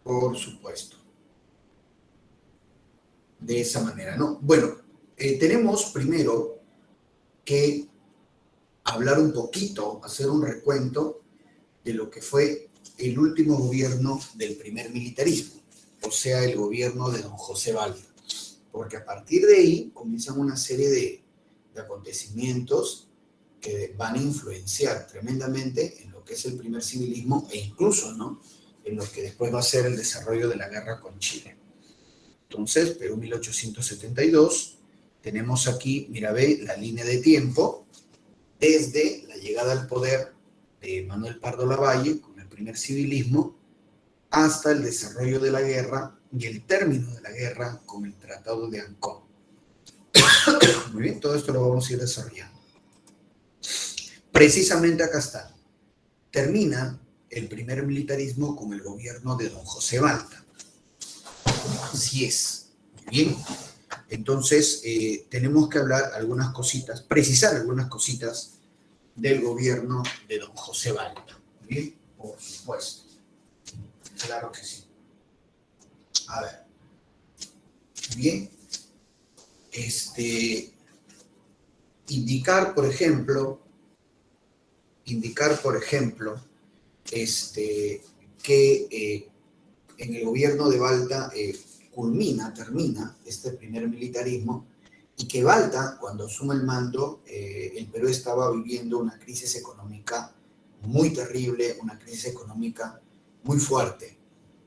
Por supuesto. De esa manera, ¿no? Bueno, tenemos primero que hablar un poquito, hacer un recuento de lo que fue el último gobierno del primer militarismo, o sea, el gobierno de don José Balta. Porque a partir de ahí comienzan una serie de acontecimientos que van a influenciar tremendamente en lo que es el primer civilismo e incluso, ¿no?, en lo que después va a ser el desarrollo de la guerra con Chile. Entonces, Perú 1872, tenemos aquí, mira, ve la línea de tiempo desde la llegada al poder de Manuel Pardo Lavalle con el primer civilismo hasta el desarrollo de la guerra y el término de la guerra con el Tratado de Ancón. Muy bien, todo esto lo vamos a ir desarrollando. Precisamente acá está. Termina el primer militarismo con el gobierno de don José Balta. Así es. Muy bien. Entonces, tenemos que hablar algunas cositas, precisar algunas cositas del gobierno de don José Balta. Muy bien, por supuesto. Claro que sí. A ver. Bien. Indicar, por ejemplo, que en el gobierno de Balta termina este primer militarismo y que Balta, cuando asume el mando, el Perú estaba viviendo una crisis económica muy terrible, una crisis económica muy fuerte,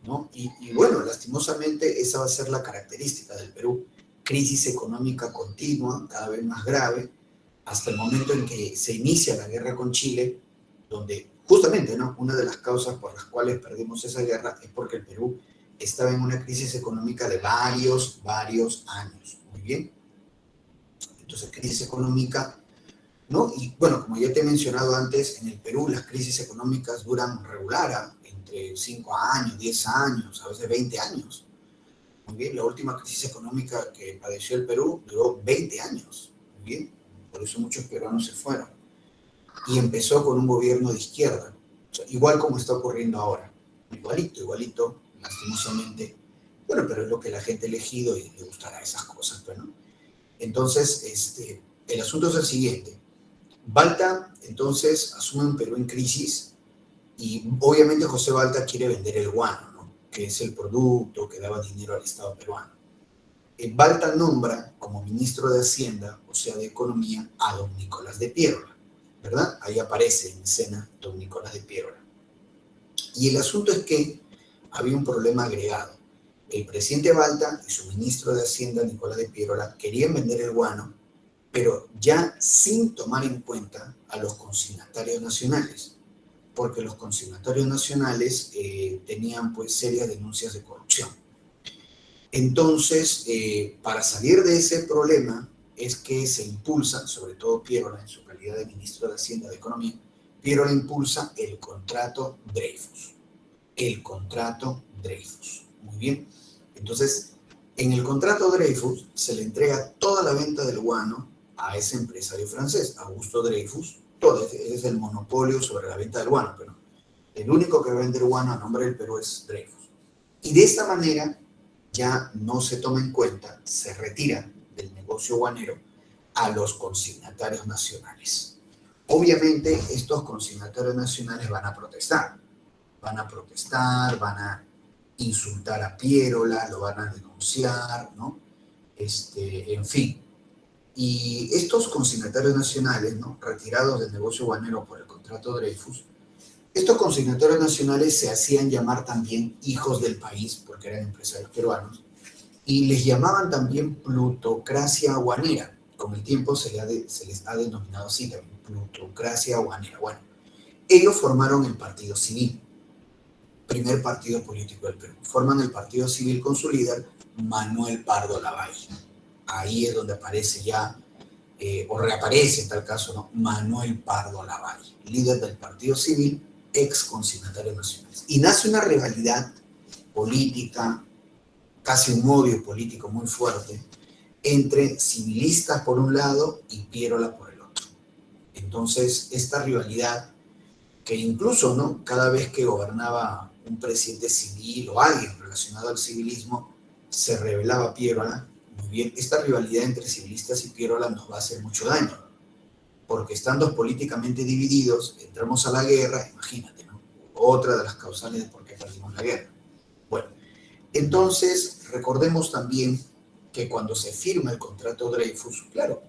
¿no? Y bueno, lastimosamente esa va a ser la característica del Perú, crisis económica continua, cada vez más grave, hasta el momento en que se inicia la guerra con Chile, donde justamente, ¿no?, una de las causas por las cuales perdimos esa guerra es porque el Perú estaba en una crisis económica de varios años. Muy bien. Entonces, crisis económica, ¿no? Y bueno, como ya te he mencionado antes, en el Perú las crisis económicas duran regular, entre 5 años, 10 años, a veces 20 años. Muy bien, la última crisis económica que padeció el Perú duró 20 años. Muy bien, por eso muchos peruanos se fueron. Y empezó con un gobierno de izquierda, o sea, igual como está ocurriendo ahora. Igualito, lastimosamente. Bueno, pero es lo que la gente ha elegido y le gustará esas cosas, pues, ¿no? Entonces, el asunto es el siguiente. Balta, entonces, asume un Perú en crisis y obviamente José Balta quiere vender el guano, ¿no?, que es el producto que daba dinero al Estado peruano. Balta nombra como ministro de Hacienda, o sea, de Economía, a don Nicolás de Piérola, ¿verdad? Ahí aparece en escena don Nicolás de Piérola. Y el asunto es que había un problema agregado. El presidente Balta y su ministro de Hacienda, Nicolás de Piérola, querían vender el guano, pero ya sin tomar en cuenta a los consignatarios nacionales, porque los consignatarios nacionales tenían pues serias denuncias de corrupción. Entonces, para salir de ese problema es que se impulsa, sobre todo Piérola en su calidad de ministro de Hacienda de Economía, Piérola impulsa el contrato Dreyfus. El contrato Dreyfus. Muy bien. Entonces, en el contrato Dreyfus se le entrega toda la venta del guano a ese empresario francés, Augusto Dreyfus. Todo es el monopolio sobre la venta del guano, pero el único que vende el guano a nombre del Perú es Dreyfus. Y de esta manera ya no se toma en cuenta, se retira del negocio guanero a los consignatarios nacionales. Obviamente estos consignatarios nacionales van a protestar, van a insultar a Piérola, lo van a denunciar, ¿no? En fin. Y estos consignatarios nacionales, ¿no?, retirados del negocio guanero por el contrato Dreyfus, estos consignatarios nacionales se hacían llamar también hijos del país, porque eran empresarios peruanos, y les llamaban también plutocracia guanera. Con el tiempo se les ha denominado así también, plutocracia guanera. Bueno, ellos formaron el Partido Civil, primer partido político del Perú. Forman el Partido Civil con su líder, Manuel Pardo Lavalle. Ahí es donde aparece ya, o reaparece en tal caso, ¿no?, Manuel Pardo Lavalle, líder del Partido Civil, ex consignatario nacional. Y nace una rivalidad política, casi un odio político muy fuerte, entre civilistas por un lado y Piérola por el otro. Entonces, esta rivalidad, que incluso, ¿no?, cada vez que gobernaba un presidente civil o alguien relacionado al civilismo, se rebelaba Piérola, muy bien, esta rivalidad entre civilistas y Piérola nos va a hacer mucho daño, porque estando políticamente divididos, entramos a la guerra, imagínate, ¿no? Otra de las causales de por qué perdimos la guerra. Bueno, entonces recordemos también que cuando se firma el contrato Dreyfus, claro,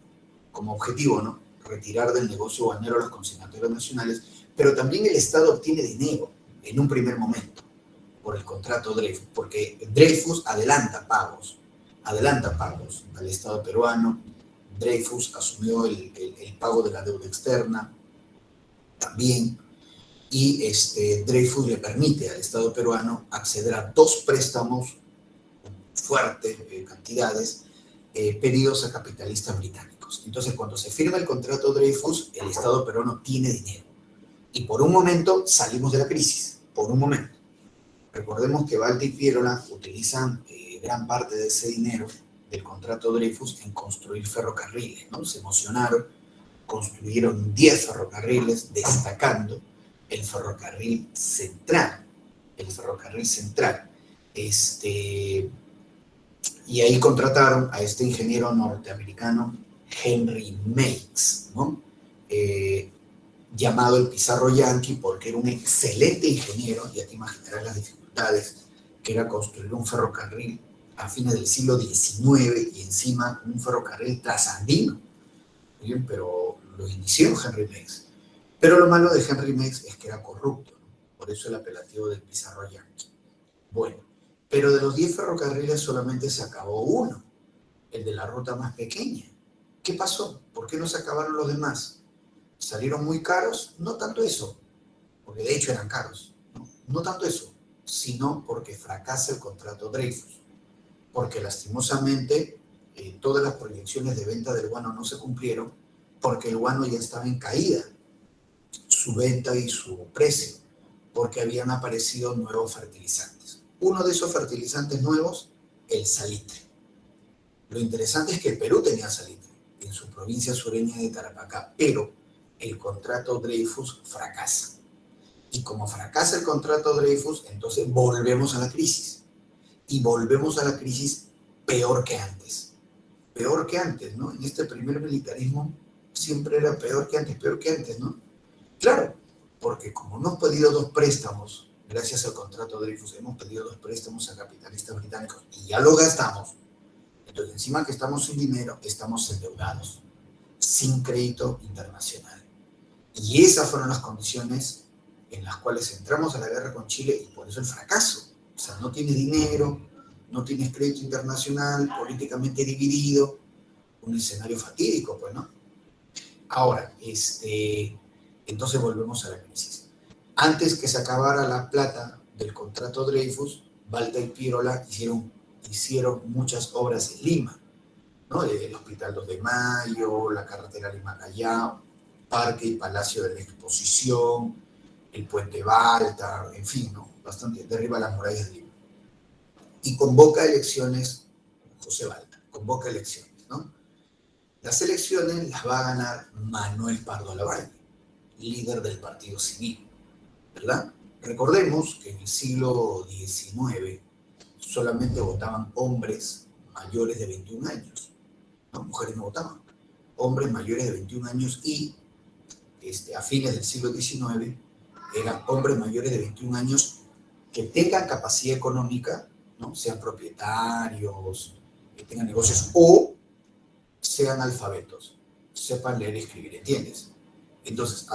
como objetivo, ¿no? Retirar del negocio banero a los consignatorios nacionales, pero también el Estado obtiene dinero en un primer momento por el contrato Dreyfus, porque Dreyfus adelanta pagos al Estado peruano. Dreyfus asumió el pago de la deuda externa también, y Dreyfus le permite al Estado peruano acceder a 2 préstamos fuertes, cantidades, pedidos a capitalistas británicos. Entonces, cuando se firma el contrato Dreyfus, el Estado peruano tiene dinero. Y por un momento salimos de la crisis, por un momento. Recordemos que Balta y Piérola utilizan gran parte de ese dinero del contrato Dreyfus en construir ferrocarriles, ¿no? Se emocionaron, construyeron 10 ferrocarriles, destacando el ferrocarril central. El ferrocarril central. Y ahí contrataron a este ingeniero norteamericano, Henry Meigs, ¿no? Llamado el Pizarro Yankee porque era un excelente ingeniero, ya te imaginarás las dificultades que era construir un ferrocarril a fines del siglo XIX y encima un ferrocarril trasandino. Bien, pero lo inició Henry Meigs. Pero lo malo de Henry Meigs es que era corrupto, ¿no? Por eso el apelativo del Pizarro Yankee. Bueno, pero de los 10 ferrocarriles solamente se acabó uno, el de la ruta más pequeña. ¿Qué pasó? ¿Por qué no se acabaron los demás? ¿Salieron muy caros? No tanto eso, porque de hecho eran caros. No tanto eso, sino porque fracasa el contrato Dreyfus. Porque lastimosamente todas las proyecciones de venta del guano no se cumplieron, porque el guano ya estaba en caída, su venta y su precio, porque habían aparecido nuevos fertilizantes. Uno de esos fertilizantes nuevos, el salitre. Lo interesante es que el Perú tenía salitre en su provincia sureña de Tarapacá, pero el contrato Dreyfus fracasa. Y como fracasa el contrato Dreyfus, entonces volvemos a la crisis. Y volvemos a la crisis peor que antes. Peor que antes, ¿no? En este primer militarismo siempre era peor que antes, ¿no? Claro, porque como hemos pedido 2 préstamos, gracias al contrato Dreyfus, hemos pedido 2 préstamos a capitalistas británicos y ya los gastamos. Entonces, encima que estamos sin dinero, estamos endeudados, sin crédito internacional. Y esas fueron las condiciones en las cuales entramos a la guerra con Chile y por eso el fracaso. O sea, no tienes dinero, no tienes crédito internacional, políticamente dividido, un escenario fatídico, pues, ¿no? Ahora, entonces volvemos a la crisis. Antes que se acabara la plata del contrato Dreyfus, Balta y Piérola hicieron muchas obras en Lima, ¿no? El Hospital 2 de Mayo, la carretera Lima-Callao, Parque y Palacio de la Exposición, el Puente Balta, en fin, ¿no? Bastante, derriba las murallas de Lima. Y convoca elecciones, José Balta, convoca elecciones, ¿no? Las elecciones las va a ganar Manuel Pardo Lavalle, líder del Partido Civil, ¿verdad? Recordemos que en el siglo XIX solamente votaban hombres mayores de 21 años, ¿no? Mujeres no votaban. Hombres mayores de 21 años y a fines del siglo XIX eran hombres mayores de 21 años que tengan capacidad económica, ¿no? Sean propietarios, que tengan negocios o sean alfabetos, sepan leer y escribir, ¿entiendes? Entonces,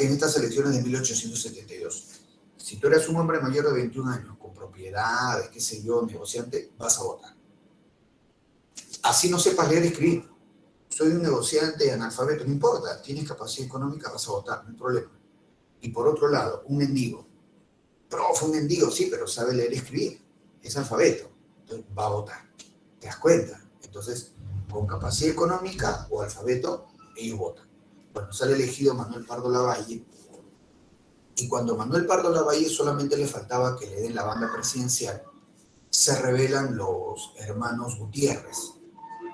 en estas elecciones de 1872, si tú eres un hombre mayor de 21 años, con propiedades, qué sé yo, negociante, vas a votar. Así no sepas leer y escribir. Soy un negociante analfabeto, no importa, tienes capacidad económica, vas a votar, no hay problema. Y por otro lado, un mendigo. Profe, un mendigo, sí, pero sabe leer y escribir, es alfabeto, entonces va a votar. ¿Te das cuenta? Entonces, con capacidad económica o alfabeto, ellos votan. Bueno, sale elegido Manuel Pardo Lavalle, y cuando Manuel Pardo Lavalle solamente le faltaba que le den la banda presidencial, se rebelan los hermanos Gutiérrez,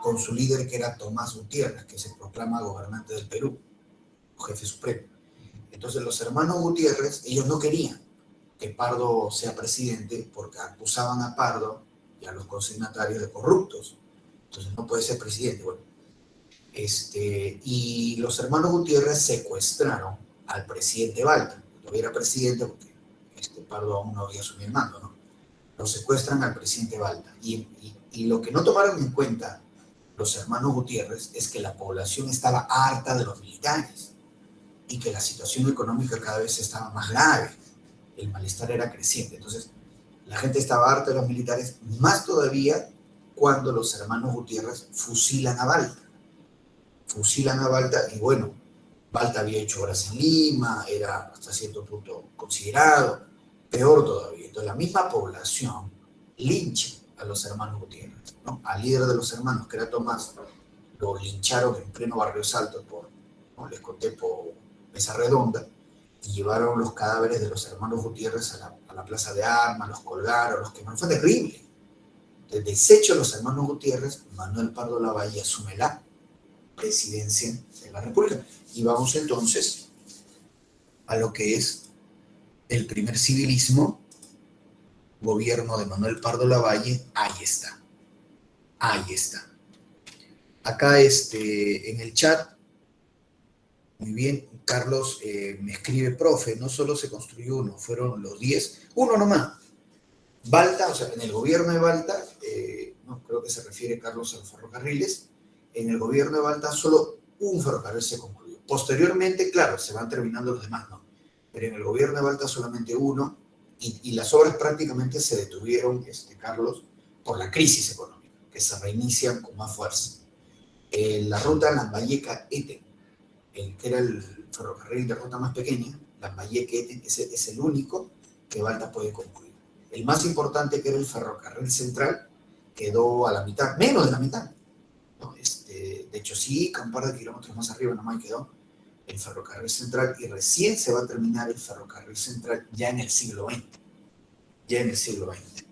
con su líder que era Tomás Gutiérrez, que se proclama gobernante del Perú, jefe supremo. Entonces los hermanos Gutiérrez, ellos no querían que Pardo sea presidente porque acusaban a Pardo y a los consignatarios de corruptos. Entonces no puede ser presidente. Bueno, y los hermanos Gutiérrez secuestraron al presidente Balta. Todavía era presidente porque Pardo aún no había asumido el mando, ¿no? Lo secuestran al presidente Balta. Y lo que no tomaron en cuenta los hermanos Gutiérrez es que la población estaba harta de los militares y que la situación económica cada vez estaba más grave. El malestar era creciente. Entonces, la gente estaba harta de los militares, más todavía cuando los hermanos Gutiérrez fusilan a Balta. Fusilan a Balta y bueno, Balta había hecho obras en Lima, era hasta cierto punto considerado, peor todavía. Entonces, la misma población lincha a los hermanos Gutiérrez, ¿no? Al líder de los hermanos, que era Tomás, lo lincharon en pleno Barrio Salto por, ¿no? Les conté, por Mesa Redonda, y llevaron los cadáveres de los hermanos Gutiérrez a la plaza de armas, los colgaron, los quemaron. Fue terrible. Desde deshecho los hermanos Gutiérrez, Manuel Pardo Lavalle asume la presidencia de la República. Y vamos entonces a lo que es el primer civilismo, gobierno de Manuel Pardo Lavalle. Ahí está. Ahí está. Acá en el chat, muy bien, Carlos me escribe, profe, no solo se construyó uno, fueron los 10, uno nomás. Balta, o sea, en el gobierno de Balta, no creo que se refiere Carlos a los ferrocarriles, en el gobierno de Balta solo un ferrocarril se concluyó. Posteriormente, claro, se van terminando los demás, ¿no? Pero en el gobierno de Balta solamente uno, y las obras prácticamente se detuvieron, Carlos, por la crisis económica, que se reinician con más fuerza. La ruta Lambayeque-Eten, que era el ferrocarril de ruta más pequeña, Lambayeque-Eten, es el único que Balta puede concluir. El más importante, que era el ferrocarril central, quedó a la mitad, menos de la mitad, ¿no? De hecho, sí, un par de kilómetros más arriba nomás quedó el ferrocarril central, y recién se va a terminar el ferrocarril central ya en el siglo XX. Ya en el siglo XX.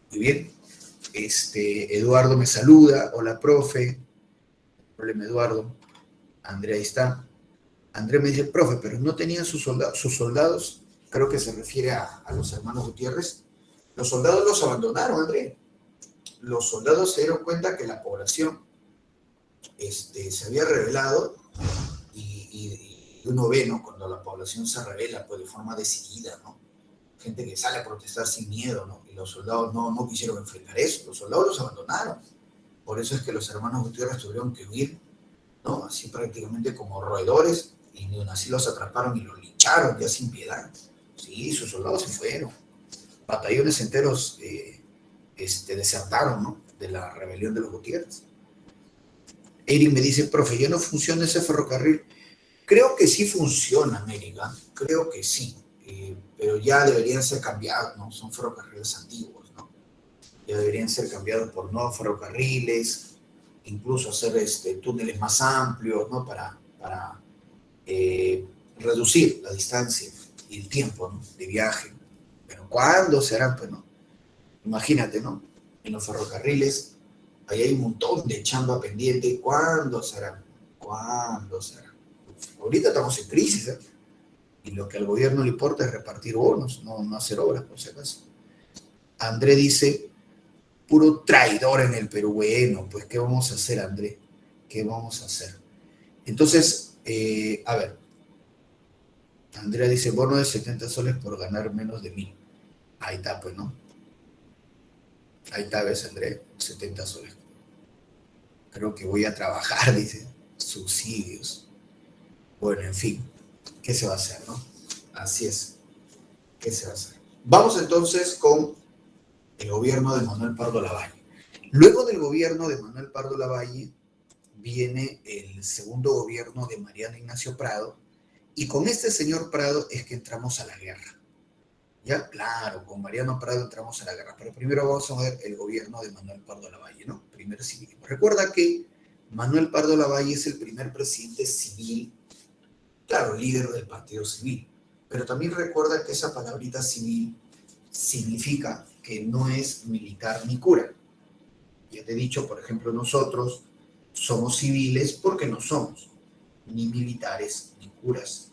Muy bien. Eduardo me saluda. Hola, profe. Problema, Eduardo. Andrea, ahí está. Andrea me dice, profe, pero no tenían sus soldados, creo que se refiere a los hermanos Gutiérrez. Los soldados los abandonaron, Andrea. Los soldados se dieron cuenta que la población se había rebelado, y uno ve, ¿no? Cuando la población se rebela, pues de forma decidida, ¿no? Gente que sale a protestar sin miedo, ¿no? Y los soldados no quisieron enfrentar eso, los soldados los abandonaron. Por eso es que los hermanos Gutiérrez tuvieron que huir, ¿no? Así prácticamente como roedores, y ni aun así los atraparon y los lincharon ya sin piedad. Sí, sus soldados se fueron. Batallones enteros desertaron, ¿no? De la rebelión de los Gutiérrez. Eric me dice, profe, ¿ya no funciona ese ferrocarril? Creo que sí funciona, Erika, creo que sí, pero ya deberían ser cambiados, ¿no? Son ferrocarriles antiguos, ¿no? Ya deberían ser cambiados por nuevos ferrocarriles, incluso hacer túneles más amplios, ¿no? Para reducir la distancia y el tiempo, ¿no? De viaje. Pero ¿cuándo serán? Pues no. Imagínate, ¿no? En los ferrocarriles, ahí hay un montón de chamba pendiente. ¿Cuándo serán? ¿Cuándo serán? Ahorita estamos en crisis, ¿eh? Y lo que al gobierno le importa es repartir bonos, no hacer obras, por si acaso. André dice, puro traidor en el Perú. Bueno, pues, ¿qué vamos a hacer, André? ¿Qué vamos a hacer? Entonces, a ver, Andrea dice, bono de 70 soles por ganar menos de 1000. Ahí está, pues, ¿no? Ahí está, ves, Andrea, 70 soles. Creo que voy a trabajar, dice, subsidios. Bueno, en fin, ¿qué se va a hacer, no? Así es, ¿qué se va a hacer? Vamos entonces con el gobierno de Manuel Pardo Lavalle. Luego del gobierno de Manuel Pardo Lavalle viene el segundo gobierno de Mariano Ignacio Prado, y con este señor Prado es que entramos a la guerra. Ya, claro, con Mariano Prado entramos a la guerra, pero primero vamos a ver el gobierno de Manuel Pardo Lavalle, ¿no? Primer civil. Recuerda que Manuel Pardo Lavalle es el primer presidente civil, claro, líder del Partido Civil, pero también recuerda que esa palabrita civil significa que no es militar ni cura. Ya te he dicho, por ejemplo, nosotros somos civiles porque no somos ni militares, ni curas,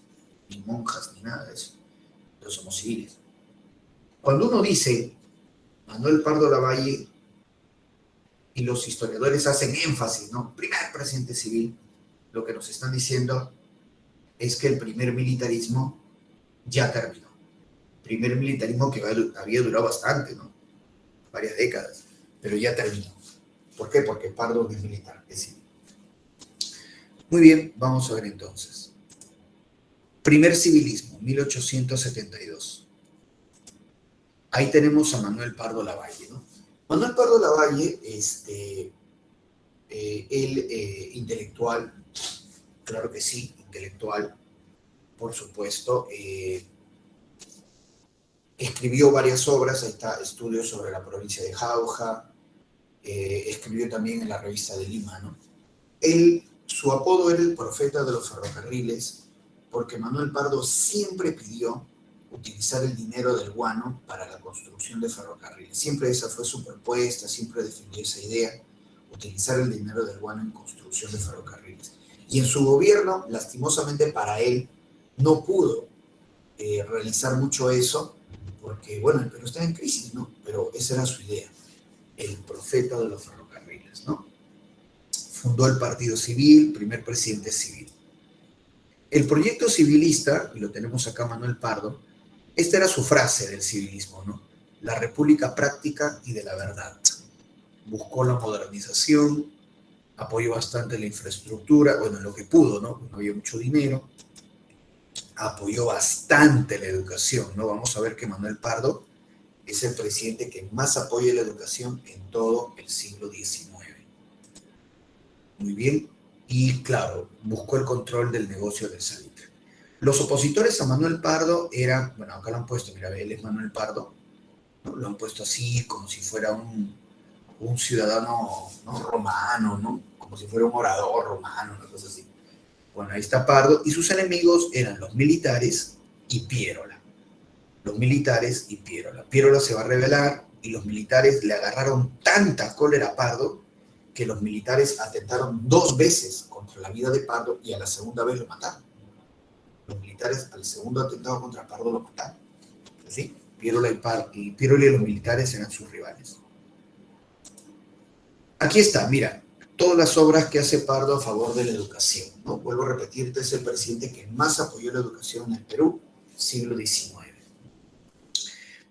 ni monjas, ni nada de eso. Pero somos civiles. Cuando uno dice Manuel Pardo Lavalle y los historiadores hacen énfasis, ¿no? Primer presidente civil, lo que nos están diciendo es que el primer militarismo ya terminó. Primer militarismo que había durado bastante, ¿no? Varias décadas, pero ya terminó. ¿Por qué? Porque Pardo no es militar, es civil. Muy bien, vamos a ver entonces. Primer civilismo, 1872. Ahí tenemos a Manuel Pardo Lavalle, ¿no? Manuel Pardo Lavalle, intelectual, claro que sí, intelectual, por supuesto, escribió varias obras, ahí está, estudios sobre la provincia de Jauja, escribió también en la revista de Lima, ¿no? Su apodo era el profeta de los ferrocarriles, porque Manuel Pardo siempre pidió utilizar el dinero del guano para la construcción de ferrocarriles. Siempre esa fue su propuesta, siempre defendió esa idea, utilizar el dinero del guano en construcción de ferrocarriles. Y en su gobierno, lastimosamente para él, no pudo realizar mucho eso, porque, bueno, el Perú está en crisis, ¿no? Pero esa era su idea, el profeta de los ferrocarriles, ¿no? Fundó el Partido Civil, primer presidente civil. El proyecto civilista, y lo tenemos acá Manuel Pardo, esta era su frase del civilismo, ¿no? La república práctica y de la verdad. Buscó la modernización, apoyó bastante la infraestructura, bueno, lo que pudo, ¿no? No había mucho dinero. Apoyó bastante la educación, ¿no? Vamos a ver que Manuel Pardo es el presidente que más apoya la educación en todo el siglo XIX. Muy bien. Y claro, buscó el control del negocio del salitre. Los opositores a Manuel Pardo eran, bueno, acá lo han puesto, mira, él es Manuel Pardo, ¿no? Lo han puesto así, como si fuera un ciudadano, ¿no? Romano, ¿no? Como si fuera un orador romano, una cosa así. Bueno, ahí está Pardo, y sus enemigos eran los militares y Pierola. Los militares y Pierola. Pierola se va a rebelar y los militares le agarraron tanta cólera a Pardo que los militares atentaron 2 veces contra la vida de Pardo y a la segunda vez lo mataron. Los militares al segundo atentado contra Pardo lo mataron. ¿Sí? Pierola y los militares eran sus rivales. Aquí está, mira, todas las obras que hace Pardo a favor de la educación, ¿no? Vuelvo a repetirte, es el presidente que más apoyó la educación en el Perú, siglo XIX.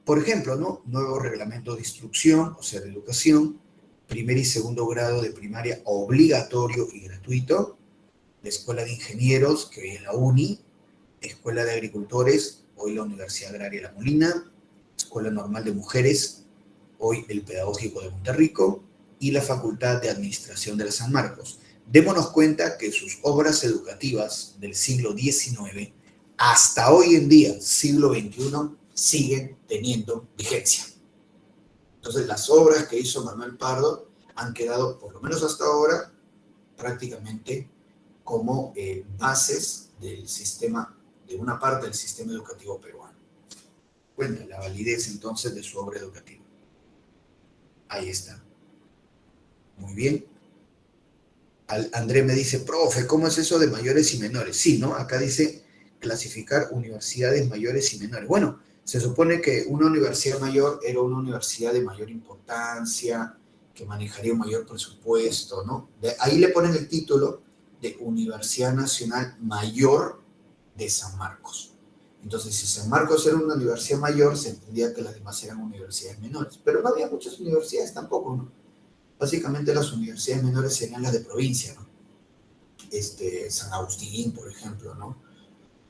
Por ejemplo, ¿no? Nuevo reglamento de instrucción, o sea, de educación, primer y segundo grado de primaria obligatorio y gratuito, la Escuela de Ingenieros, que hoy es la UNI, Escuela de Agricultores, hoy la Universidad Agraria La Molina, Escuela Normal de Mujeres, hoy el Pedagógico de Monterrico, y la Facultad de Administración de la San Marcos. Démonos cuenta que sus obras educativas del siglo XIX, hasta hoy en día, siglo XXI, siguen teniendo vigencia. Entonces, las obras que hizo Manuel Pardo han quedado, por lo menos hasta ahora, prácticamente como bases del sistema, de una parte del sistema educativo peruano. Cuenta la validez entonces de su obra educativa. Ahí está. Muy bien. André me dice, profe, ¿cómo es eso de mayores y menores? Sí, ¿no? Acá dice clasificar universidades mayores y menores. Bueno, se supone que una universidad mayor era una universidad de mayor importancia, que manejaría un mayor presupuesto, ¿no? Ahí le ponen el título de Universidad Nacional Mayor de San Marcos. Entonces, si San Marcos era una universidad mayor, se entendía que las demás eran universidades menores. Pero no había muchas universidades tampoco, ¿no? Básicamente las universidades menores serían las de provincia, ¿no? San Agustín, por ejemplo, ¿no?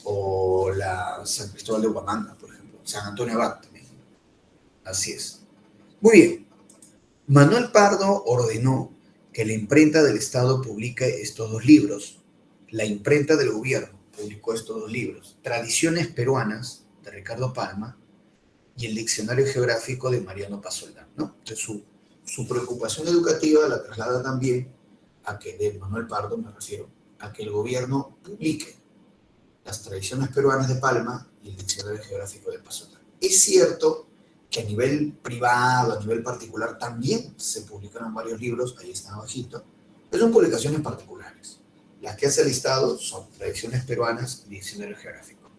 O la San Cristóbal de Huamanga, por ejemplo. San Antonio Abad también. Así es. Muy bien. Manuel Pardo ordenó que la imprenta del Estado publique estos 2 libros. La imprenta del gobierno publicó estos 2 libros. Tradiciones peruanas, de Ricardo Palma, y el Diccionario Geográfico de Mariano Pasoldán, ¿no? Entonces, su preocupación educativa la traslada también a que, de Manuel Pardo me refiero, a que el gobierno publique las tradiciones peruanas de Palma y el Diccionario Geográfico de Pasoldán. Es cierto que a nivel privado, a nivel particular, también se publicaron varios libros, ahí están abajito, pero son publicaciones particulares. Las que hace el Estado son tradiciones peruanas y Diccionario Geográfico.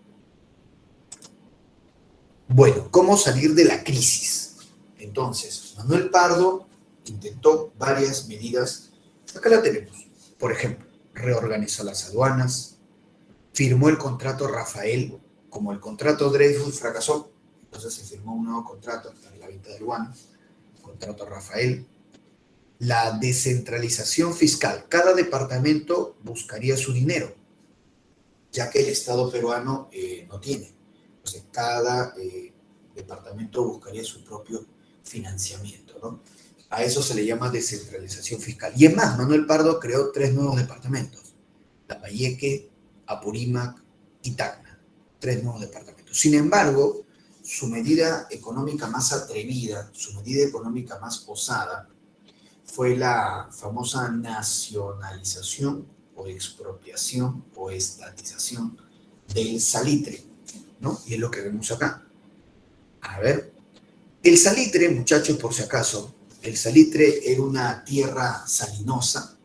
Bueno, ¿cómo salir de la crisis? Entonces, Manuel Pardo intentó varias medidas. Acá la tenemos. Por ejemplo, reorganizó las aduanas, firmó el contrato Rafael. Como el contrato Dreyfus fracasó, entonces se firmó un nuevo contrato para la venta del guano, contrato Rafael. La descentralización fiscal. Cada departamento buscaría su dinero, ya que el Estado peruano no tiene. O sea, cada departamento buscaría su propio financiamiento, ¿no? A eso se le llama descentralización fiscal. Y es más, Manuel Pardo creó 3 nuevos departamentos: Lambayeque, Apurímac y Tacna. 3 nuevos departamentos. Sin embargo, su medida económica más atrevida, su medida económica más osada, fue la famosa nacionalización o expropiación o estatización del salitre, ¿no? Y es lo que vemos acá. A ver, el salitre, muchachos, por si acaso, el salitre era una tierra salinosa,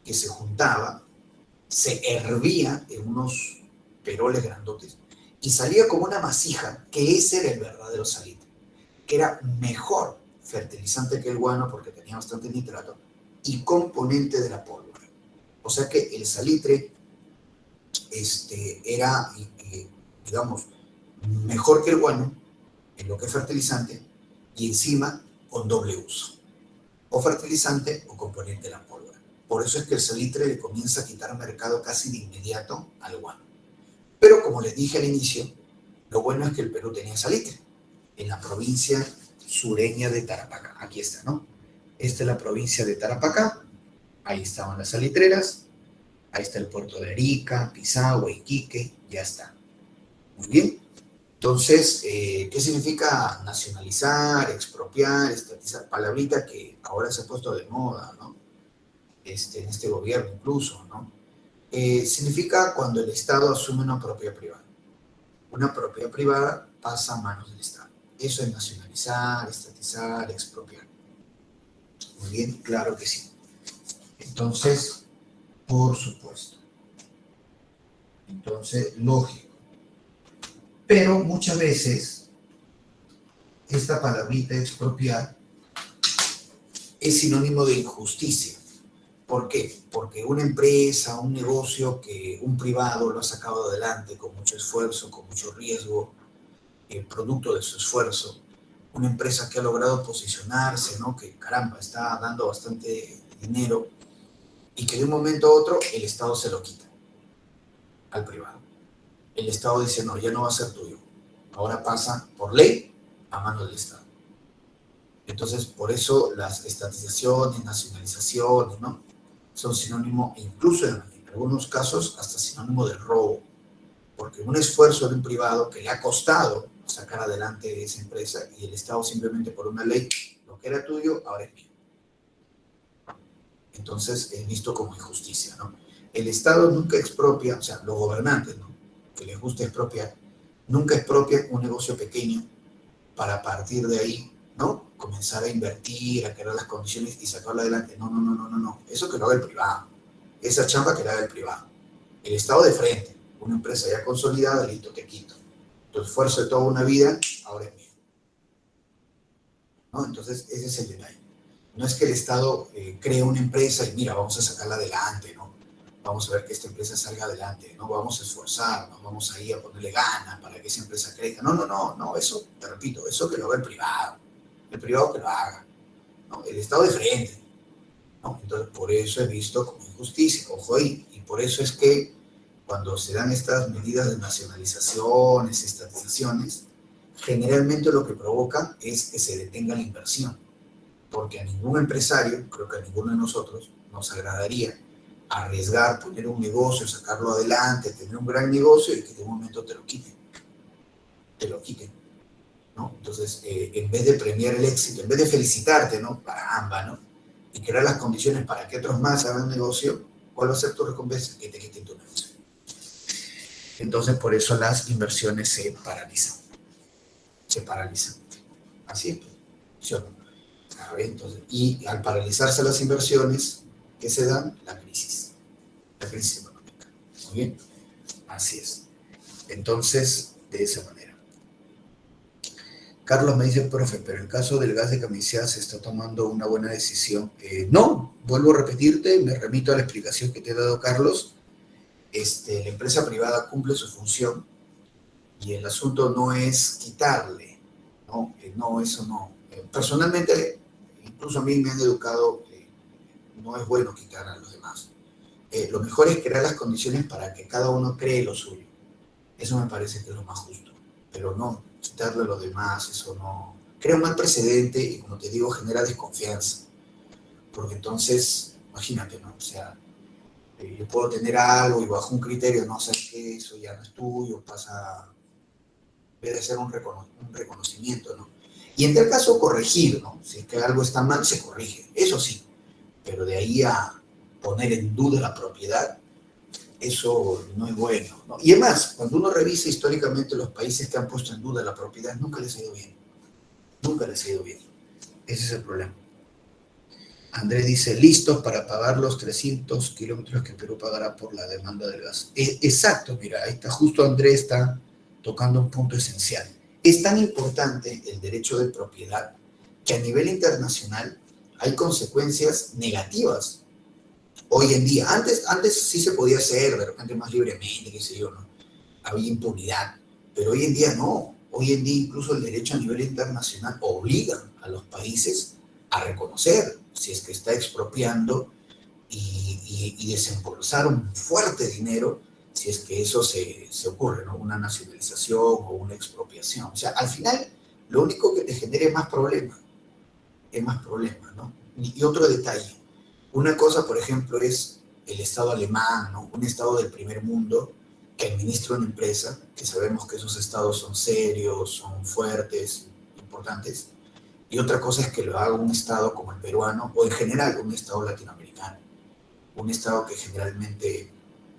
que se juntaba, se hervía en unos peroles grandotes y salía como una masija, que ese era el verdadero salitre, que era mejor fertilizante que el guano porque tenía bastante nitrato y componente de la pólvora. O sea que el salitre era, digamos, mejor que el guano en lo que es fertilizante y encima con doble uso, o fertilizante o componente de la pólvora. Por eso es que el salitre le comienza a quitar mercado casi de inmediato al guano. Pero como les dije al inicio, lo bueno es que el Perú tenía salitre en la provincia sureña de Tarapacá. Aquí está, ¿no? Esta es la provincia de Tarapacá. Ahí estaban las salitreras. Ahí está el puerto de Arica, Pisagua, Iquique. Ya está. Muy bien. Entonces, ¿qué significa nacionalizar, expropiar, estatizar? Palabrita que ahora se ha puesto de moda, ¿no? En este gobierno incluso, ¿no? Significa cuando el Estado asume una propiedad privada. Una propiedad privada pasa a manos del Estado. Eso es nacionalizar, estatizar, expropiar. Muy bien, claro que sí. Entonces, por supuesto. Entonces, lógico. Pero muchas veces, esta palabrita expropiar es sinónimo de injusticia. ¿Por qué? Porque una empresa, un negocio que un privado lo ha sacado adelante con mucho esfuerzo, con mucho riesgo, producto de su esfuerzo, una empresa que ha logrado posicionarse, ¿no? Que caramba, está dando bastante dinero y que de un momento a otro el Estado se lo quita al privado. El Estado dice, no, ya no va a ser tuyo. Ahora pasa por ley a manos del Estado. Entonces, por eso las estatizaciones, nacionalizaciones, ¿no? Son sinónimo, incluso en algunos casos, hasta sinónimo de robo. Porque un esfuerzo de un privado que le ha costado sacar adelante esa empresa y el Estado simplemente por una ley, lo que era tuyo, ahora es mío. Entonces es visto como injusticia, ¿no? El Estado nunca expropia, o sea, los gobernantes, ¿no? Que les gusta expropiar, nunca expropian un negocio pequeño para partir de ahí, ¿no? Comenzar a invertir, a crear las condiciones y sacarlo adelante. No, no, no, no, no, no. Eso que lo haga el privado. Esa chamba que la haga el privado. El Estado de frente, una empresa ya consolidada, listo, te quito. Tu esfuerzo de toda una vida, ahora es mío. ¿No? Entonces, ese es el detalle. No es que el Estado cree una empresa y mira, vamos a sacarla adelante, ¿no? Vamos a ver que esta empresa salga adelante, ¿no? Vamos a esforzarnos, vamos a ir a ponerle ganas para que esa empresa crezca. No, no, no, no, eso, te repito, eso que lo haga el privado que lo haga, ¿no? El Estado de frente, ¿no? Entonces, por eso es visto como injusticia, ojo ahí, y por eso es que cuando se dan estas medidas de nacionalizaciones, estatizaciones, generalmente lo que provoca es que se detenga la inversión, porque a ningún empresario, creo que a ninguno de nosotros, nos agradaría arriesgar, poner un negocio, sacarlo adelante, tener un gran negocio y que de un momento te lo quiten, ¿no? Entonces, en vez de premiar el éxito, en vez de felicitarte, ¿no? Caramba, ¿no? Y crear las condiciones para que otros más hagan negocio, ¿cuál va a ser tu recompensa? Que te quiten tu negocio. Entonces, por eso las inversiones se paralizan. Así es, ¿sí o no? Entonces, y al paralizarse las inversiones, ¿qué se dan? La crisis económica. Muy bien, así es. Entonces, de esa manera. Carlos me dice, profe, pero el caso del gas de Camisea se está tomando una buena decisión. No, vuelvo a repetirte, me remito a la explicación que te he dado, Carlos. La empresa privada cumple su función y el asunto no es quitarle, ¿no? No, eso no. Personalmente, incluso a mí me han educado, no es bueno quitar a los demás. Lo mejor es crear las condiciones para que cada uno cree lo suyo. Eso me parece que es lo más justo. Pero no, quitarle a los demás, eso no. Crea un mal precedente y, como te digo, genera desconfianza. Porque entonces, imagínate, ¿no? O sea, yo puedo tener algo y bajo un criterio, no sé qué, eso ya no es tuyo, pasa, debe ser un reconocimiento, ¿no? Y en tal caso, corregir, ¿no? Si es que algo está mal, se corrige, eso sí. Pero de ahí a poner en duda la propiedad, eso no es bueno, ¿no? Y además, cuando uno revisa históricamente los países que han puesto en duda la propiedad, nunca les ha ido bien. Nunca les ha ido bien. Ese es el problema. Andrés dice, listos para pagar los 300 kilómetros que Perú pagará por la demanda del gas. Exacto, mira, ahí está, justo Andrés está tocando un punto esencial. Es tan importante el derecho de propiedad que a nivel internacional hay consecuencias negativas hoy en día. Antes sí se podía hacer, de repente más libremente, qué sé yo, ¿no? Había impunidad, pero hoy en día no. Hoy en día incluso el derecho a nivel internacional obliga a los países a reconocer si es que está expropiando y desembolsar un fuerte dinero si es que eso se ocurre, ¿no? Una nacionalización o una expropiación. O sea, al final lo único que te genera es más problemas, ¿no? Y otro detalle, una cosa, por ejemplo, es el Estado alemán, ¿no? Un Estado del primer mundo que administra una empresa, que sabemos que esos estados son serios, son fuertes, importantes, y otra cosa es que lo haga un Estado como el peruano, o en general un Estado latinoamericano, un Estado que generalmente,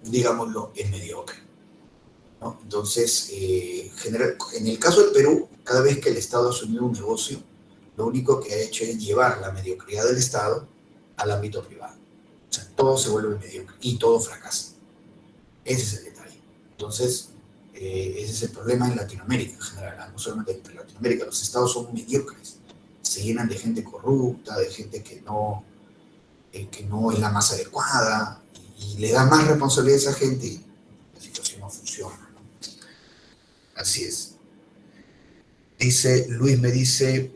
digámoslo, es mediocre, ¿no? Entonces, en el caso del Perú, cada vez que el Estado ha asumido un negocio, lo único que ha hecho es llevar la mediocridad del Estado al ámbito privado. O sea, todo se vuelve mediocre y todo fracasa. Ese es el detalle. Entonces, ese es el problema en Latinoamérica en general, no solamente en Latinoamérica, los estados son mediocres, se llenan de gente corrupta, de gente que no es la más adecuada, y le da más responsabilidad a esa gente y la situación no funciona, ¿no? Así es. Dice, Luis me dice,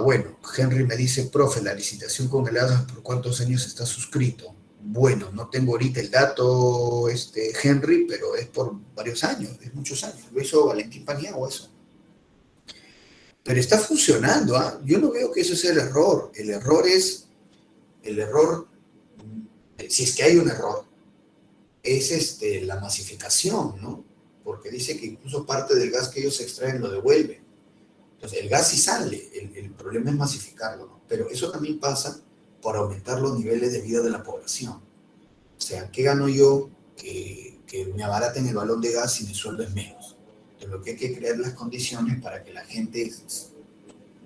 bueno, Henry me dice, profe, la licitación con el ADAS, ¿por cuántos años está suscrito? Bueno, no tengo ahorita el dato, Henry, pero es por varios años, es muchos años. Lo hizo Valentín Paniagua eso. Pero está funcionando, ¿ah? Yo no veo que eso sea el error. El error, si es que hay un error, es la masificación, ¿no? Porque dice que incluso parte del gas que ellos extraen lo devuelven. Entonces, el gas sí sale, el problema es masificarlo, ¿no? Pero eso también pasa por aumentar los niveles de vida de la población. O sea, ¿qué gano yo que me abaraten el balón de gas y mi sueldo es menos? Entonces, lo que hay que crear las condiciones para que la gente,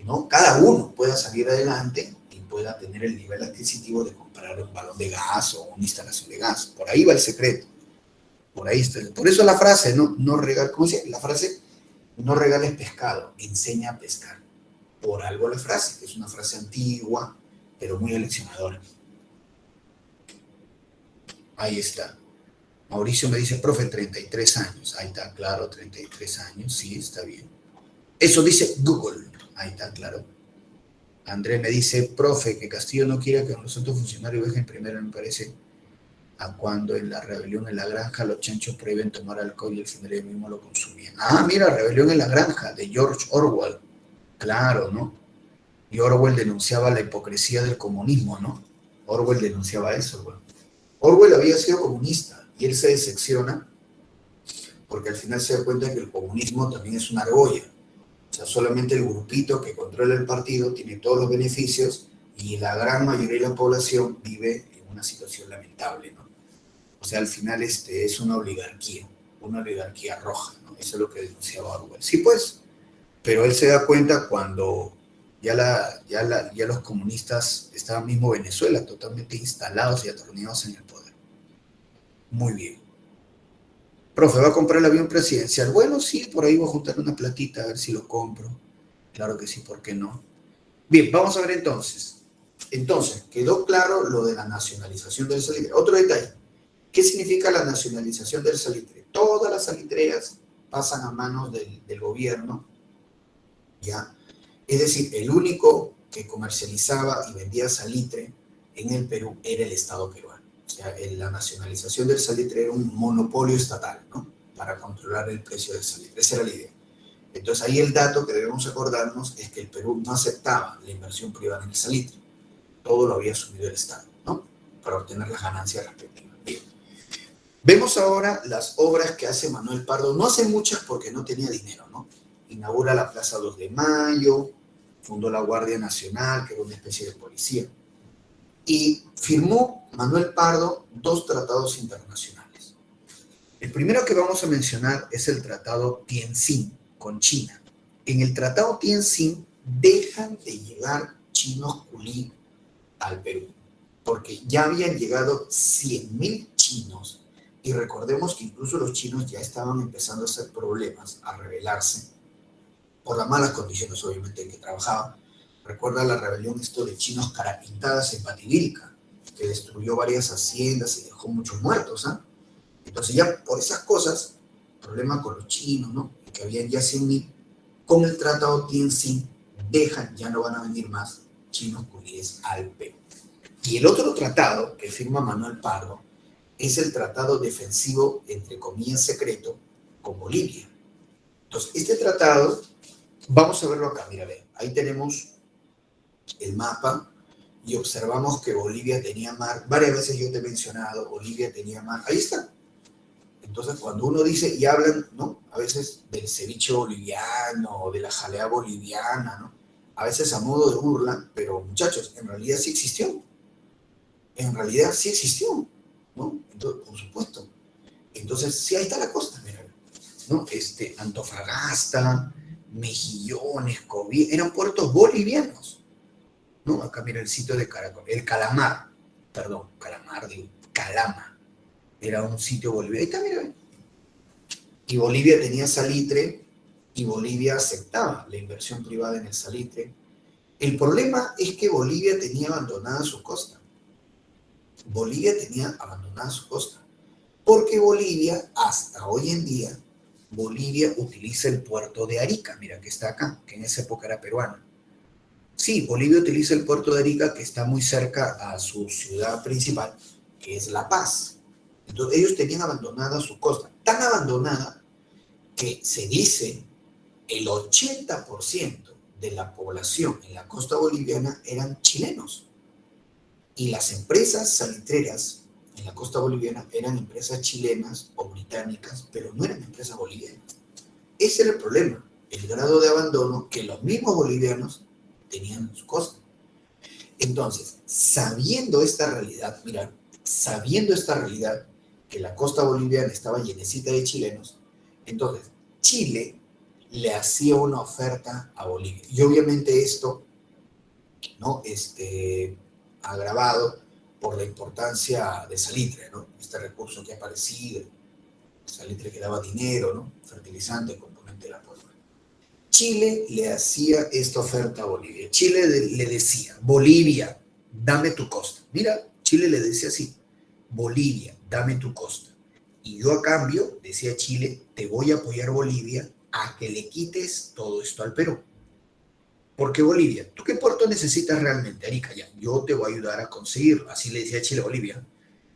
¿no? Cada uno pueda salir adelante y pueda tener el nivel adquisitivo de comprar un balón de gas o una instalación de gas. Por ahí va el secreto. Por ahí está. Por eso la frase, no regar, ¿cómo se llama? La frase, no regales pescado, enseña a pescar. Por algo la frase, que es una frase antigua, pero muy aleccionadora. Ahí está. Mauricio me dice, profe, 33 años. Ahí está, claro, 33 años, sí, está bien. Eso dice Google. Ahí está, claro. Andrés me dice, profe, que Castillo no quiera que los otros funcionarios dejen primero, me parece, a cuando en la rebelión en la granja los chanchos prohíben tomar alcohol y el final ellos mismos lo consumían. Mira, rebelión en la granja, de George Orwell. Claro, ¿no? Y Orwell denunciaba la hipocresía del comunismo, ¿no? Orwell denunciaba eso, bueno. Orwell había sido comunista y él se decepciona porque al final se da cuenta que el comunismo también es una argolla. O sea, solamente el grupito que controla el partido tiene todos los beneficios y la gran mayoría de la población vive en una situación lamentable, ¿no? O sea, al final es una oligarquía roja, ¿no? Eso es lo que denunciaba Orwell. Sí, pues, pero él se da cuenta cuando ya los comunistas estaban mismo en Venezuela, totalmente instalados y atornillados en el poder. Muy bien. Profe, ¿va a comprar el avión presidencial? Bueno, sí, por ahí voy a juntar una platita a ver si lo compro. Claro que sí, ¿por qué no? Bien, vamos a ver entonces. Entonces, quedó claro lo de la nacionalización del salitre. Otro detalle. ¿Qué significa la nacionalización del salitre? Todas las salitreras pasan a manos del gobierno, ¿ya? Es decir, el único que comercializaba y vendía salitre en el Perú era el Estado peruano. O sea, la nacionalización del salitre era un monopolio estatal, ¿no? Para controlar el precio del salitre. Esa era la idea. Entonces ahí el dato que debemos acordarnos es que el Perú no aceptaba la inversión privada en el salitre. Todo lo había asumido el Estado, ¿no? Para obtener las ganancias respectivas. Bien. Vemos ahora las obras que hace Manuel Pardo. No hace muchas porque no tenía dinero, ¿no? Inaugura la Plaza 2 de Mayo, fundó la Guardia Nacional, que era una especie de policía. Y firmó Manuel Pardo 2 tratados internacionales. El primero que vamos a mencionar es el Tratado Tientsin con China. En el Tratado Tientsin dejan de llegar chinos culí al Perú, porque ya habían llegado 100.000 chinos y recordemos que incluso los chinos ya estaban empezando a hacer problemas, a rebelarse, por las malas condiciones obviamente en que trabajaban. Recuerda la rebelión esto de chinos carapintadas en Pativilca, que destruyó varias haciendas y dejó muchos muertos, ¿ah? Entonces ya por esas cosas, problema con los chinos, ¿no? Que habían ya 100.000, con el Tratado Tientsin dejan, ya no van a venir más chinos culíes al Perú. Y el otro tratado que firma Manuel Pardo es el tratado defensivo, entre comillas, secreto, con Bolivia. Entonces, este tratado, vamos a verlo acá, mira, ve, ahí tenemos el mapa y observamos que Bolivia tenía mar. Varias veces yo te he mencionado, Bolivia tenía mar. Ahí está. Entonces, cuando uno dice, y hablan, ¿no? A veces del ceviche boliviano o de la jalea boliviana, ¿no? A veces a modo de burla, pero muchachos, en realidad sí existió. En realidad sí existió, ¿no? Entonces, por supuesto. Entonces, sí, ahí está la costa, mira, ¿no? Antofagasta, Mejillones, Coví, eran puertos bolivianos, ¿no? Acá mira el sitio de Caracol, el Calamar, perdón, Calamar, digo, Calama, era un sitio boliviano. Ahí está, mira. Y Bolivia tenía salitre y Bolivia aceptaba la inversión privada en el salitre. El problema es que Bolivia tenía abandonada su costa. Bolivia tenía abandonada su costa. Porque Bolivia, hasta hoy en día, Bolivia utiliza el puerto de Arica, mira que está acá, que en esa época era peruano. Sí, Bolivia utiliza el puerto de Arica, que está muy cerca a su ciudad principal, que es La Paz. Entonces ellos tenían abandonada su costa, tan abandonada que se dice el 80% de la población en la costa boliviana eran chilenos. Y las empresas salitreras en la costa boliviana eran empresas chilenas o británicas, pero no eran empresas bolivianas. Ese era el problema, el grado de abandono que los mismos bolivianos tenían en su costa. Entonces, sabiendo esta realidad, mira, sabiendo esta realidad, que la costa boliviana estaba llenecita de chilenos, entonces Chile le hacía una oferta a Bolivia. Y obviamente esto, ¿no? Agravado por la importancia de salitre, ¿no? Este recurso que ha aparecido, salitre que daba dinero, ¿no? Fertilizante, componente de la política. Chile le hacía esta oferta a Bolivia. Chile le decía, Bolivia, dame tu costa. Mira, Chile le decía así, Bolivia, dame tu costa. Y yo a cambio, decía Chile, te voy a apoyar Bolivia a que le quites todo esto al Perú. Porque Bolivia, ¿tú qué puerto necesitas realmente? Arica, ya, yo te voy a ayudar a conseguirlo. Así le decía Chile a Bolivia.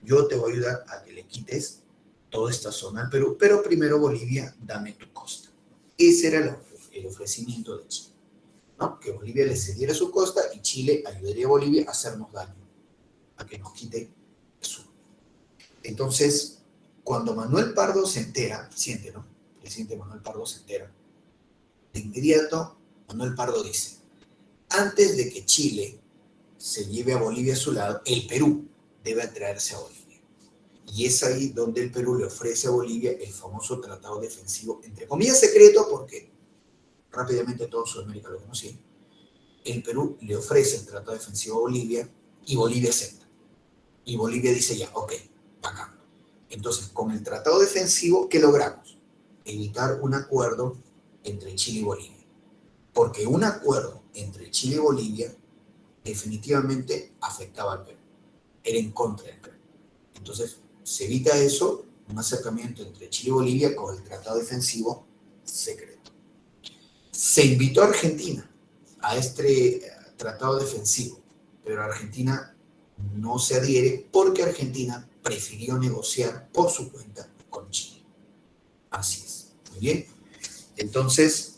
Yo te voy a ayudar a que le quites toda esta zona al Perú, pero primero Bolivia, dame tu costa. Ese era el ofrecimiento de Chile, ¿no? Que Bolivia le cediera su costa y Chile ayudaría a Bolivia a hacernos daño, a que nos quite eso. Entonces, cuando Manuel Pardo se entera, siente, ¿no? El presidente Manuel Pardo se entera, de inmediato Manuel Pardo dice, antes de que Chile se lleve a Bolivia a su lado, el Perú debe atraerse a Bolivia. Y es ahí donde el Perú le ofrece a Bolivia el famoso tratado defensivo, entre comillas secreto, porque rápidamente todo Sudamérica lo conocía. El Perú le ofrece el tratado defensivo a Bolivia y Bolivia acepta. Y Bolivia dice ya, ok, acá. Entonces, con el tratado defensivo, ¿qué logramos? Evitar un acuerdo entre Chile y Bolivia. Porque un acuerdo entre Chile y Bolivia definitivamente afectaba al Perú. Era en contra del Perú. Entonces, se evita eso, un acercamiento entre Chile y Bolivia con el tratado defensivo secreto. Se invitó a Argentina a este tratado defensivo, pero Argentina no se adhiere porque Argentina prefirió negociar por su cuenta con Chile. Así es. Muy bien. Entonces,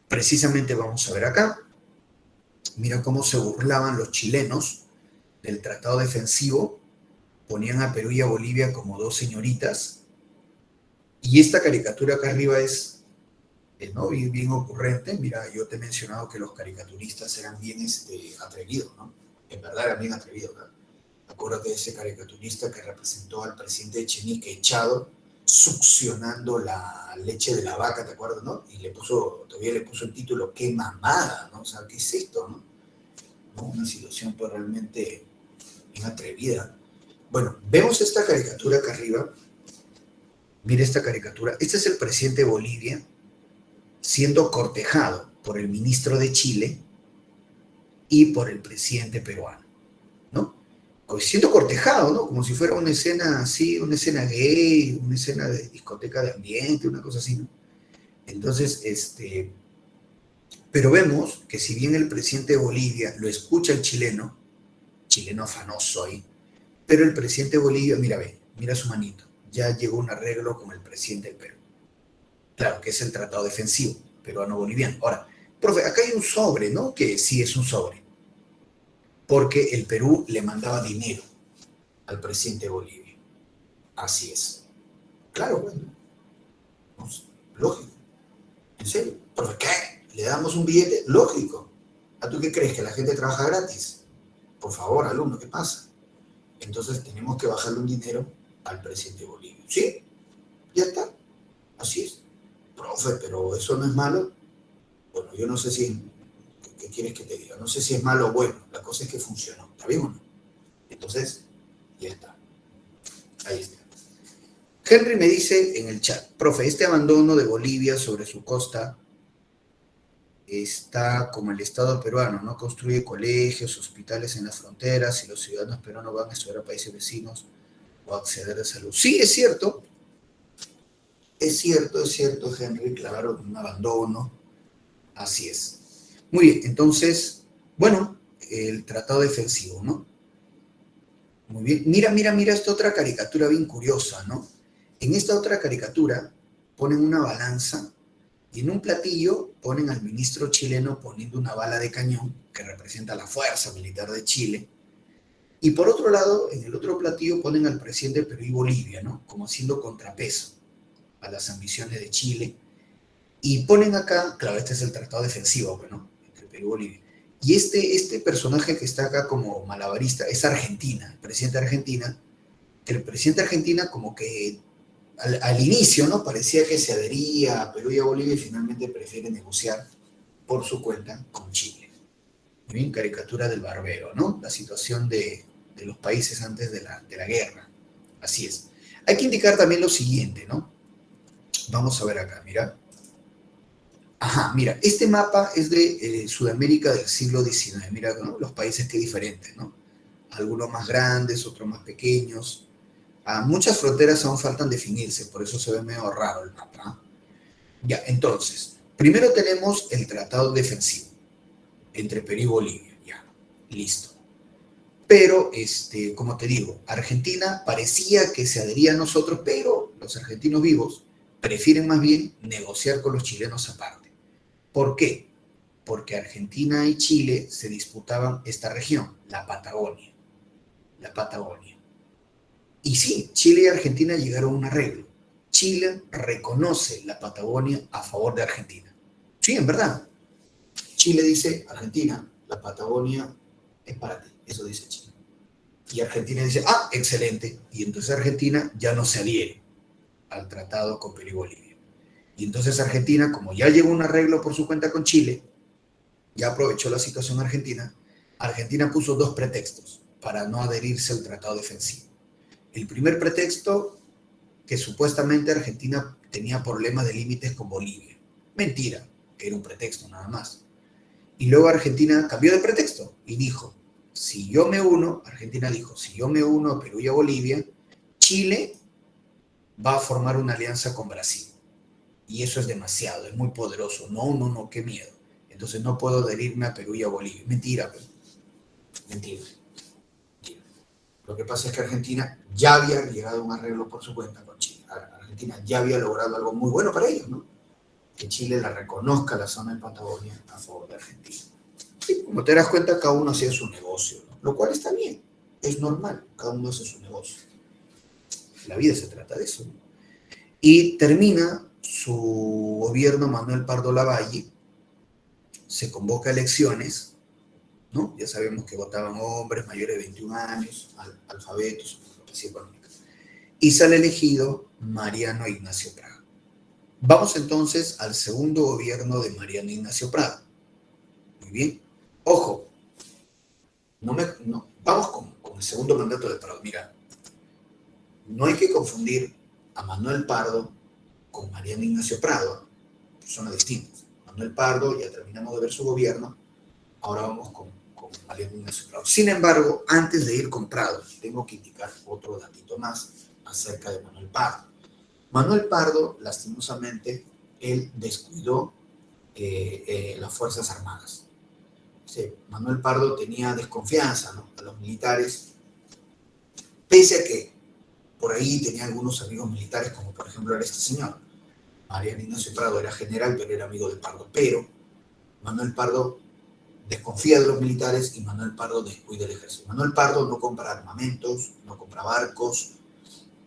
precisamente vamos a ver acá. Mira cómo se burlaban los chilenos del tratado defensivo. Ponían a Perú y a Bolivia como dos señoritas. Y esta caricatura acá arriba es ¿no? bien ocurrente. Mira, yo te he mencionado que los caricaturistas eran bien atrevidos, ¿no? En verdad eran bien atrevidos, ¿no? Acuérdate de ese caricaturista que representó al presidente de Echenique echado, succionando la leche de la vaca, ¿te acuerdas, no? Y todavía le puso el título, ¡qué mamada!, ¿no? O sea, ¿qué es esto, no? ¿No? Una situación pues realmente bien atrevida. Bueno, vemos esta caricatura acá arriba. Mira esta caricatura. Este es el presidente de Bolivia siendo cortejado por el ministro de Chile y por el presidente peruano, ¿no? Siendo cortejado, ¿no? Como si fuera una escena así, una escena gay, una escena de discoteca de ambiente, una cosa así, ¿no? Entonces, pero vemos que si bien el presidente de Bolivia lo escucha el chileno afanoso ahí, pero el presidente de Bolivia, mira su manito, ya llegó un arreglo con el presidente del Perú. Claro, que es el tratado defensivo peruano-boliviano. Ahora, profe, acá hay un sobre, ¿no? Que sí es un sobre, porque el Perú le mandaba dinero al presidente de Bolivia. Así es. Claro, bueno, pues, lógico. ¿En serio? ¿Profe qué? ¿Le damos un billete? Lógico. ¿A tú qué crees? ¿Que la gente trabaja gratis? Por favor, alumno, ¿qué pasa? Entonces tenemos que bajarle un dinero al presidente de Bolivia. ¿Sí? Ya está. Así es. Profe, pero eso no es malo. Bueno, yo no sé si... ¿Qué quieres que te diga? No sé si es malo o bueno. La cosa es que funcionó. ¿Está bien o no? Entonces, ya está. Ahí está. Henry me dice en el chat, profe, este abandono de Bolivia sobre su costa está como el Estado peruano, no construye colegios, hospitales en las fronteras y los ciudadanos peruanos van a estudiar a países vecinos o acceder a salud. Sí, es cierto, Henry, claro, un abandono, así es. Muy bien, entonces, bueno, el tratado defensivo, ¿no? Muy bien, mira esta otra caricatura bien curiosa, ¿no? En esta otra caricatura ponen una balanza y en un platillo ponen al ministro chileno poniendo una bala de cañón que representa la fuerza militar de Chile. Y por otro lado, en el otro platillo ponen al presidente de Perú y Bolivia, ¿no? Como haciendo contrapeso a las ambiciones de Chile. Y ponen acá, claro, este es el tratado defensivo, bueno, entre Perú y Bolivia. Y este personaje que está acá como malabarista es Argentina, el presidente de Argentina, que el presidente de Argentina como que al inicio, ¿no? Parecía que se adhería a Perú y a Bolivia y finalmente prefiere negociar por su cuenta con Chile. Muy bien, caricatura del barbero, ¿no? La situación de los países antes de la guerra. Así es. Hay que indicar también lo siguiente, ¿no? Vamos a ver acá, mira. Ajá, mira, este mapa es de Sudamérica del siglo XIX. Mira, ¿no? Los países qué diferentes, ¿no? Algunos más grandes, otros más pequeños. Muchas fronteras aún faltan definirse, por eso se ve medio raro el mapa. Ya, entonces, primero tenemos el tratado defensivo entre Perú y Bolivia. Ya, listo. Pero, como te digo, Argentina parecía que se adhería a nosotros, pero los argentinos vivos prefieren más bien negociar con los chilenos aparte. ¿Por qué? Porque Argentina y Chile se disputaban esta región, la Patagonia. La Patagonia. Y sí, Chile y Argentina llegaron a un arreglo. Chile reconoce la Patagonia a favor de Argentina. Sí, en verdad. Chile dice, Argentina, la Patagonia es para ti. Eso dice Chile. Y Argentina dice, excelente. Y entonces Argentina ya no se adhiere al tratado con Perú y Bolivia. Y entonces Argentina, como ya llegó a un arreglo por su cuenta con Chile, ya aprovechó la situación argentina, Argentina puso dos pretextos para no adherirse al tratado defensivo. El primer pretexto que supuestamente Argentina tenía problemas de límites con Bolivia. Mentira, era un pretexto nada más. Y luego Argentina cambió de pretexto y dijo, si yo me uno, Argentina dijo, si yo me uno a Perú y a Bolivia, Chile va a formar una alianza con Brasil. Y eso es demasiado, es muy poderoso. No, no, no, qué miedo. Entonces no puedo adherirme a Perú y a Bolivia. Mentira, pues. Mentira. Mentira. Lo que pasa es que Argentina ya había llegado a un arreglo por su cuenta con Chile. Argentina ya había logrado algo muy bueno para ellos, ¿no? Que Chile la reconozca la zona de Patagonia a favor de Argentina. Sí, como te das cuenta, cada uno hacía su negocio, ¿no? Lo cual está bien, es normal, cada uno hace su negocio. La vida se trata de eso, ¿no? Y termina su gobierno Manuel Pardo Lavalle, se convoca a elecciones, ¿no? Ya sabemos que votaban hombres mayores de 21 años, alfabetos, económica, y sale elegido Mariano Ignacio Prado. Vamos entonces al segundo gobierno de Mariano Ignacio Prado. Muy bien. Ojo, vamos con el segundo mandato de Prado. Mira, no hay que confundir a Manuel Pardo con Mariano Ignacio Prado. Son distintos. Manuel Pardo, ya terminamos de ver su gobierno, ahora vamos con Mariano Ignacio Prado. Sin embargo, antes de ir con Prado, tengo que indicar otro datito más acerca de Manuel Pardo. Manuel Pardo, lastimosamente, él descuidó las Fuerzas Armadas. Sí, Manuel Pardo tenía desconfianza, ¿no?, a los militares, pese a que por ahí tenía algunos amigos militares, como por ejemplo era este señor. Mariano Ignacio Prado era general, pero era amigo de Pardo. Pero Manuel Pardo desconfía de los militares y Manuel Pardo descuida el ejército. Manuel Pardo no compra armamentos, no compra barcos.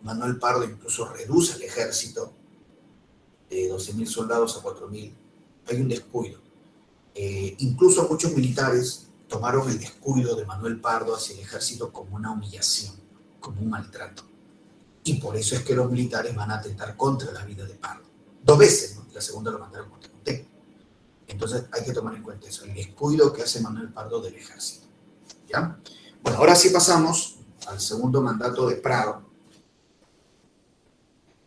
Manuel Pardo incluso reduce el ejército de 12.000 soldados a 4.000. Hay un descuido. Incluso muchos militares tomaron el descuido de Manuel Pardo hacia el ejército como una humillación, como un maltrato. Y por eso es que los militares van a atentar contra la vida de Pardo. 2 veces, ¿no? La segunda lo mandaron contra Montego. Entonces hay que tomar en cuenta eso, el descuido que hace Manuel Pardo del ejército. ¿Ya? Bueno, ahora sí pasamos al segundo mandato de Prado.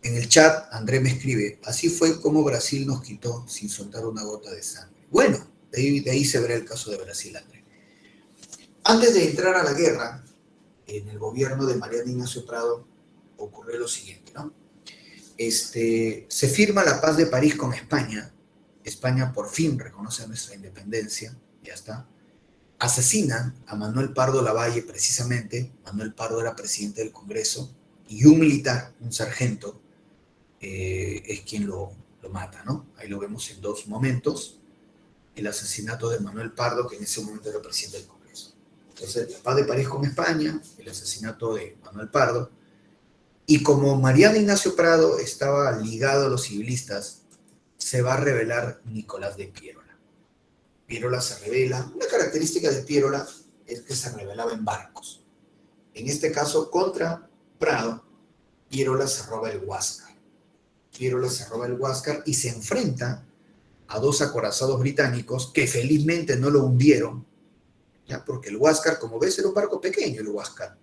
En el chat, André me escribe, así fue como Brasil nos quitó sin soltar una gota de sangre. Bueno, de ahí se verá el caso de Brasil, André. Antes de entrar a la guerra, en el gobierno de Mariano Ignacio Prado ocurrió lo siguiente, ¿no? Se firma la paz de París con España. España por fin reconoce nuestra independencia, ya está. Asesinan a Manuel Pardo Lavalle, precisamente. Manuel Pardo era presidente del Congreso, y un militar, un sargento, es quien lo mata, ¿no? Ahí lo vemos en 2 momentos. El asesinato de Manuel Pardo, que en ese momento era presidente del Congreso. Entonces, la paz de París con España, el asesinato de Manuel Pardo. Y como Mariano Ignacio Prado estaba ligado a los civilistas, se va a rebelar Nicolás de Piérola. Piérola se rebela. Una característica de Piérola es que se rebelaba en barcos. En este caso, contra Prado, Piérola se roba el Huáscar. Piérola se roba el Huáscar y se enfrenta a 2 acorazados británicos que felizmente no lo hundieron, ¿ya? Porque el Huáscar, como ves, era un barco pequeño, el Huáscar,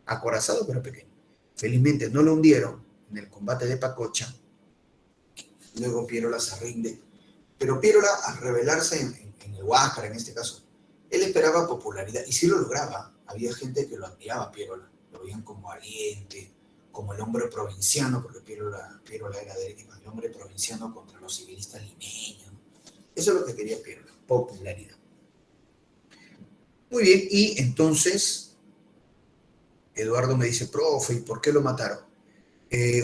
acorazado pero pequeño. Felizmente no lo hundieron en el combate de Pacocha. Luego Piérola se rinde. Pero Piérola, al rebelarse en el Huáscar, en este caso, él esperaba popularidad, y sí lo lograba. Había gente que lo admiraba a Piérola, lo veían como valiente, como el hombre provinciano, porque Piérola era el hombre provinciano contra los civilistas limeños. Eso es lo que quería Piérola, popularidad. Muy bien, y entonces Eduardo me dice, profe, ¿y por qué lo mataron?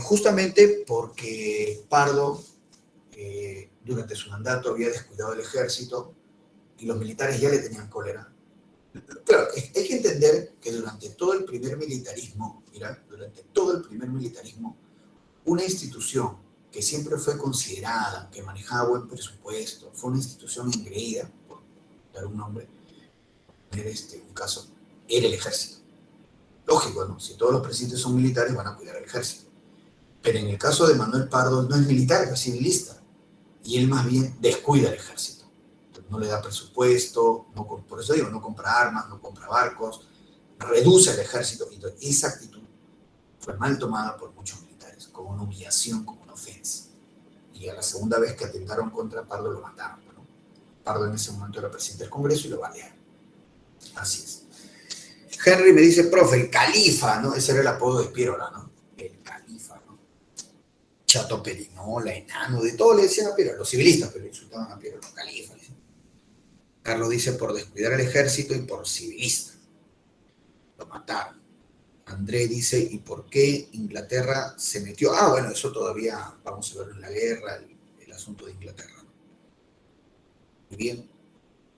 Justamente porque Pardo, durante su mandato, había descuidado el ejército y los militares ya le tenían cólera. Claro, hay que entender que durante todo el primer militarismo, una institución que siempre fue considerada, que manejaba buen presupuesto, fue una institución engreída, por dar un nombre, un caso, era el ejército. Lógico, ¿no? Si todos los presidentes son militares, van a cuidar al ejército. Pero en el caso de Manuel Pardo, no es militar, es civilista. Y él más bien descuida al ejército. Entonces, no le da presupuesto, por eso digo, no compra armas, no compra barcos, reduce al ejército. Entonces, esa actitud fue mal tomada por muchos militares. pues, como una humillación, como una ofensa. Y a la segunda vez que atentaron contra Pardo lo mataron, ¿no? Pardo en ese momento era presidente del Congreso y lo balearon. Así es. Henry me dice, profe, el califa, ¿no? Ese era el apodo de Piérola, ¿no? El califa, ¿no? Chato Perinola, enano, de todo le decían a Piérola, los civilistas, pero insultaban a Piérola, califa. Carlos dice, por descuidar el ejército y por civilista. Lo mataron. André dice, ¿y por qué Inglaterra se metió? Ah, bueno, eso todavía vamos a verlo en la guerra, el asunto de Inglaterra. Muy bien.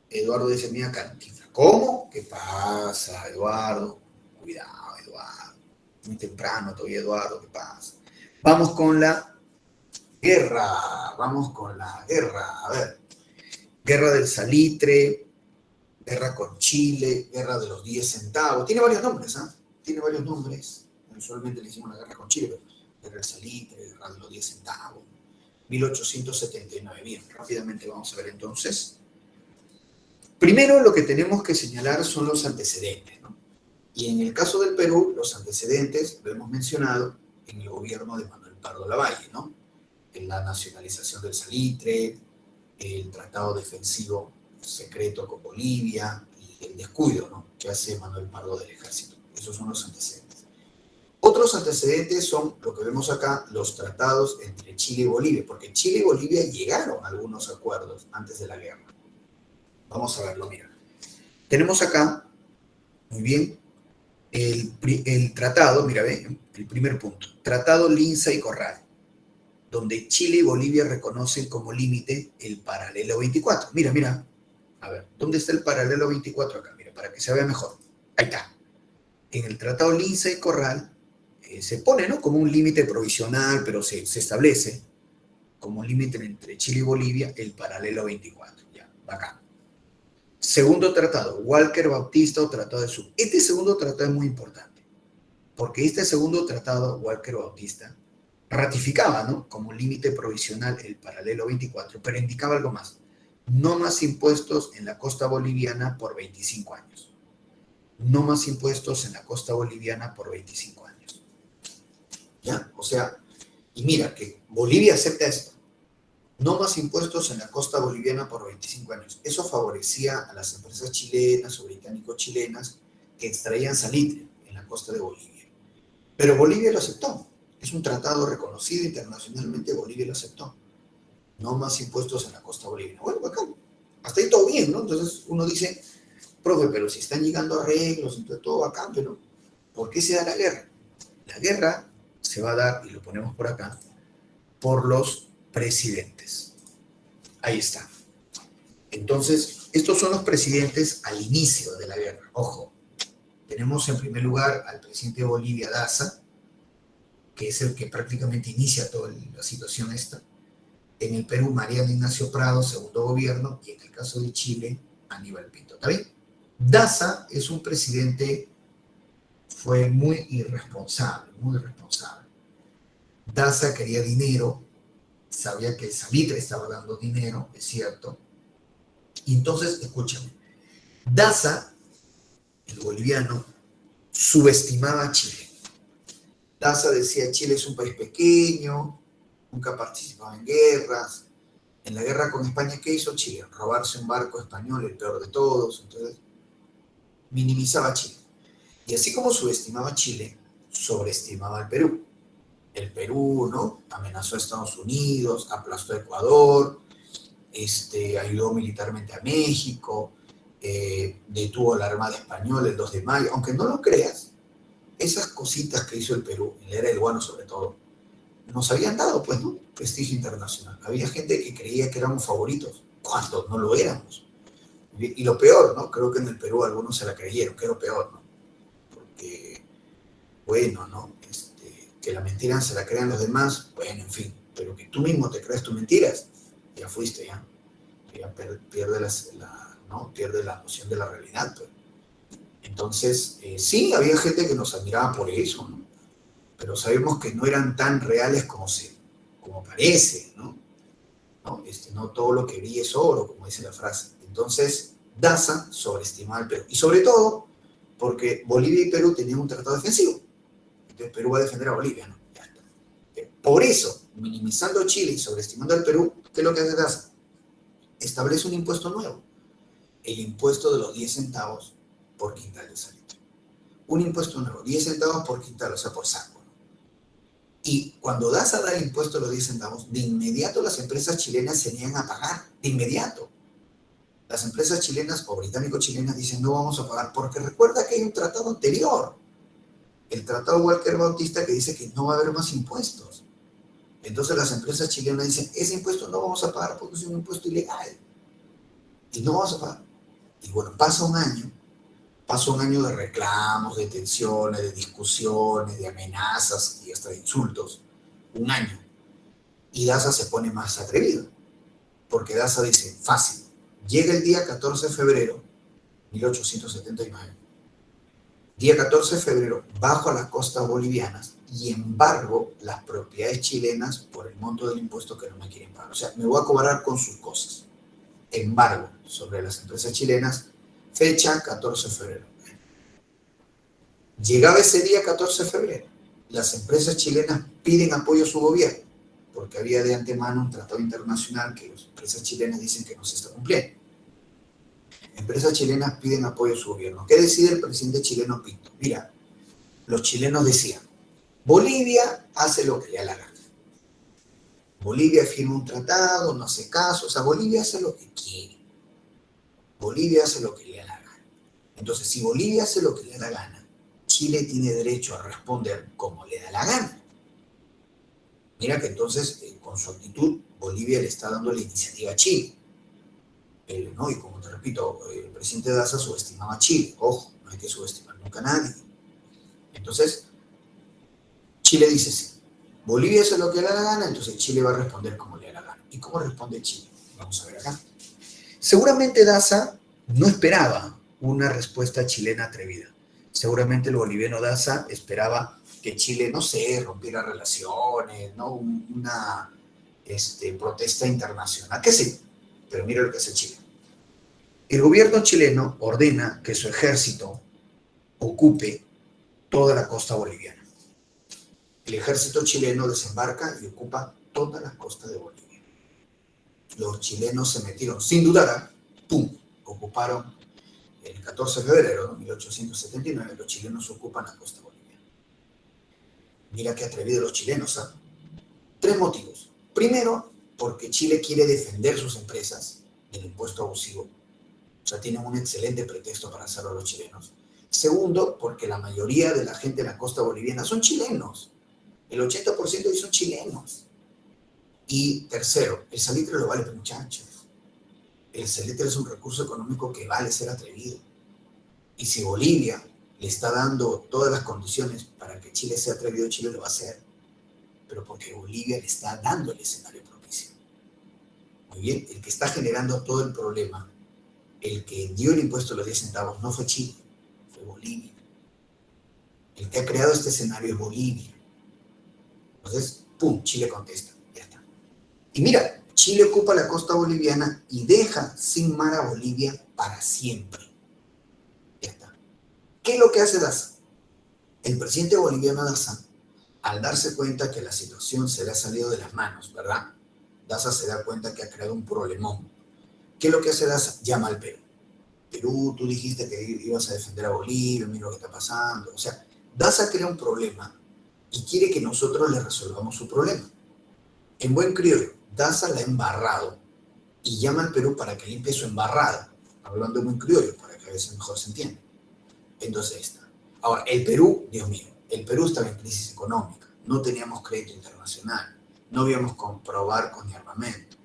Eduardo dice, mira, Cantinflas. ¿Cómo? ¿Qué pasa, Eduardo? Cuidado, Eduardo. Muy temprano todavía, Eduardo, ¿qué pasa? Vamos con la guerra. Vamos con la guerra. A ver. Guerra del Salitre, guerra con Chile, guerra de los 10 centavos. Tiene varios nombres, ¿ah? Tiene varios nombres. Usualmente le hicimos la guerra con Chile, pero guerra del Salitre, guerra de los 10 centavos. 1879. Bien, rápidamente vamos a ver entonces. Primero lo que tenemos que señalar son los antecedentes, ¿no? Y en el caso del Perú, los antecedentes lo hemos mencionado en el gobierno de Manuel Pardo Lavalle, ¿no? En la nacionalización del salitre, el tratado defensivo secreto con Bolivia y el descuido, ¿no?, que hace Manuel Pardo del ejército. Esos son los antecedentes. Otros antecedentes son lo que vemos acá, los tratados entre Chile y Bolivia, porque Chile y Bolivia llegaron a algunos acuerdos antes de la guerra. Vamos a verlo, mira. Tenemos acá, muy bien, el tratado, mira, ve, el primer punto, Tratado Linza y Corral, donde Chile y Bolivia reconocen como límite el paralelo 24. Mira, mira, a ver, ¿dónde está el paralelo 24 acá? Mira, para que se vea mejor. Ahí está. En el Tratado Linza y Corral se pone, ¿no?, como un límite provisional, pero se establece como un límite entre Chile y Bolivia el paralelo 24. Ya, bacán. Segundo tratado, Walker Bautista o Tratado de Sud. Este segundo tratado es muy importante, porque este segundo tratado, Walker Bautista, ratificaba, ¿no?, como límite provisional el paralelo 24, pero indicaba algo más. No más impuestos en la costa boliviana por 25 años. No más impuestos en la costa boliviana por 25 años. ¿Ya? O sea, y mira que Bolivia acepta esto. No más impuestos en la costa boliviana por 25 años. Eso favorecía a las empresas chilenas o británico-chilenas que extraían salitre en la costa de Bolivia. Pero Bolivia lo aceptó. Es un tratado reconocido internacionalmente, Bolivia lo aceptó. No más impuestos en la costa boliviana. Bueno, acá, hasta ahí todo bien, ¿no? Entonces uno dice, profe, pero si están llegando arreglos, entonces todo va a cambio, ¿no? ¿Por qué se da la guerra? La guerra se va a dar, y lo ponemos por acá, por los presidentes. Ahí está. Entonces, estos son los presidentes al inicio de la guerra. Ojo, tenemos en primer lugar al presidente de Bolivia, Daza, que es el que prácticamente inicia toda la situación esta. En el Perú, Mariano Ignacio Prado, segundo gobierno, y en el caso de Chile, Aníbal Pinto. ¿Está bien? Daza es un presidente, fue muy irresponsable, muy irresponsable. Daza quería dinero, sabía que el salitre estaba dando dinero, es cierto. Y entonces, escúchame, Daza, el boliviano, subestimaba a Chile. Daza decía, Chile es un país pequeño, nunca participaba en guerras. En la guerra con España, ¿qué hizo Chile? Robarse un barco español, el peor de todos. Entonces, minimizaba a Chile. Y así como subestimaba a Chile, sobreestimaba al Perú. El Perú, ¿no?, amenazó a Estados Unidos, aplastó a Ecuador, ayudó militarmente a México, detuvo la Armada Española el 2 de mayo. Aunque no lo creas, esas cositas que hizo el Perú, en la era del Guano sobre todo, nos habían dado, pues, ¿no?, prestigio internacional. Había gente que creía que éramos favoritos, cuando no lo éramos. Y lo peor, ¿no?, creo que en el Perú algunos se la creyeron, que era lo peor, ¿no? Porque, bueno, ¿no?, que la mentira se la crean los demás, bueno, en fin, pero que tú mismo te creas tus mentiras, ya fuiste, ya pierde ¿no?, pierde la noción de la realidad, pues. Entonces, sí, había gente que nos admiraba por eso, ¿no?, pero sabemos que no eran tan reales como parece, ¿no? No todo lo que brilla es oro, como dice la frase. Entonces, Daza sobreestimaba al Perú. Y sobre todo, porque Bolivia y Perú tenían un tratado defensivo. Entonces, Perú va a defender a Bolivia, ¿no? Ya está. Por eso, minimizando Chile y sobreestimando al Perú, ¿qué es lo que hace DASA? Establece un impuesto nuevo, el impuesto de los 10 centavos por quintal de salitre. Un impuesto nuevo, 10 centavos por quintal, o sea, por saco. Y cuando DASA da el impuesto de los 10 centavos, de inmediato las empresas chilenas se niegan a pagar, de inmediato. Las empresas chilenas o británico-chilenas dicen no vamos a pagar, porque recuerda que hay un tratado anterior, el tratado Walker-Bautista, que dice que no va a haber más impuestos. Entonces las empresas chilenas dicen, ese impuesto no vamos a pagar porque es un impuesto ilegal. Y no vamos a pagar. Y bueno, pasa un año de reclamos, de tensiones, de discusiones, de amenazas y hasta de insultos. Un año. Y DASA se pone más atrevido. Porque DASA dice, fácil, llega el día 14 de febrero, 1879. Día 14 de febrero, bajo a las costas bolivianas y embargo las propiedades chilenas por el monto del impuesto que no me quieren pagar. O sea, me voy a cobrar con sus cosas. Embargo sobre las empresas chilenas, fecha 14 de febrero. Llegaba ese día 14 de febrero, las empresas chilenas piden apoyo a su gobierno, porque había de antemano un tratado internacional que las empresas chilenas dicen que no se está cumpliendo. Empresas chilenas piden apoyo a su gobierno. ¿Qué decide el presidente chileno Pinto? Mira, los chilenos decían, Bolivia hace lo que le da la gana. Bolivia firma un tratado, no hace caso, o sea, Bolivia hace lo que quiere. Bolivia hace lo que le da la gana. Entonces, si Bolivia hace lo que le da la gana, Chile tiene derecho a responder como le da la gana. Mira que entonces, con su actitud, Bolivia le está dando la iniciativa a Chile. ¿No? Y como te repito, el presidente Daza subestimaba a Chile. Ojo, no hay que subestimar nunca a nadie. Entonces, Chile dice sí. Bolivia hace lo que le da la gana, entonces Chile va a responder como le da la gana. ¿Y cómo responde Chile? Vamos a ver acá. Seguramente Daza no esperaba una respuesta chilena atrevida. Seguramente el boliviano Daza esperaba que Chile, no sé, rompiera relaciones, ¿no? Una protesta internacional, qué sé. Pero mira lo que hace Chile. El gobierno chileno ordena que su ejército ocupe toda la costa boliviana. El ejército chileno desembarca y ocupa toda la costa de Bolivia. Los chilenos se metieron sin dudar, ¡pum!, ocuparon el 14 de febrero de 1879, los chilenos ocupan la costa boliviana. Mira qué atrevidos los chilenos, ¿ah? 3 motivos. Primero, porque Chile quiere defender sus empresas del impuesto abusivo. O sea, tienen un excelente pretexto para hacerlo a los chilenos. Segundo, porque la mayoría de la gente en la costa boliviana son chilenos. El 80% de ellos son chilenos. Y tercero, el salitre lo vale, muchachos. El salitre es un recurso económico que vale ser atrevido. Y si Bolivia le está dando todas las condiciones para que Chile sea atrevido, Chile lo va a hacer. Pero porque Bolivia le está dando el escenario propicio. Muy bien, el que está generando todo el problema, el que dio el impuesto de los 10 centavos, no fue Chile, fue Bolivia. El que ha creado este escenario es Bolivia. Entonces, ¡pum!, Chile contesta, ya está. Y mira, Chile ocupa la costa boliviana y deja sin mar a Bolivia para siempre. Ya está. ¿Qué es lo que hace Daza? El presidente boliviano Daza, al darse cuenta que la situación se le ha salido de las manos, ¿verdad? Daza se da cuenta que ha creado un problemón. ¿Qué es lo que hace Daza? Llama al Perú. Perú, tú dijiste que ibas a defender a Bolivia, mira lo que está pasando. O sea, Daza crea un problema y quiere que nosotros le resolvamos su problema. En buen criollo, Daza la ha embarrado y llama al Perú para que limpie su embarrada, hablando en buen criollo, para que a veces mejor se entienda. Entonces está. Ahora, el Perú, Dios mío, el Perú estaba en crisis económica, no teníamos crédito internacional, no habíamos comprado barcos ni armamento.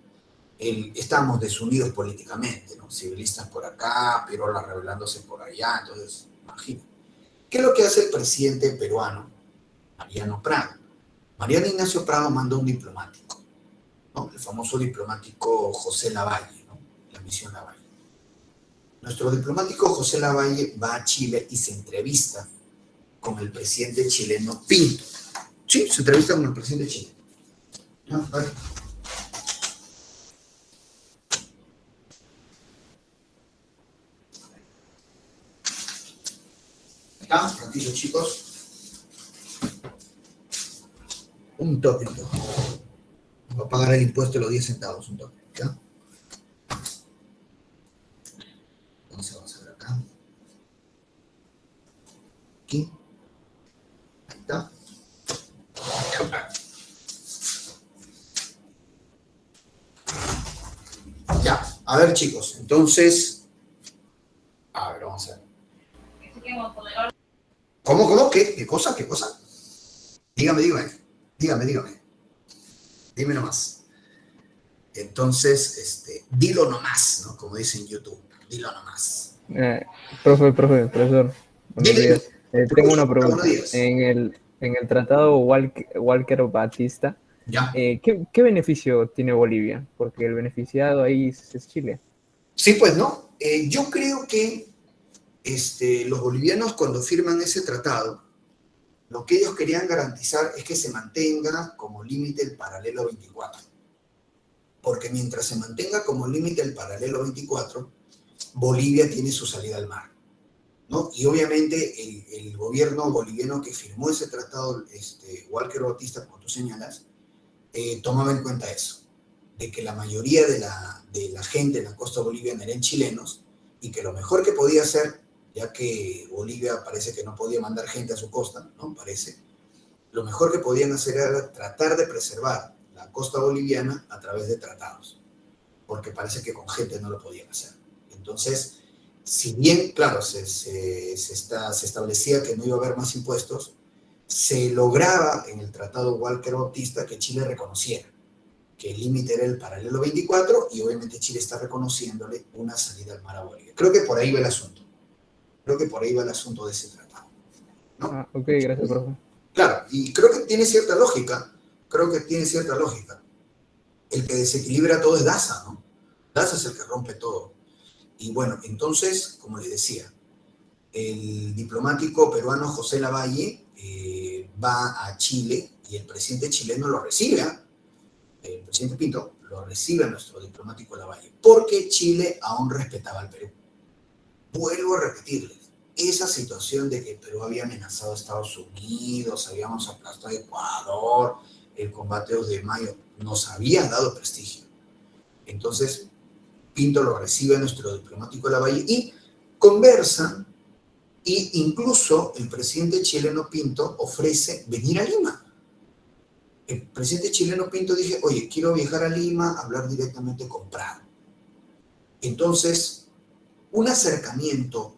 Estábamos desunidos políticamente, ¿no? Civilistas por acá, Pirola rebelándose por allá, entonces, imagínate. ¿Qué es lo que hace el presidente peruano, Mariano Prado? Mariano Ignacio Prado manda un diplomático, ¿no? El famoso diplomático José Lavalle, ¿no? La misión Lavalle. Nuestro diplomático José Lavalle va a Chile y se entrevista con el presidente chileno Pinto. Sí, se entrevista con el presidente chileno. ¿No? Vale. Acá, tranquilos chicos. Un toque, un toque. Va a pagar el impuesto de los 10 centavos, un toque. ¿Ya? Entonces vamos a ver acá. Aquí. Ahí está. Ya, a ver chicos, entonces, a ver, vamos a ver. ¿Cómo? ¿Qué cosa? ¿Qué cosa? Dígame. Dime nomás. Entonces, dilo nomás, ¿no? Como dice en YouTube, dilo nomás. Eh, profesor, buenos Dile, días. Tengo una buenos pregunta. días. En el tratado Walker Batista, Ya. ¿qué beneficio tiene Bolivia? Porque el beneficiado ahí es Chile. Sí, pues, ¿no? Yo creo que los bolivianos cuando firman ese tratado, lo que ellos querían garantizar es que se mantenga como límite el paralelo 24. Porque mientras se mantenga como límite el paralelo 24, Bolivia tiene su salida al mar, ¿no? Y obviamente el gobierno boliviano que firmó ese tratado, Walker Bautista, como tú señalas, tomaba en cuenta eso, de que la mayoría de la gente en la costa boliviana eran chilenos y que lo mejor que podía hacer, ya que Bolivia parece que no podía mandar gente a su costa, ¿no? Parece, lo mejor que podían hacer era tratar de preservar la costa boliviana a través de tratados, porque parece que con gente no lo podían hacer. Entonces, si bien, claro, se establecía que no iba a haber más impuestos, se lograba en el Tratado Walker Bautista que Chile reconociera que el límite era el paralelo 24 y obviamente Chile está reconociéndole una salida al mar a Bolivia. Creo que por ahí va el asunto. Creo que por ahí va el asunto de ese tratado, ¿no? Ah, ok, gracias, profe. Claro, y creo que tiene cierta lógica. Creo que tiene cierta lógica. El que desequilibra todo es Daza, ¿no? Daza es el que rompe todo. Y bueno, entonces, como les decía, el diplomático peruano José Lavalle va a Chile y el presidente chileno lo recibe, ¿eh? El presidente Pinto lo recibe a nuestro diplomático Lavalle, porque Chile aún respetaba al Perú. Vuelvo a repetirles, esa situación de que Perú había amenazado a Estados Unidos, habíamos aplastado a Ecuador, el combate 2 de mayo, nos había dado prestigio. Entonces, Pinto lo recibe a nuestro diplomático Lavalle y conversan, e incluso el presidente chileno Pinto ofrece venir a Lima. El presidente chileno Pinto dije, oye, quiero viajar a Lima, hablar directamente con Prado. Entonces, un acercamiento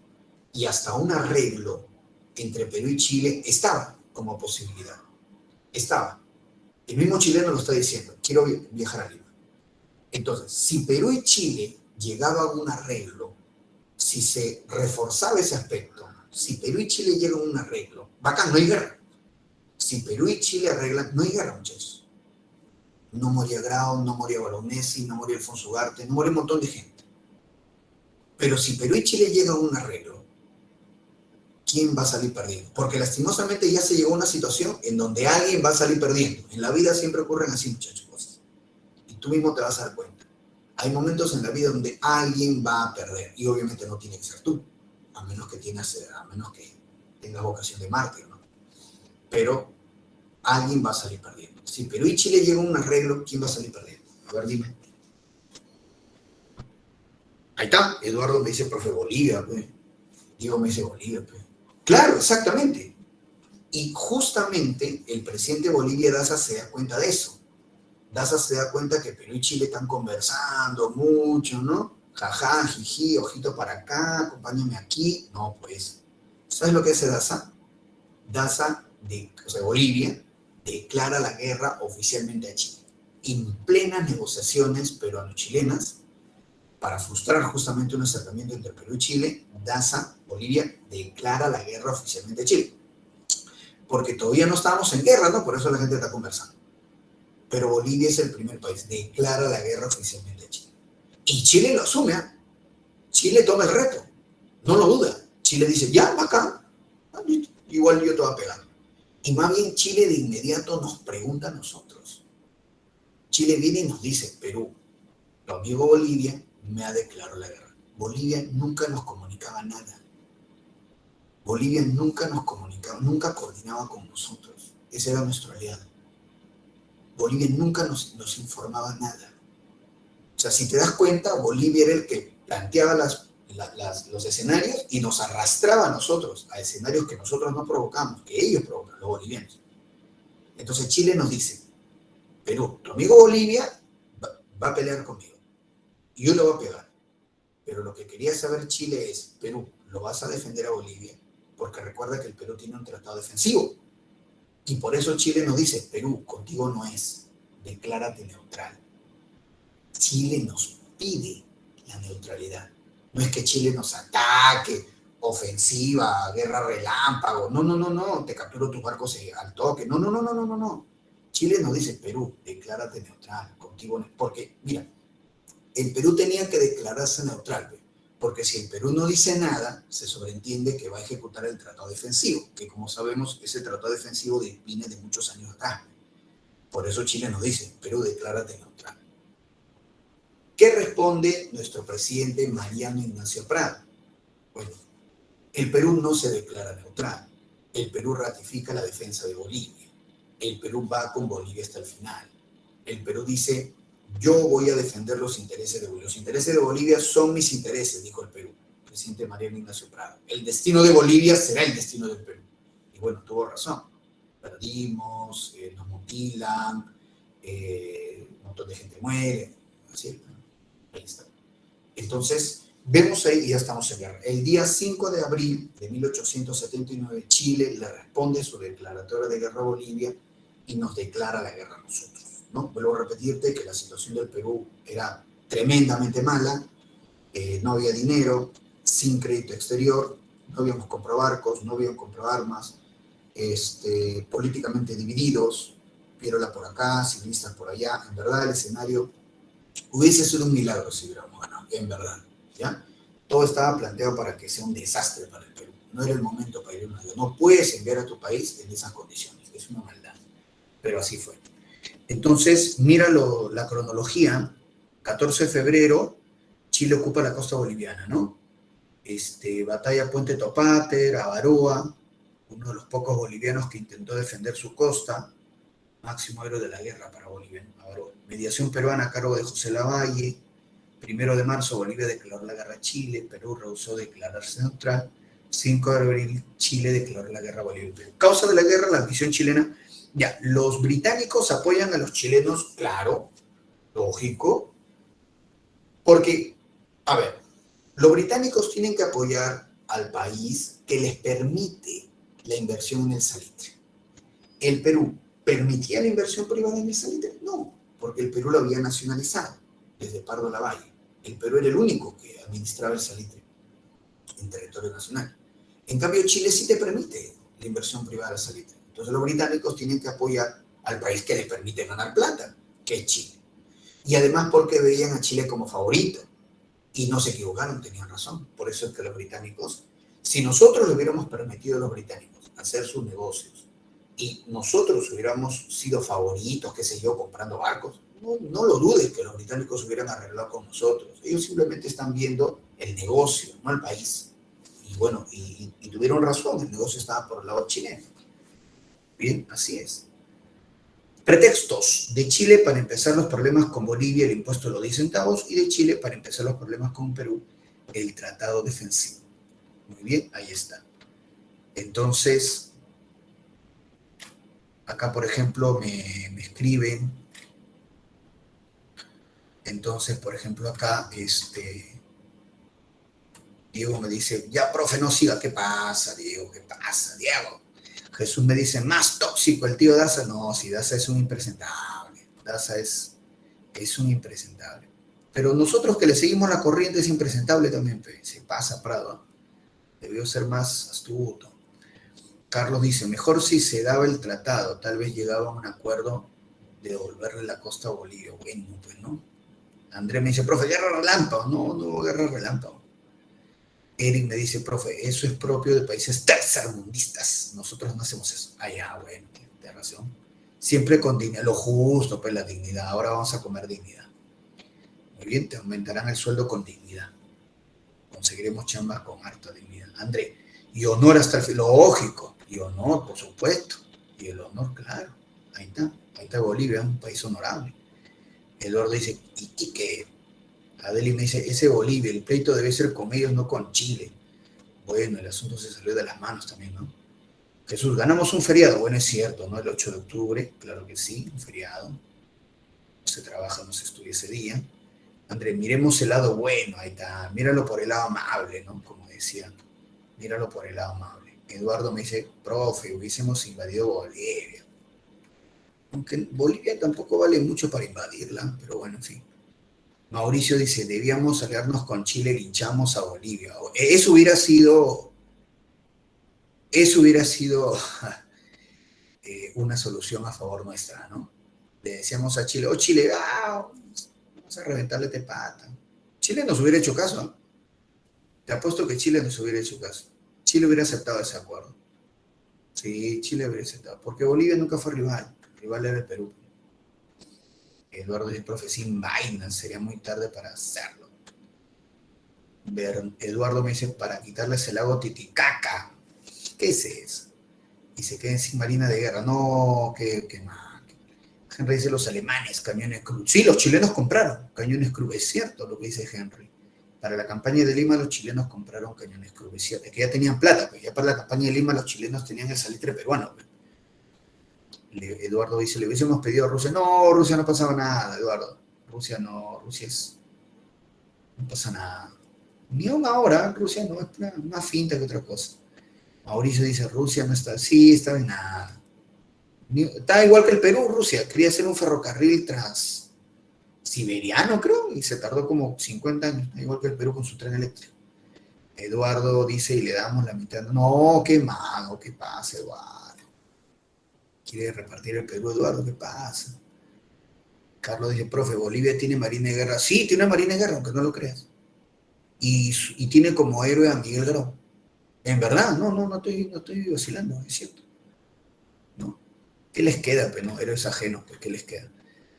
y hasta un arreglo entre Perú y Chile estaba como posibilidad. Estaba. El mismo chileno lo está diciendo, quiero viajar a Lima. Entonces, si Perú y Chile llegaban a un arreglo, si se reforzaba ese aspecto, si Perú y Chile llegan a un arreglo, bacán, no hay guerra. Si Perú y Chile arreglan, no hay guerra, muchachos. No moría Grau, no moría Bolognesi, no moría Alfonso Ugarte, no moría un montón de gente. Pero si Perú y Chile llegan a un arreglo, ¿quién va a salir perdiendo? Porque lastimosamente ya se llegó a una situación en donde alguien va a salir perdiendo. En la vida siempre ocurren así, muchachos, cosas. Y tú mismo te vas a dar cuenta. Hay momentos en la vida donde alguien va a perder. Y obviamente no tiene que ser tú, a menos que tengas vocación de mártir, ¿no? Pero alguien va a salir perdiendo. Si Perú y Chile llegan a un arreglo, ¿quién va a salir perdiendo? A ver, dime. Ahí está. Eduardo me dice, profe, Bolivia, pues. Diego me dice, Bolivia, pues. Claro, exactamente. Y justamente el presidente de Bolivia, Daza, se da cuenta de eso. Daza se da cuenta que Perú y Chile están conversando mucho, ¿no? Jajá, jiji, ojito para acá, acompáñame aquí. No, pues. ¿Sabes lo que hace Daza? Daza, o sea, Bolivia, declara la guerra oficialmente a Chile. En plenas negociaciones peruano-chilenas, para frustrar justamente un acercamiento entre Perú y Chile, Daza, Bolivia, declara la guerra oficialmente a Chile. Porque todavía no estábamos en guerra, ¿no? Por eso la gente está conversando. Pero Bolivia es el primer país, declara la guerra oficialmente a Chile. Y Chile lo asume, ¿eh? Chile toma el reto, no lo duda. Chile dice, ya, acá, igual yo te voy a pegar. Y más bien Chile de inmediato nos pregunta a nosotros. Chile viene y nos dice, Perú, tu amigo Bolivia me ha declarado la guerra. Bolivia nunca nos comunicaba nada. Bolivia nunca nos comunicaba, nunca coordinaba con nosotros. Ese era nuestro aliado. Bolivia nunca nos informaba nada. O sea, si te das cuenta, Bolivia era el que planteaba los escenarios y nos arrastraba a nosotros a escenarios que nosotros no provocamos, que ellos provocan, los bolivianos. Entonces Chile nos dice, Perú, tu amigo Bolivia va a pelear conmigo y yo lo voy a pegar. Pero lo que quería saber Chile es, Perú, ¿lo vas a defender a Bolivia? Porque recuerda que el Perú tiene un tratado defensivo. Y por eso Chile nos dice, Perú, contigo no es, declárate neutral. Chile nos pide la neutralidad. No es que Chile nos ataque, ofensiva, guerra relámpago. No, no, no, no, te capturo tus barcos al toque. No, no, no, no, no, no, no. Chile nos dice, Perú, declárate neutral, contigo no. Porque, mira, el Perú tenía que declararse neutral, porque si el Perú no dice nada, se sobreentiende que va a ejecutar el tratado defensivo, que como sabemos, ese tratado defensivo viene de muchos años atrás. Por eso Chile nos dice, Perú, declárate neutral. ¿Qué responde nuestro presidente Mariano Ignacio Prado? Bueno, el Perú no se declara neutral. El Perú ratifica la defensa de Bolivia. El Perú va con Bolivia hasta el final. El Perú dice, yo voy a defender los intereses de Bolivia. Los intereses de Bolivia son mis intereses, dijo el Perú, presidente Mariano Ignacio Prado. El destino de Bolivia será el destino del Perú. Y bueno, tuvo razón. Perdimos, nos mutilan, un montón de gente muere. Así, ahí está. Entonces, vemos ahí, y ya estamos en guerra. El día 5 de abril de 1879, Chile le responde su declaratoria de guerra a Bolivia y nos declara la guerra a nosotros, ¿no? Vuelvo a repetirte que la situación del Perú era tremendamente mala, no había dinero, sin crédito exterior, no habíamos comprado barcos, no habíamos comprado armas, políticamente divididos, Piérola por acá, civilistas por allá. En verdad, el escenario hubiese sido un milagro si hubiéramos ganado, en verdad, ¿ya? Todo estaba planteado para que sea un desastre para el Perú. No era el momento para ir a una guerra. No puedes enviar a tu país en esas condiciones. Es una maldad. Pero así fue. Entonces, míralo, la cronología. 14 de febrero, Chile ocupa la costa boliviana, ¿no? Batalla Puente Topater, Avaroa, uno de los pocos bolivianos que intentó defender su costa, máximo héroe de la guerra para Bolivia, Avaroa. Mediación peruana a cargo de José Lavalle. 1 de marzo, Bolivia declaró la guerra a Chile, Perú rehusó declararse neutral. 5 de abril, Chile declaró la guerra a Bolivia y Perú. Causa de la guerra, la ambición chilena. Ya, los británicos apoyan a los chilenos, claro, lógico, porque, a ver, los británicos tienen que apoyar al país que les permite la inversión en el salitre. ¿El Perú permitía la inversión privada en el salitre? No, porque el Perú lo había nacionalizado desde Pardo Lavalle. El Perú era el único que administraba el salitre en territorio nacional. En cambio, Chile sí te permite la inversión privada del salitre. Entonces los británicos tienen que apoyar al país que les permite ganar plata, que es Chile. Y además porque veían a Chile como favorito. Y no se equivocaron, tenían razón. Por eso es que los británicos, si nosotros le hubiéramos permitido a los británicos hacer sus negocios y nosotros hubiéramos sido favoritos, qué sé yo, comprando barcos, no lo dudes que los británicos hubieran arreglado con nosotros. Ellos simplemente están viendo el negocio, no el país. Y bueno, y tuvieron razón, el negocio estaba por el lado chileno. Bien, así es. Pretextos de Chile para empezar los problemas con Bolivia, el impuesto de los 10 centavos, y de Chile para empezar los problemas con Perú, el tratado defensivo. Muy bien, ahí está. Entonces, acá, por ejemplo, me escriben. Entonces, por ejemplo, acá, Diego me dice, ya, profe, no siga. ¿Qué pasa, Diego? ¿Qué pasa, Diego? Jesús me dice, más tóxico el tío Daza. No, si Daza es un impresentable. Daza es un impresentable. Pero nosotros que le seguimos la corriente es impresentable también. Se pasa, Prado. Debió ser más astuto. Carlos dice, mejor si se daba el tratado, tal vez llegaba a un acuerdo de devolverle la costa a Bolivia. Bueno, pues no. Andrés me dice, profe, guerra relámpago. No, no, guerra relámpago. Eric me dice, profe, eso es propio de países tercermundistas. Nosotros no hacemos eso. Ah, ya, bueno, tienes razón. Siempre con dignidad, lo justo, pues la dignidad. Ahora vamos a comer dignidad. Muy bien, te aumentarán el sueldo con dignidad. Conseguiremos chamba con harta dignidad. André, y honor hasta el fin, lógico. Y honor, por supuesto. Y el honor, claro. ahí está Bolivia, un país honorable. Eduardo dice, ¿y qué? Adeli me dice, ese Bolivia, el pleito debe ser con ellos, no con Chile. Bueno, el asunto se salió de las manos también, ¿no? Jesús, ganamos un feriado. Bueno, es cierto, ¿no? El 8 de octubre, claro que sí, un feriado. No se trabaja, no se estudia ese día. André, miremos el lado bueno, ahí está. Míralo por el lado amable, ¿no? Como decía, míralo por el lado amable. Eduardo me dice, profe, hubiésemos invadido Bolivia. Aunque Bolivia tampoco vale mucho para invadirla, pero bueno, en fin. Mauricio dice, debíamos aliarnos con Chile, linchamos a Bolivia. Eso hubiera sido una solución a favor nuestra, ¿no? Le decíamos a Chile, oh Chile, vamos a reventarle de pata. Chile nos hubiera hecho caso, ¿no? Te apuesto que Chile nos hubiera hecho caso. Chile hubiera aceptado ese acuerdo. Sí, Chile hubiera aceptado. Porque Bolivia nunca fue rival. El rival era el Perú. Eduardo dice, profe, sin vainas, sería muy tarde para hacerlo. Eduardo me dice, para quitarles el lago Titicaca. ¿Qué es eso? Y se queden sin marina de guerra. No, qué mal. Henry dice los alemanes, cañones Cruz. Sí, los chilenos compraron cañones Cruz. Es cierto lo que dice Henry. Para la campaña de Lima los chilenos compraron cañones Cruz. Es cierto, es que ya tenían plata, pues ya para la campaña de Lima los chilenos tenían el salitre peruano. Pues. Eduardo dice, le hubiésemos pedido a Rusia. No, Rusia no pasaba nada, Eduardo. Rusia no, Rusia es... No pasa nada. Ni aún ahora, Rusia no es más finta que otra cosa. Mauricio dice, Rusia no está... Sí, está en nada. Está igual que el Perú, Rusia. Quería hacer un ferrocarril transsiberiano, creo, y se tardó como 50 años, igual que el Perú con su tren eléctrico. Eduardo dice, y le damos la mitad. No, qué mago, qué pasa, Eduardo. Quiere repartir el Perú, Eduardo, ¿qué pasa? Carlos dice, profe, Bolivia tiene marina de guerra. Sí, tiene una marina de guerra, aunque no lo creas. Y tiene como héroe a Miguel Grau. En verdad, no estoy vacilando, es cierto. ¿No? ¿Qué les queda? Pues, no, héroes ajenos, pues, ¿qué les queda?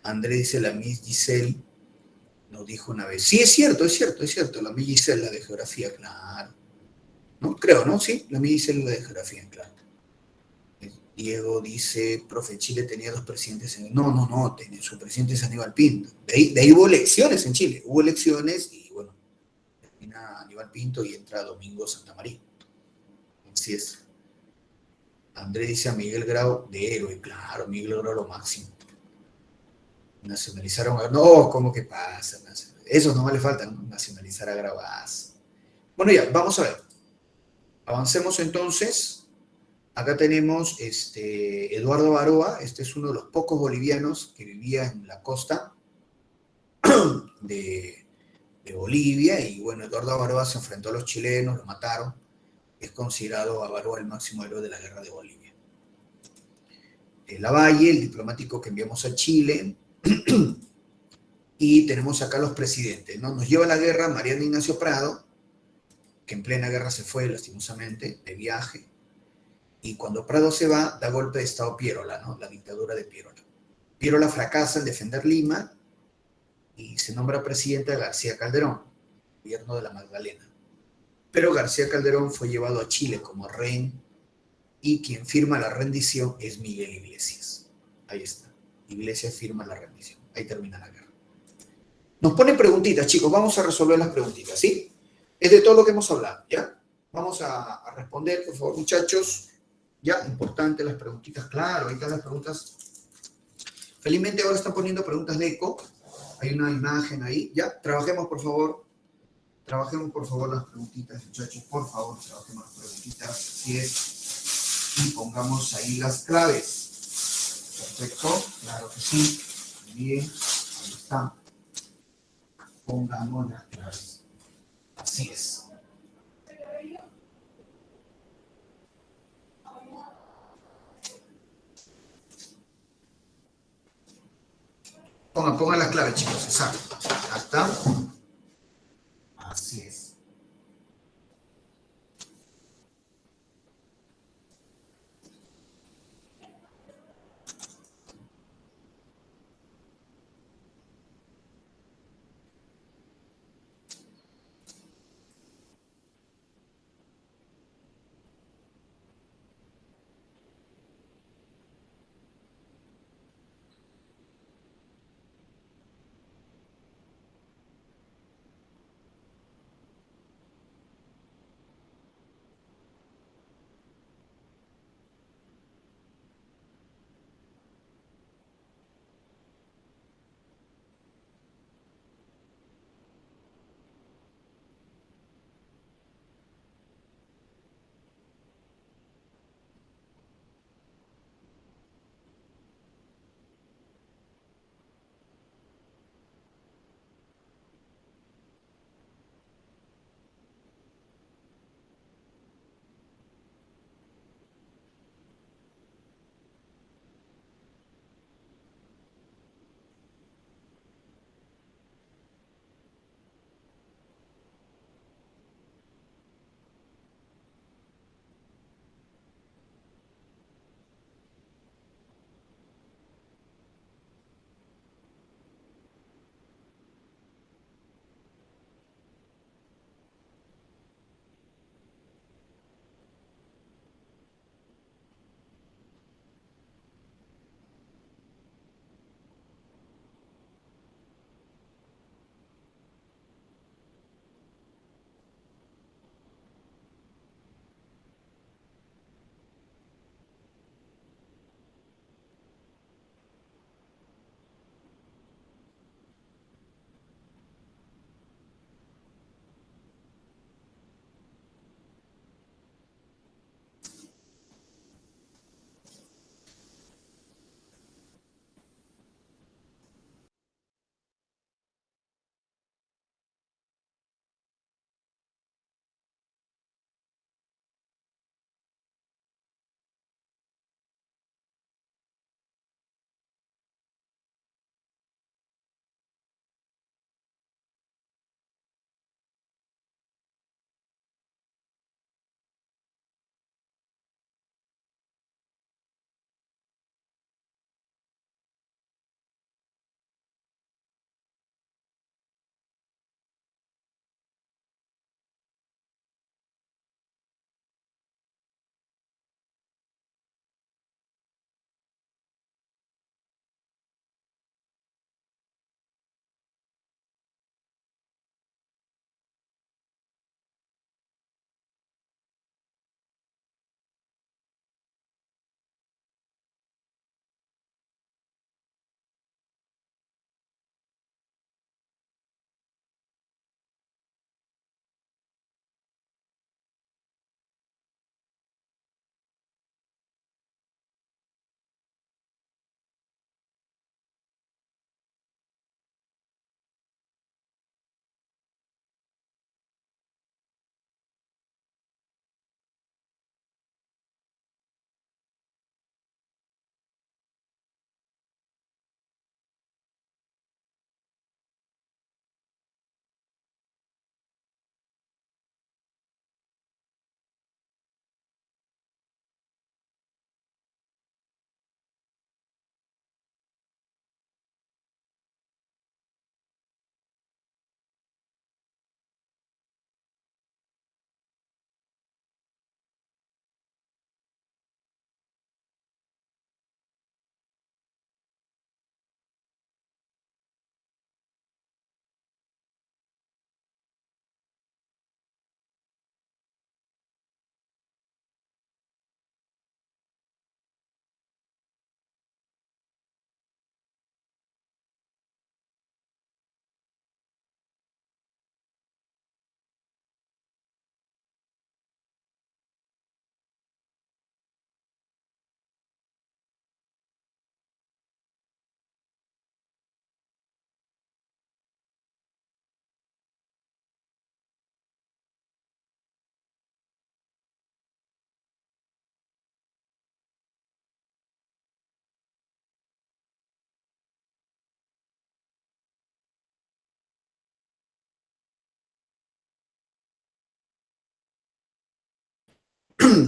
André dice, la Miss Giselle nos dijo una vez. Sí, es cierto, la Miss Giselle, la de geografía, claro. ¿No? Creo, ¿no? Sí, la Miss Giselle, la de geografía, claro. Diego dice, profe, Chile tenía dos presidentes. No, su presidente es Aníbal Pinto. De ahí hubo elecciones en Chile. Hubo elecciones y, bueno, termina Aníbal Pinto y entra Domingo Santa María. Así es. André dice a Miguel Grau de héroe. Claro, Miguel Grau lo máximo. Nacionalizaron. No, ¿cómo que pasa? Eso no le falta, ¿no? Nacionalizar a Grabás. Bueno, ya, vamos a ver. Avancemos entonces. Acá tenemos Eduardo Baroa. Este es uno de los pocos bolivianos que vivía en la costa de Bolivia. Y bueno, Eduardo Baroa se enfrentó a los chilenos, lo mataron. Es considerado a Baroa el máximo héroe de la guerra de Bolivia. Lavalle, el diplomático que enviamos a Chile. Y tenemos acá los presidentes, ¿no? Nos lleva a la guerra Mariano Ignacio Prado, que en plena guerra se fue, lastimosamente, de viaje. Y cuando Prado se va, da golpe de Estado Piérola, ¿no? La dictadura de Piérola. Piérola fracasa en defender Lima y se nombra presidente a García Calderón, gobierno de la Magdalena. Pero García Calderón fue llevado a Chile como rehén y quien firma la rendición es Miguel Iglesias. Ahí está. Iglesias firma la rendición. Ahí termina la guerra. Nos ponen preguntitas, chicos. Vamos a resolver las preguntitas, ¿sí? Es de todo lo que hemos hablado, ¿ya? Vamos a responder, por favor, muchachos. Ya, importante las preguntitas. Claro, ahí están las preguntas. Felizmente ahora están poniendo preguntas de eco. Hay una imagen ahí. Ya, trabajemos, por favor. Trabajemos, por favor, las preguntitas, muchachos. Por favor, trabajemos las preguntitas. Así es. Y pongamos ahí las claves. Perfecto. Claro que sí. Bien. Ahí está. Pongamos las claves. Así es. Pongan las claves, chicos. Exacto. Ya está. Así es.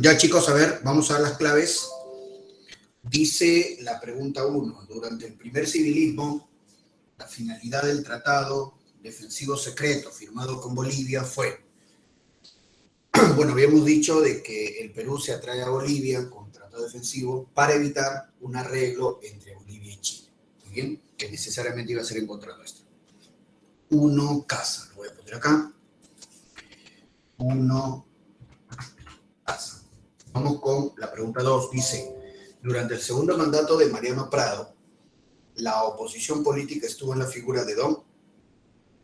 Ya, chicos, a ver, vamos a ver las claves. Dice la pregunta 1. Durante el primer civilismo, la finalidad del tratado defensivo secreto firmado con Bolivia fue, bueno, habíamos dicho de que el Perú se atrae a Bolivia con tratado defensivo para evitar un arreglo entre Bolivia y Chile. Muy bien, que necesariamente iba a ser en contra nuestra. 1 casa, lo voy a poner acá. 1 casa. Vamos con la pregunta 2. Dice, durante el segundo mandato de Mariano Prado, la oposición política estuvo en la figura de Don,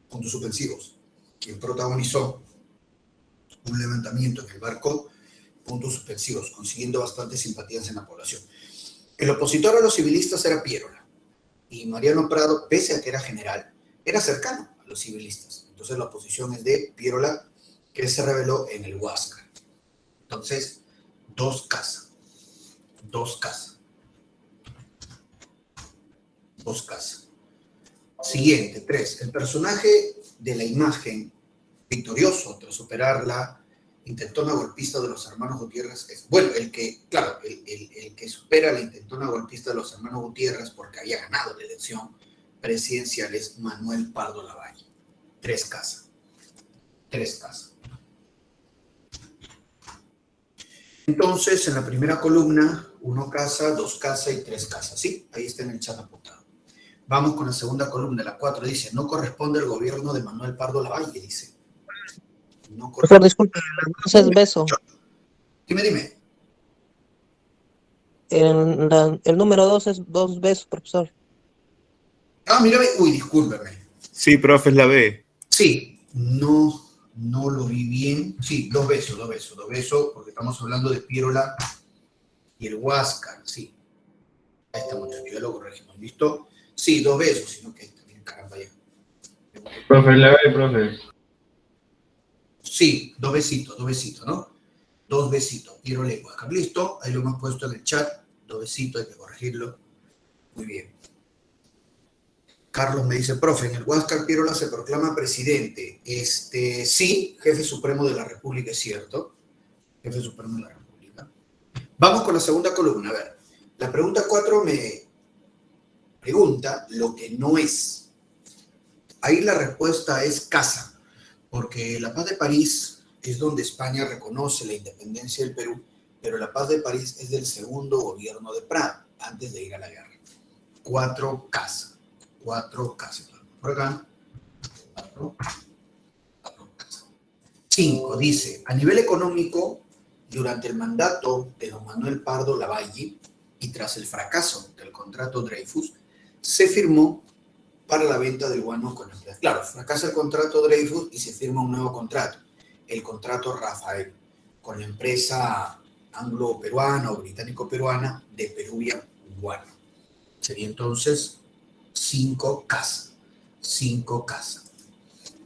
puntos suspensivos, quien protagonizó un levantamiento en el barco, puntos suspensivos, consiguiendo bastantes simpatías en la población. El opositor a los civilistas era Pierola, y Mariano Prado, pese a que era general, era cercano a los civilistas. Entonces la oposición es de Pierola, que se rebeló en el Huáscar. Entonces, 2 casas. 2 casas. 2 casas. Siguiente, 3. El personaje de la imagen victorioso tras superar la intentona golpista de los hermanos Gutiérrez es, bueno, el que supera la intentona golpista de los hermanos Gutiérrez porque había ganado la elección presidencial es Manuel Pardo Lavalle. 3 casas. 3 casas. Entonces, en la primera columna, 1 casa, 2 casa y 3 casas. ¿Sí? Ahí está en el chat apuntado. Vamos con la segunda columna, la 4. Dice, no corresponde al gobierno de Manuel Pardo Lavalle, dice. No Profesor, disculpe, entonces beso. Dime. El número 2 es 2 besos, profesor. Ah, mírame. Uy, discúlpeme. Sí, profe, es la B. Sí, no lo vi bien. Sí, 2 besos, porque estamos hablando de Pierola y el Huáscar, sí. Ahí está, muchachos, ya lo corregimos, ¿listo? Sí, 2 besos, sino que también, caramba, ya. Profe, la B, profe. Sí, 2 besitos, ¿no? 2 besitos, Pierola y Huáscar, ¿listo? Ahí lo hemos puesto en el chat, 2 besitos, hay que corregirlo. Muy bien. Carlos me dice, profe, en el Huáscar Pierola se proclama presidente. Sí, jefe supremo de la República, es cierto. Jefe supremo de la República. Vamos con la segunda columna. A ver, la pregunta 4 me pregunta lo que no es. Ahí la respuesta es casa, porque la paz de París es donde España reconoce la independencia del Perú, pero la paz de París es del segundo gobierno de Prado, antes de ir a la guerra. 4 casas. 4 casas. Por acá. 4 casas. 5. Dice, a nivel económico, durante el mandato de don Manuel Pardo Lavalle y tras el fracaso del contrato Dreyfus, se firmó para la venta del guano con la empresa. Claro, fracasa el contrato Dreyfus y se firma un nuevo contrato, el contrato Rafael, con la empresa anglo-peruana o británico-peruana de Peruvian Guano. Sería entonces 5 casas. 5 casas.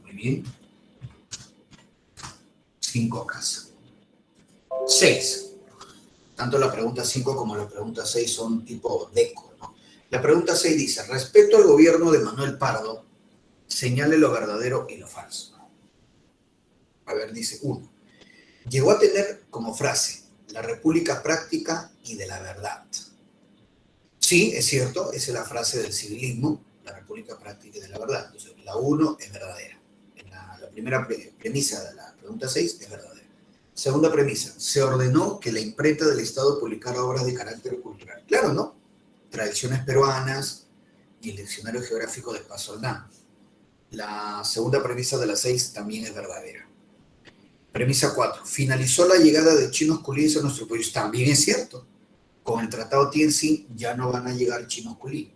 Muy bien. 5 casas. 6. Tanto la pregunta 5 como la pregunta 6 son tipo deco, ¿no? La pregunta 6 dice, respecto al gobierno de Manuel Pardo, señale lo verdadero y lo falso. A ver, dice 1. Llegó a tener como frase la república práctica y de la verdad. Sí, es cierto, esa es la frase del civilismo, la república práctica y de la verdad. Entonces, la 1 es verdadera. La primera premisa de la pregunta 6 es verdadera. Segunda premisa, se ordenó que la imprenta del Estado publicara obras de carácter cultural. Claro, ¿no? Tradiciones peruanas y el diccionario geográfico de Paso Aldán. La segunda premisa de la 6 también es verdadera. Premisa 4, finalizó la llegada de chinos culíes a nuestro país. También es cierto. Con el Tratado Tianjin ya no van a llegar chinos culíes.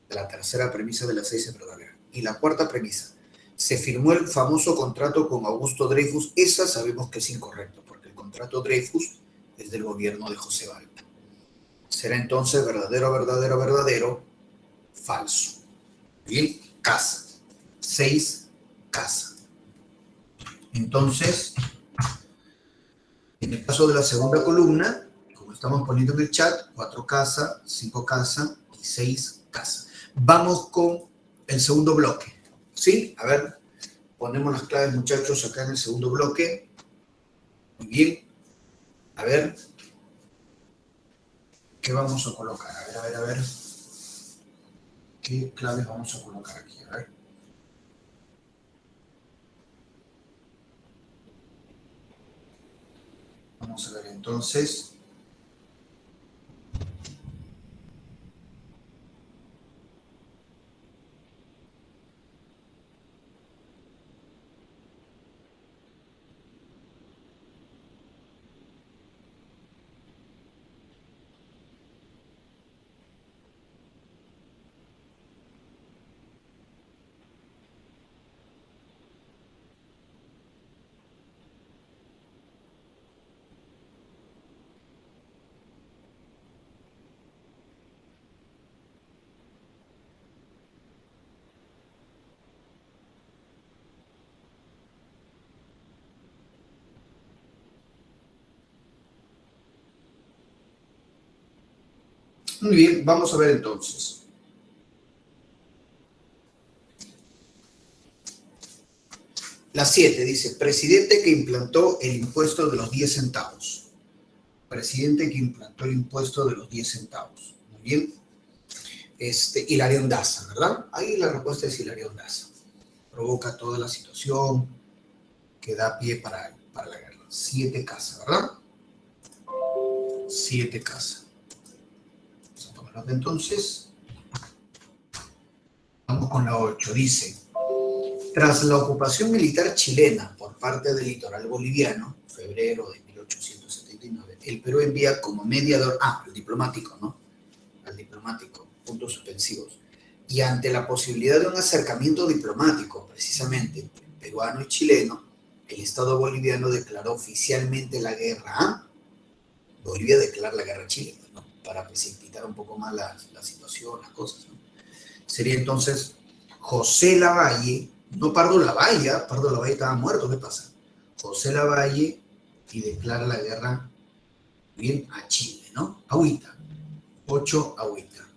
La tercera premisa de la 6 es verdadera. Y la cuarta premisa, se firmó el famoso contrato con Augusto Dreyfus. Esa sabemos que es incorrecto, porque el contrato Dreyfus es del gobierno de José Balta. Será entonces verdadero, falso. Bien, casa. 6 casa. Entonces, en el caso de la segunda columna, como estamos poniendo en el chat, 4 casa, 5 casa y 6 casa. Vamos con el segundo bloque. ¿Sí? A ver, ponemos las claves, muchachos, acá en el segundo bloque. Muy bien. A ver, ¿qué vamos a colocar? A ver. ¿Qué claves vamos a colocar aquí? A ver. Vamos a ver entonces. Muy bien, vamos a ver entonces. La 7 dice, presidente que implantó el impuesto de los 10 centavos. Presidente que implantó el impuesto de los 10 centavos. Muy bien. Hilarión Daza, ¿verdad? Ahí la respuesta es Hilarión Daza. Provoca toda la situación que da pie para la guerra. 7 casas, ¿verdad? 7 casas. Vamos a tomar nota entonces. Vamos con la 8. Dice, tras la ocupación militar chilena por parte del litoral boliviano, febrero de 1879, el Perú envía como mediador, el diplomático, ¿no? Al diplomático, puntos suspensivos. Y ante la posibilidad de un acercamiento diplomático, precisamente, entre peruano y chileno, el Estado boliviano declaró oficialmente la guerra a Bolivia, declara la guerra a Chile, ¿no? Para precipitar un poco más la situación, las cosas, ¿no? Sería entonces José Lavalle, no Pardo Lavalle, Pardo Lavalle estaba muerto, ¿qué pasa? José Lavalle y declara la guerra, bien, a Chile, ¿no? Agüita, 8 agüita.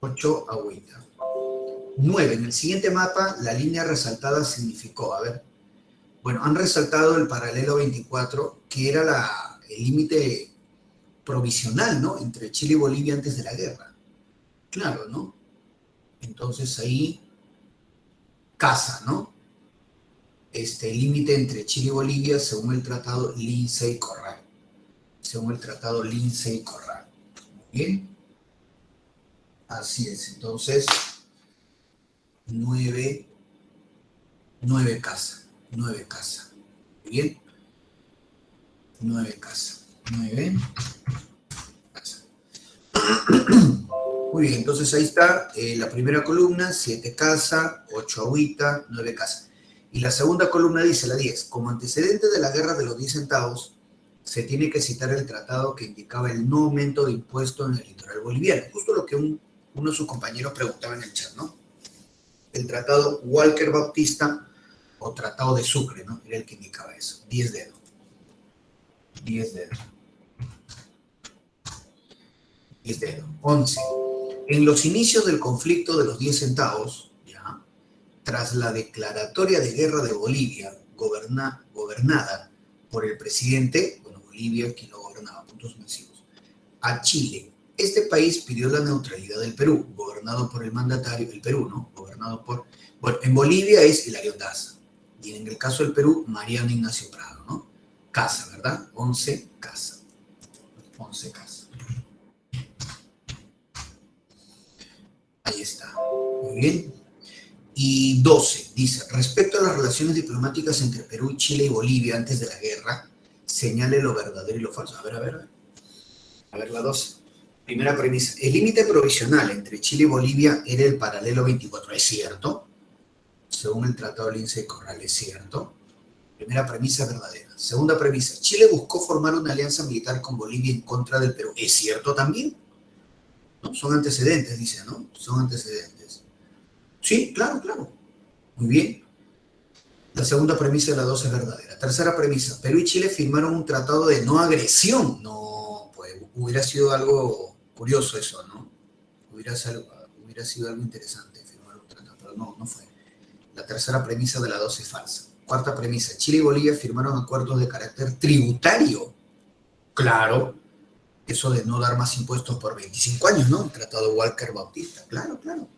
8 agüita. 9. En el siguiente mapa, la línea resaltada significó, a ver, bueno, han resaltado el paralelo 24, que era el límite provisional, ¿no? Entre Chile y Bolivia antes de la guerra. Claro, ¿no? Entonces ahí casa, ¿no? El límite entre Chile y Bolivia según el tratado Lindsey-Corral. Según el tratado Lindsey-Corral. Muy bien. Así es. Entonces, 9 casas. 9 casas. Muy bien. 9 casas. 9 casas. Muy bien, entonces ahí está la primera columna, 7 casas, 8 agüita, 9 casas. Y la segunda columna dice, la 10, como antecedente de la guerra de los 10 centavos, se tiene que citar el tratado que indicaba el no aumento de impuestos en el litoral boliviano. Justo lo que uno de sus compañeros preguntaba en el chat, ¿no? El tratado Walker Bautista o tratado de Sucre, ¿no? Era el que indicaba eso. 10 dedos. 10 dedos. 10 dedos. 11. En los inicios del conflicto de los 10 centavos, ¿ya? Tras la declaratoria de guerra de Bolivia, gobernada por el presidente, bueno, Bolivia, quien lo gobernaba, puntos suspensivos, a Chile, este país pidió la neutralidad del Perú, gobernado por el mandatario, el Perú, ¿no? Gobernado por, bueno, en Bolivia es Hilarión Daza, y en el caso del Perú, Mariano Ignacio Prado, ¿no? Casa, ¿verdad? 11 casa. 11 casa. Ahí está. Muy bien. Y 12, dice, respecto a las relaciones diplomáticas entre Perú, Chile y Bolivia antes de la guerra, señale lo verdadero y lo falso. A ver la 12. Primera premisa, el límite provisional entre Chile y Bolivia era el paralelo 24, ¿es cierto? Según el Tratado Lindsey-Corral, ¿es cierto? Primera premisa verdadera. Segunda premisa, Chile buscó formar una alianza militar con Bolivia en contra del Perú, ¿es cierto también? ¿No? Son antecedentes, dice, ¿no? Son antecedentes. Sí, claro. Muy bien. La segunda premisa de la 12 es verdadera. Tercera premisa, Perú y Chile firmaron un tratado de no agresión. No, pues hubiera sido algo curioso eso, ¿no? Hubiera sido algo interesante firmar un tratado, pero no fue. La tercera premisa de la 12 es falsa. Cuarta premisa, Chile y Bolivia firmaron acuerdos de carácter tributario. Claro, eso de no dar más impuestos por 25 años, ¿no? El Tratado Walker-Bautista, claro, claro.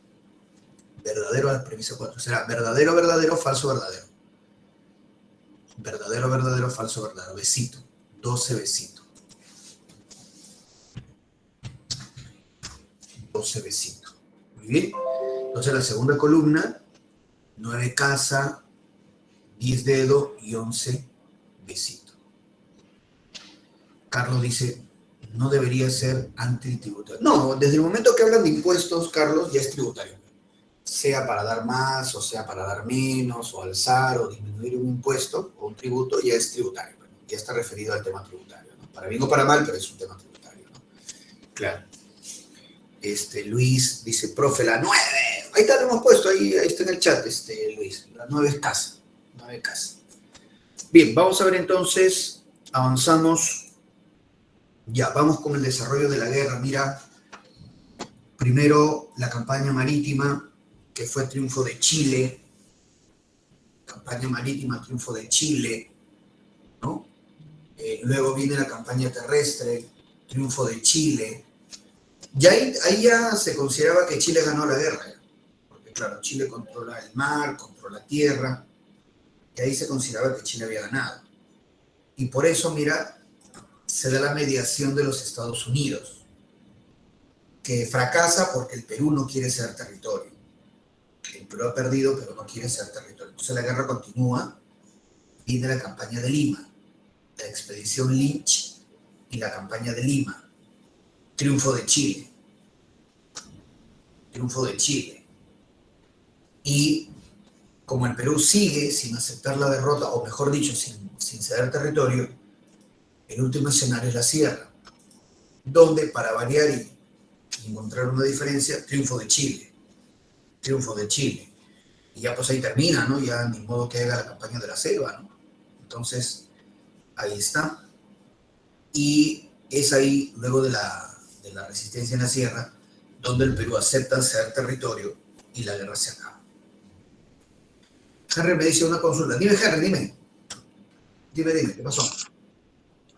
Verdadero a la premisa 4. Será verdadero, verdadero, falso, verdadero. Verdadero, verdadero, falso, verdadero. Besito. 12 besitos. 12 besitos. Muy bien. Entonces la segunda columna, 9 casa, 10 dedos y 11 besitos. Carlos dice, no debería ser antitributario. No, desde el momento que hablan de impuestos, Carlos, ya es tributario. Sea para dar más, o sea para dar menos, o alzar o disminuir un impuesto o un tributo, ya es tributario. Ya está referido al tema tributario, ¿no? Para bien o para mal, pero es un tema tributario, ¿no? Claro. Luis dice, profe, la 9. Ahí está, lo hemos puesto, ahí está en el chat, Luis. La 9 es casa. 9 casa. Bien, vamos a ver entonces, avanzamos. Ya, vamos con el desarrollo de la guerra. Mira, primero la campaña marítima, que fue triunfo de Chile. Campaña marítima, triunfo de Chile, ¿no? Luego viene la campaña terrestre, triunfo de Chile. Ya ahí ya se consideraba que Chile ganó la guerra, porque claro, Chile controla el mar, controla tierra, y ahí se consideraba que Chile había ganado. Y por eso, mira, se da la mediación de los Estados Unidos, que fracasa porque el Perú no quiere ser territorio. El Perú ha perdido, pero no quiere ser territorio. Entonces la guerra continúa, viene la campaña de Lima, la expedición Lynch y la campaña de Lima. Triunfo de Chile. Triunfo de Chile. Y como el Perú sigue sin aceptar la derrota, o mejor dicho, sin ceder territorio, el último escenario es la sierra, donde para variar y encontrar una diferencia, triunfo de Chile. Triunfo de Chile. Y ya pues ahí termina, ¿no? Ya ni modo que haga la campaña de la selva, ¿no? Entonces, ahí está. Y es ahí, luego de la resistencia en la sierra, donde el Perú acepta ceder territorio y la guerra se acaba. Henry me dice una consulta. Dime, Henry, dime. Dime, ¿qué pasó?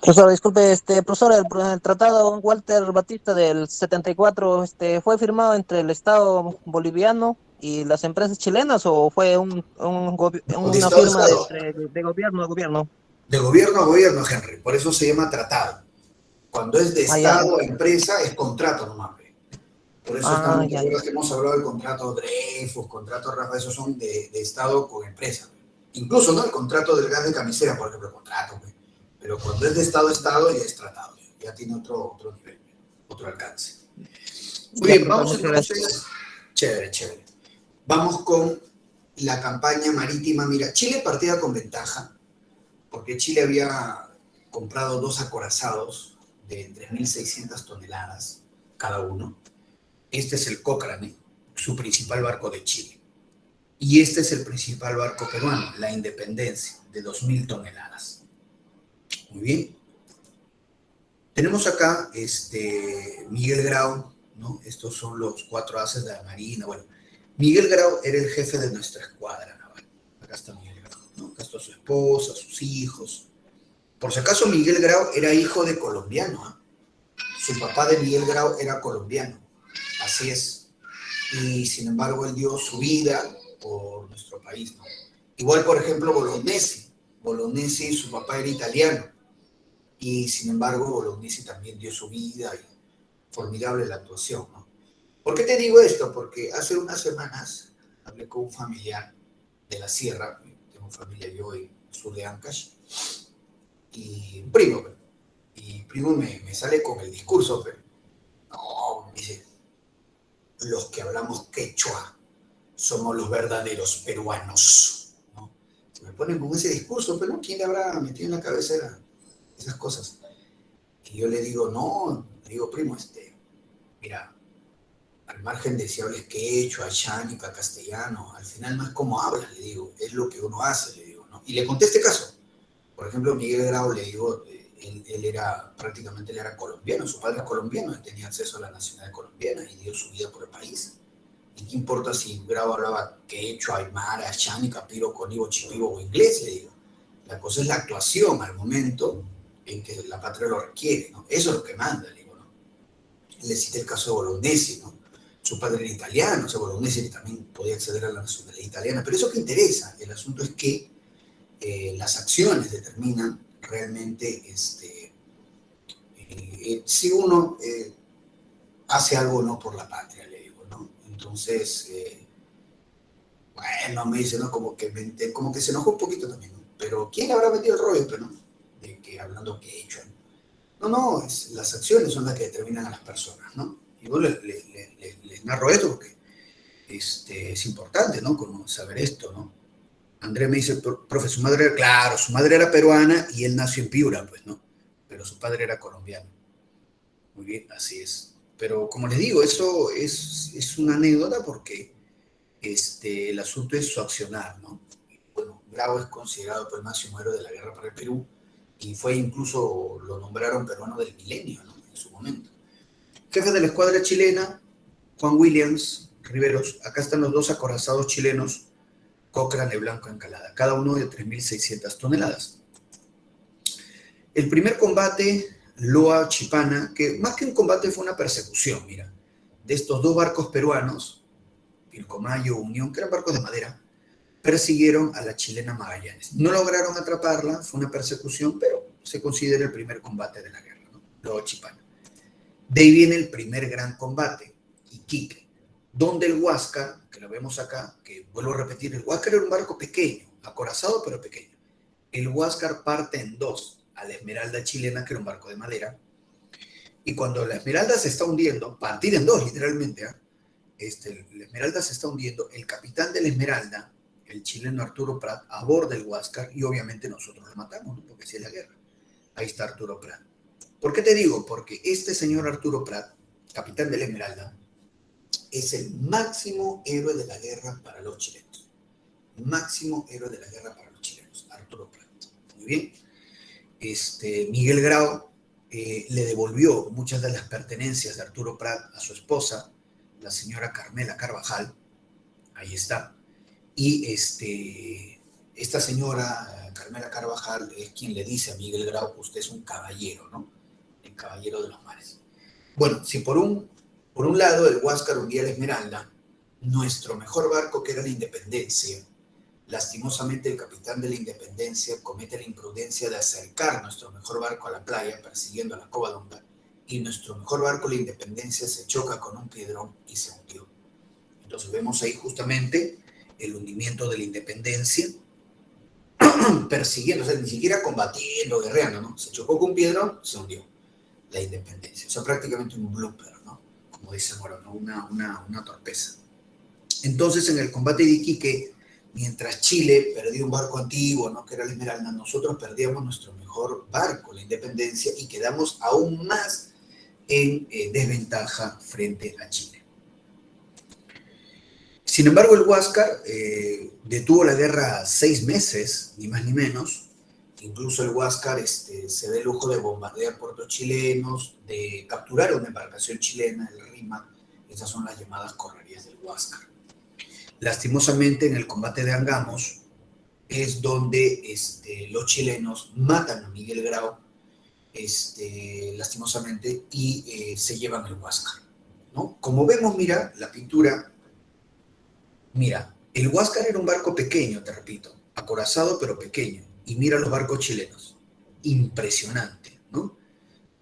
Profesor, disculpe, profesor, el tratado Walter Batista del 74, ¿fue firmado entre el Estado boliviano y las empresas chilenas o fue No, de una Estado a firma Estado. de gobierno a gobierno? De gobierno a gobierno, Henry. Por eso se llama tratado. Cuando es de Ah, ya. Estado a empresa, es contrato nomás. Por eso Ah, ¿te ya, acuerdas ya. que hemos hablado del contrato Dreyfus, contrato Rafa? Esos son de Estado con empresa. Incluso, ¿no? El contrato del gas de camisera, por ejemplo, contrato. Pero cuando es de Estado a Estado, ya es tratado. Ya tiene otro nivel, otro alcance. Muy Ya, bien, profesor, vamos muchas gracias. entonces. Chévere. Vamos con la campaña marítima. Mira, Chile partía con ventaja, porque Chile había comprado 2 acorazados de 3.600 toneladas cada uno. Este es el Cochrane, su principal barco de Chile. Y este es el principal barco peruano, la Independencia, de 2.000 toneladas. Muy bien. Tenemos acá Miguel Grau, ¿no? Estos son los 4 ases de la Marina. Bueno, Miguel Grau era el jefe de nuestra escuadra naval. Acá está Miguel Grau, ¿no? Acá está su esposa, sus hijos. Por si acaso, Miguel Grau era hijo de colombiano, ¿eh? Su papá de Miguel Grau era colombiano. Así es. Y sin embargo, él dio su vida por nuestro país, ¿no? Igual, por ejemplo, Bolognesi. Bolognesi, su papá era italiano. Y sin embargo, Bolognesi también dio su vida y formidable la actuación, ¿no? ¿Por qué te digo esto? Porque hace unas semanas hablé con un familiar de la sierra, tengo familia yo en el sur de Ancash, y un primo, y primo me sale con el discurso, pero no, me dice, los que hablamos quechua somos los verdaderos peruanos, ¿no? Se me ponen con ese discurso, pero ¿no? ¿Quién le habrá metido en la cabeza esas cosas? Y yo le digo, no, le digo, primo, mira, al margen de si hables quechua, chánica, castellano, al final no es como hablas, le digo, es lo que uno hace, le digo, ¿no? Y le conté este caso. Por ejemplo, Miguel Grau, le digo, él era, prácticamente él era colombiano, su padre es colombiano, él tenía acceso a la nacionalidad colombiana y dio su vida por el país. ¿Y qué importa si Grau hablaba quechua, aymara, chani, capiro, conibo, chipibo o inglés? Le digo. La cosa es la actuación al momento en que la patria lo requiere, ¿no? Eso es lo que manda, le digo, ¿no? Le cité el caso de Bolognesi, ¿no? Su padre era italiano, o sea, Bolognesi también podía acceder a la nacionalidad italiana, pero eso que interesa, el asunto es que las acciones determinan realmente si uno hace algo o no por la patria, le digo, ¿no? Entonces, bueno, me dice, ¿no? Como que se enojó un poquito también, ¿no? Pero ¿quién habrá metido el rollo, pero no? De que hablando quechua, ¿no? No, las acciones son las que determinan a las personas, ¿no? Y bueno, les narro esto porque es importante, ¿no? Como saber esto, ¿no? Andrés me dice, profe, su madre, claro, su madre era peruana y él nació en Piura, pues, ¿no? Pero su padre era colombiano. Muy bien, así es. Pero como les digo, eso es una anécdota porque el asunto es su accionar, ¿no? Bueno, Grau es considerado pues, el máximo héroe de la guerra para el Perú y fue incluso, lo nombraron peruano del milenio, ¿no? En su momento. Jefe de la escuadra chilena, Juan Williams Riveros. Acá están los dos acorazados chilenos, Cochrane y Blanco Encalada, cada uno de 3.600 toneladas. El primer combate, Loa Chipana, que más que un combate fue una persecución, mira, de estos dos barcos peruanos, Pilcomayo, Unión, que eran barcos de madera, persiguieron a la chilena Magallanes. No lograron atraparla, fue una persecución, pero se considera el primer combate de la guerra, ¿no? Loa Chipana. De ahí viene el primer gran combate, Iquique, donde el Huáscar, que lo vemos acá, que vuelvo a repetir, el Huáscar era un barco pequeño, acorazado pero pequeño. El Huáscar parte en dos a la Esmeralda chilena, que era un barco de madera, y cuando la Esmeralda se está hundiendo, partir en dos literalmente, la Esmeralda se está hundiendo, el capitán de la Esmeralda, el chileno Arturo Prat, aborda el Huáscar y obviamente nosotros lo matamos, ¿no? Porque si es la guerra. Ahí está Arturo Prat. ¿Por qué te digo? Porque este señor Arturo Prat, capitán de la Esmeralda, es el máximo héroe de la guerra para los chilenos. Máximo héroe de la guerra para los chilenos, Arturo Prat. Muy bien. Miguel Grau le devolvió muchas de las pertenencias de Arturo Prat a su esposa, la señora Carmela Carvajal. Ahí está. Y esta señora Carmela Carvajal es quien le dice a Miguel Grau, usted es un caballero, ¿no? El caballero de los mares. Bueno, si por un lado el Huáscar hundía la Esmeralda, nuestro mejor barco, que era la Independencia, lastimosamente el capitán de la Independencia comete la imprudencia de acercar nuestro mejor barco a la playa persiguiendo a la Covadonga, y nuestro mejor barco, la Independencia, se choca con un piedrón y se hundió. Entonces vemos ahí justamente el hundimiento de la Independencia, persiguiendo, o sea, ni siquiera combatiendo, guerreando, ¿no? Se chocó con un piedrón, se hundió la Independencia. O sea, prácticamente un blooper, ¿no? Como dice Morón, una torpeza. Entonces, en el combate de Iquique, mientras Chile perdió un barco antiguo, ¿no? Que era la Esmeralda, nosotros perdíamos nuestro mejor barco, la Independencia, y quedamos aún más en desventaja frente a Chile. Sin embargo, el Huáscar detuvo la guerra 6 meses, ni más ni menos. Incluso el Huáscar se da el lujo de bombardear puertos chilenos, de capturar una embarcación chilena, el Rímac. Esas son las llamadas correrías del Huáscar. Lastimosamente, en el combate de Angamos es donde los chilenos matan a Miguel Grau, lastimosamente, y se llevan el Huáscar, ¿no? Como vemos, mira, la pintura, mira, el Huáscar era un barco pequeño, te repito, acorazado pero pequeño, y mira los barcos chilenos, impresionante, ¿no?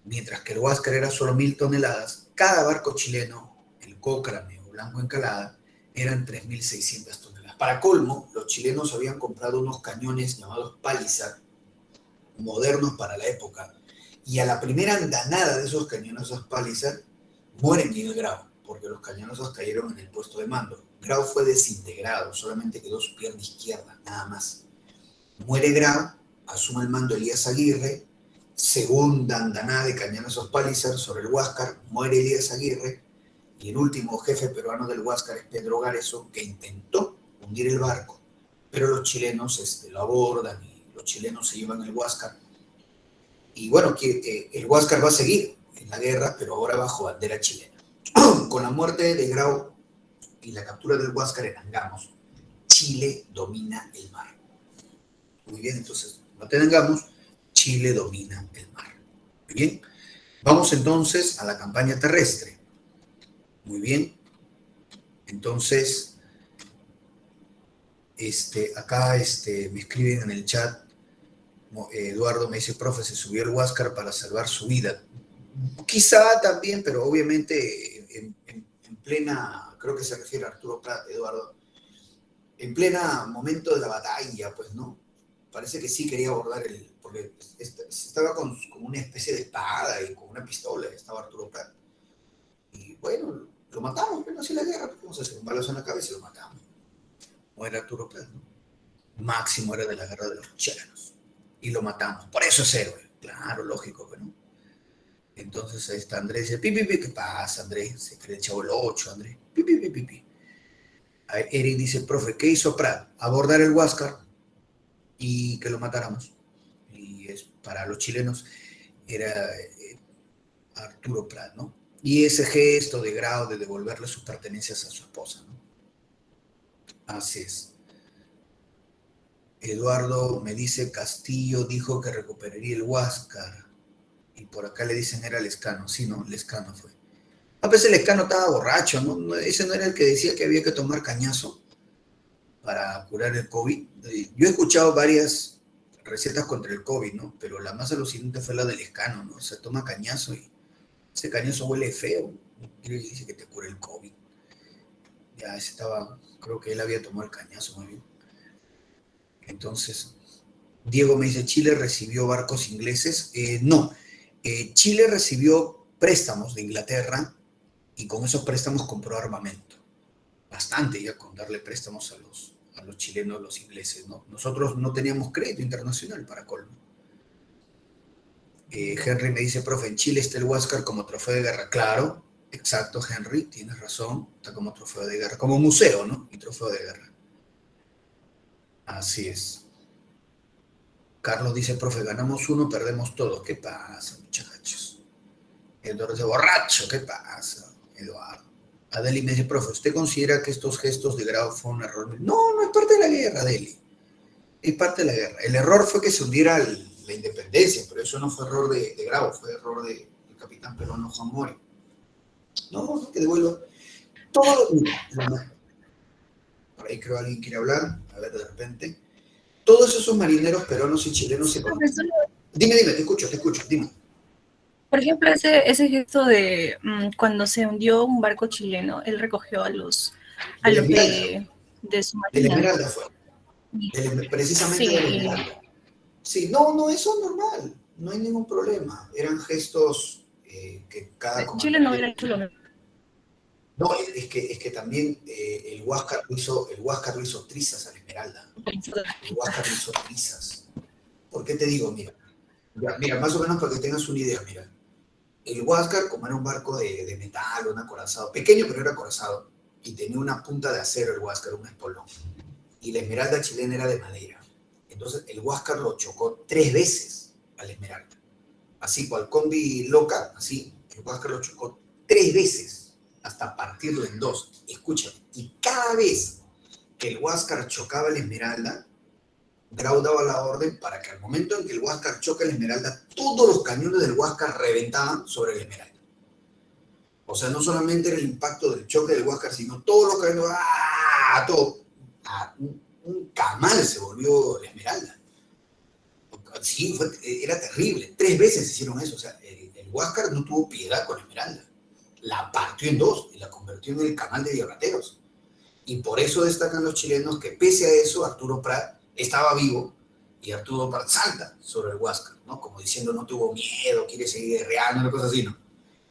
Mientras que el Huáscar era solo 1.000 toneladas, cada barco chileno, el Cochrane o Blanco Encalada, eran 3.600 toneladas. Para colmo, los chilenos habían comprado unos cañones llamados Palisar, modernos para la época, y a la primera andanada de esos cañonazos Palisar, muere Miguel Grau, porque los cañonazos cayeron en el puesto de mando. Grau fue desintegrado, solamente quedó su pierna izquierda, nada más. Muere Grau, asume el mando Elías Aguirre, segunda andanada de cañonazos Palisar sobre el Huáscar, muere Elías Aguirre, y el último jefe peruano del Huáscar es Pedro Gareso, que intentó hundir el barco, pero los chilenos lo abordan y los chilenos se llevan el Huáscar. Y bueno, el Huáscar va a seguir en la guerra, pero ahora bajo bandera chilena. Con la muerte de Grau, y la captura del Huáscar en Angamos, Chile domina el mar. Muy bien, entonces, no tengamos, Chile domina el mar. Muy bien. Vamos entonces a la campaña terrestre. Muy bien. Entonces, acá me escriben en el chat, Eduardo me dice, profe, se subió el Huáscar para salvar su vida. Quizá también, pero obviamente en plena, creo que se refiere a Arturo Prat, Eduardo, en plena momento de la batalla, pues, ¿no? Parece que sí quería abordar porque estaba con una especie de espada y con una pistola, estaba Arturo Prat. Y bueno, lo matamos, pero así la guerra, pues vamos a hacer un balazo en la cabeza y lo matamos. No era Arturo Prat, ¿no? Máximo era de la guerra de los chilenos. Y lo matamos. Por eso es héroe. Claro, lógico, ¿no? Entonces ahí está Andrés, dice, ¿qué pasa, Andrés? Se cree el chavo el 8, Andrés. Eric dice, profe, ¿qué hizo Prat? Abordar el Huáscar y que lo matáramos. Y para los chilenos era Arturo Prat, ¿no? Y ese gesto de grado de devolverle sus pertenencias a su esposa, ¿no? Así es. Eduardo me dice, Castillo dijo que recuperaría el Huáscar. Y por acá le dicen era Lescano. Sí, ¿no? Lescano fue. A veces Lescano estaba borracho, ¿no? Ese no era el que decía que había que tomar cañazo para curar el COVID. Yo he escuchado varias recetas contra el COVID, ¿no? Pero la más alucinante fue la del Lescano, ¿no? Se toma cañazo y ese cañazo huele feo. Y le dice que te cura el COVID. Ya ese estaba, creo que él había tomado el cañazo muy bien. Entonces, Diego me dice, ¿Chile recibió barcos ingleses? No. Chile recibió préstamos de Inglaterra y con esos préstamos compró armamento. Bastante ya con darle préstamos a los chilenos, los ingleses, ¿no? Nosotros no teníamos crédito internacional para colmo. Henry me dice, profe, en Chile está el Huáscar como trofeo de guerra. Claro, exacto, Henry, tienes razón, está como trofeo de guerra, como museo, ¿no? Y trofeo de guerra. Así es. Carlos dice, profe, ganamos uno, perdemos todo. ¿Qué pasa, muchachos? Eduardo dice, borracho, ¿qué pasa, Eduardo? Adeli me dice, profe, ¿usted considera que estos gestos de grado fue un error? No, no es parte de la guerra, Adeli. Es parte de la guerra. El error fue que se hundiera la independencia, pero eso no fue error de Grau, fue error del capitán peruano Juan Mori. No, te devuelvo. Todo por ahí creo alguien quiere hablar, a ver, de repente. Todos esos marineros peruanos y chilenos se... Dime, te escucho, dime. Por ejemplo, ese gesto de cuando se hundió un barco chileno, él recogió a los de su De la marina. Esmeralda fue. Precisamente Sí. de la Esmeralda. Sí, no, eso es normal, no hay ningún problema. Eran gestos que cada comandante... Chile no hubiera hecho lo mismo. No, es que también el Huáscar lo hizo trizas a la Esmeralda. El Huáscar lo hizo trizas. ¿Por qué te digo? Mira, más o menos para que tengas una idea, mira. El Huáscar, como era un barco de metal, un acorazado, pequeño pero era acorazado, y tenía una punta de acero el Huáscar, un espolón. Y la Esmeralda chilena era de madera. Entonces el Huáscar lo chocó 3 veces a la Esmeralda. Así, cual combi loca, así, el Huáscar lo chocó 3 veces hasta partirlo en 2. Escúchame, y cada vez que el Huáscar chocaba la Esmeralda, Grau daba la orden para que al momento en que el Huáscar choca la Esmeralda, todos los cañones del Huáscar reventaban sobre la Esmeralda. O sea, no solamente era el impacto del choque del Huáscar, sino todos los cañones, todo. Un camal se volvió la Esmeralda. Sí, era terrible. 3 veces hicieron eso. O sea, el Huáscar no tuvo piedad con la Esmeralda. La partió en 2 y la convirtió en el camal de diablateros. Y por eso destacan los chilenos que pese a eso, Arturo Prat estaba vivo y Arturo Prat salta sobre el Huáscar, ¿no? Como diciendo, no tuvo miedo, quiere seguir guerreando, una cosa así, ¿no?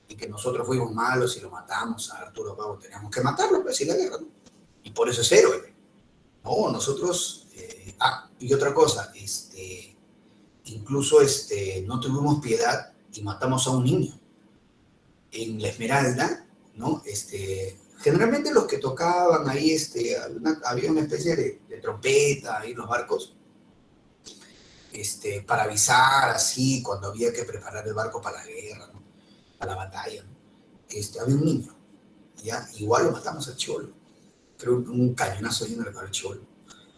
Y que nosotros fuimos malos y lo matamos a Arturo Prat, teníamos que matarlo, pues, en la guerra, ¿no? Y por eso es héroe. No, nosotros... y otra cosa, incluso no tuvimos piedad y matamos a un niño. En la Esmeralda, ¿no? Generalmente los que tocaban ahí, había una especie de trompeta ahí en los barcos, para avisar así cuando había que preparar el barco para la guerra, ¿no? Para la batalla, ¿no? Había un niño, ¿ya? Igual lo matamos al chibolo. creo que un cañonazo lleno de cara al chibolo.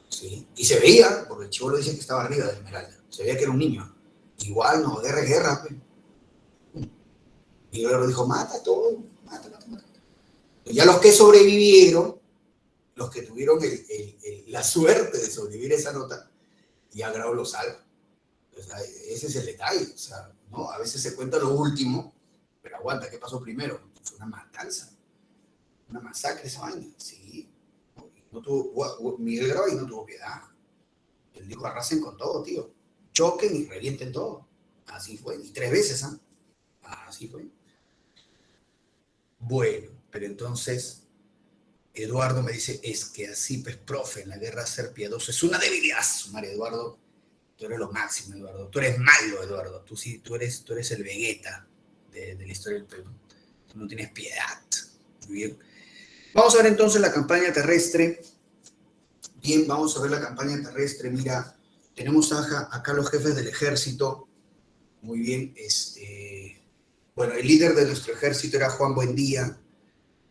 ¿Sí? Y se veía, porque el chibolo decía que estaba arriba de Esmeralda. Se veía que era un niño. Igual, no, guerra es guerra. Pues. Y luego dijo, mata todo, mata. Y ya los que sobrevivieron, los que tuvieron la suerte de sobrevivir esa nota, ya Grau lo salva. O sea, ese es el detalle. O sea, ¿no? A veces se cuenta lo último, pero aguanta, ¿qué pasó primero? Fue una matanza, una masacre esa vaina. Sí. No tuvo, Miguel Grau y no tuvo piedad. Él dijo, arrasen con todo, tío. Choquen y revienten todo. Así fue. Y 3 veces, ¿ah? Así fue. Bueno, pero entonces Eduardo me dice, es que así, pues, profe, en la guerra ser piadoso es una debilidad. Mario Eduardo, tú eres lo máximo, Eduardo. Tú eres malo, Eduardo. Tú sí, tú eres el Vegeta de la historia del Perú. Tú no tienes piedad. Muy bien. Vamos a ver entonces la campaña terrestre. Bien, vamos a ver la campaña terrestre. Mira, tenemos acá los jefes del ejército. Muy bien. Bueno, el líder de nuestro ejército era Juan Buendía,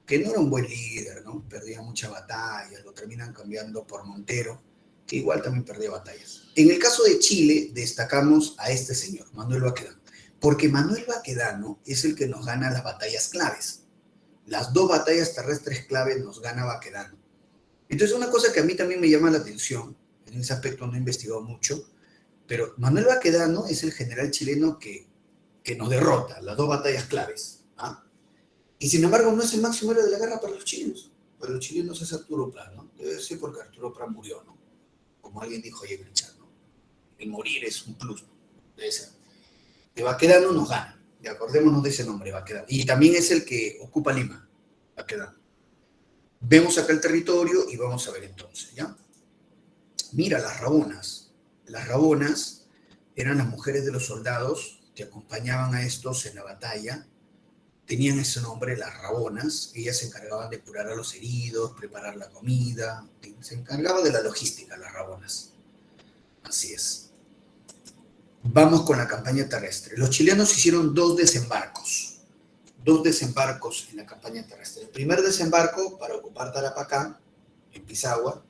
que no era un buen líder, ¿no? Perdía muchas batallas, lo terminan cambiando por Montero, que igual también perdía batallas. En el caso de Chile, destacamos a este señor, Manuel Baquedano, porque Manuel Baquedano es el que nos gana las batallas claves. Las 2 batallas terrestres claves nos gana Baquedano. Entonces, una cosa que a mí también me llama la atención, en ese aspecto no he investigado mucho, pero Manuel Baquedano es el general chileno que nos derrota, las 2 batallas claves. ¿Ah? Y sin embargo, no es el máximo héroe de la guerra para los chilenos. Para los chilenos es Arturo Prat, ¿no? Debe ser porque Arturo Prat murió, ¿no? Como alguien dijo ayer, ¿no? El morir es un plus, ¿no? Debe ser. De Baquedano nos gana. Y acordémonos de ese nombre, Baquedano. Y también es el que ocupa Lima, Baquedano. Vemos acá el territorio y vamos a ver entonces, ¿ya? Mira, las rabonas. Las rabonas eran las mujeres de los soldados que acompañaban a estos en la batalla. Tenían ese nombre, las rabonas. Ellas se encargaban de curar a los heridos, preparar la comida. Se encargaban de la logística, las rabonas. Así es. Vamos con la campaña terrestre. Los chilenos hicieron 2 desembarcos. 2 desembarcos en la campaña terrestre. El primer desembarco para ocupar Tarapacá, en Pisagua,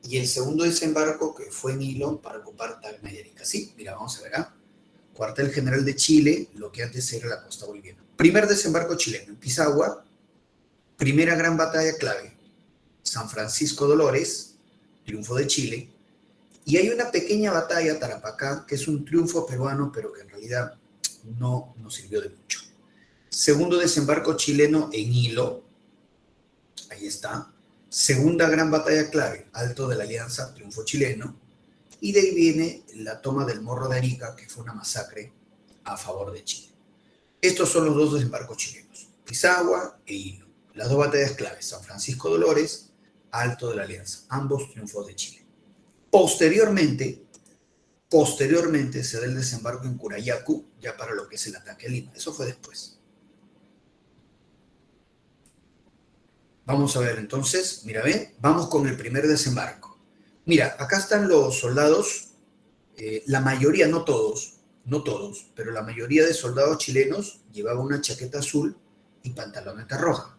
y el segundo desembarco, que fue en Hilo, para ocupar Tacna y Arica. Sí, mira, vamos a ver acá. Cuartel General de Chile, lo que antes era la costa boliviana. Primer desembarco chileno en Pisagua, primera gran batalla clave, San Francisco Dolores, triunfo de Chile, y hay una pequeña batalla, Tarapacá, que es un triunfo peruano, pero que en realidad no nos sirvió de mucho. Segundo desembarco chileno en Hilo, ahí está. Segunda gran batalla clave, Alto de la Alianza, triunfo chileno. Y de ahí viene la toma del Morro de Arica, que fue una masacre a favor de Chile. Estos son los 2 desembarcos chilenos, Pisagua e Hilo. Las 2 batallas claves, San Francisco Dolores, Alto de la Alianza, ambos triunfos de Chile. Posteriormente se da el desembarco en Curayacu, ya para lo que es el ataque a Lima. Eso fue después. Vamos a ver entonces, mira, ven, vamos con el primer desembarco. Mira, acá están los soldados, la mayoría, no todos, pero la mayoría de soldados chilenos llevaba una chaqueta azul y pantaloneta roja.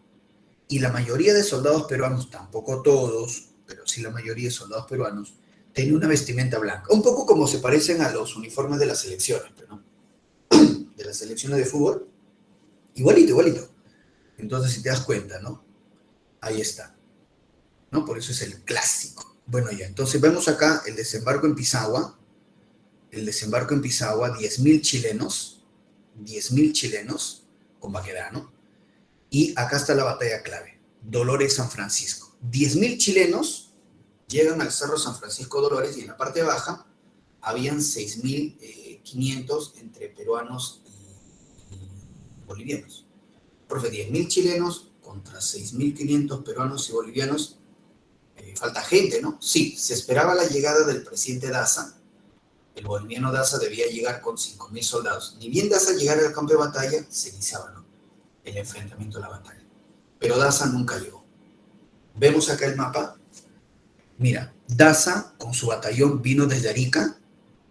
Y la mayoría de soldados peruanos, tampoco todos, pero sí la mayoría de soldados peruanos, tenía una vestimenta blanca. Un poco como se parecen a los uniformes de las selecciones, ¿no? De las selecciones de fútbol. Igualito. Entonces, si te das cuenta, ¿no? Ahí está. ¿No? Por eso es el clásico. Bueno, ya, entonces vemos acá el desembarco en Pisagua. 10.000 chilenos con Baquedano. Y acá está la batalla clave, Dolores San Francisco. 10.000 chilenos llegan al Cerro San Francisco Dolores y en la parte baja habían 6.500 entre peruanos y bolivianos. Profe, 10.000 chilenos contra 6.500 peruanos y bolivianos. Falta gente, ¿no? Sí, se esperaba la llegada del presidente Daza. El boliviano Daza debía llegar con 5.000 soldados. Ni bien Daza llegara al campo de batalla, se iniciaba, ¿no? El enfrentamiento de la batalla. Pero Daza nunca llegó. Vemos acá el mapa. Mira, Daza con su batallón vino desde Arica.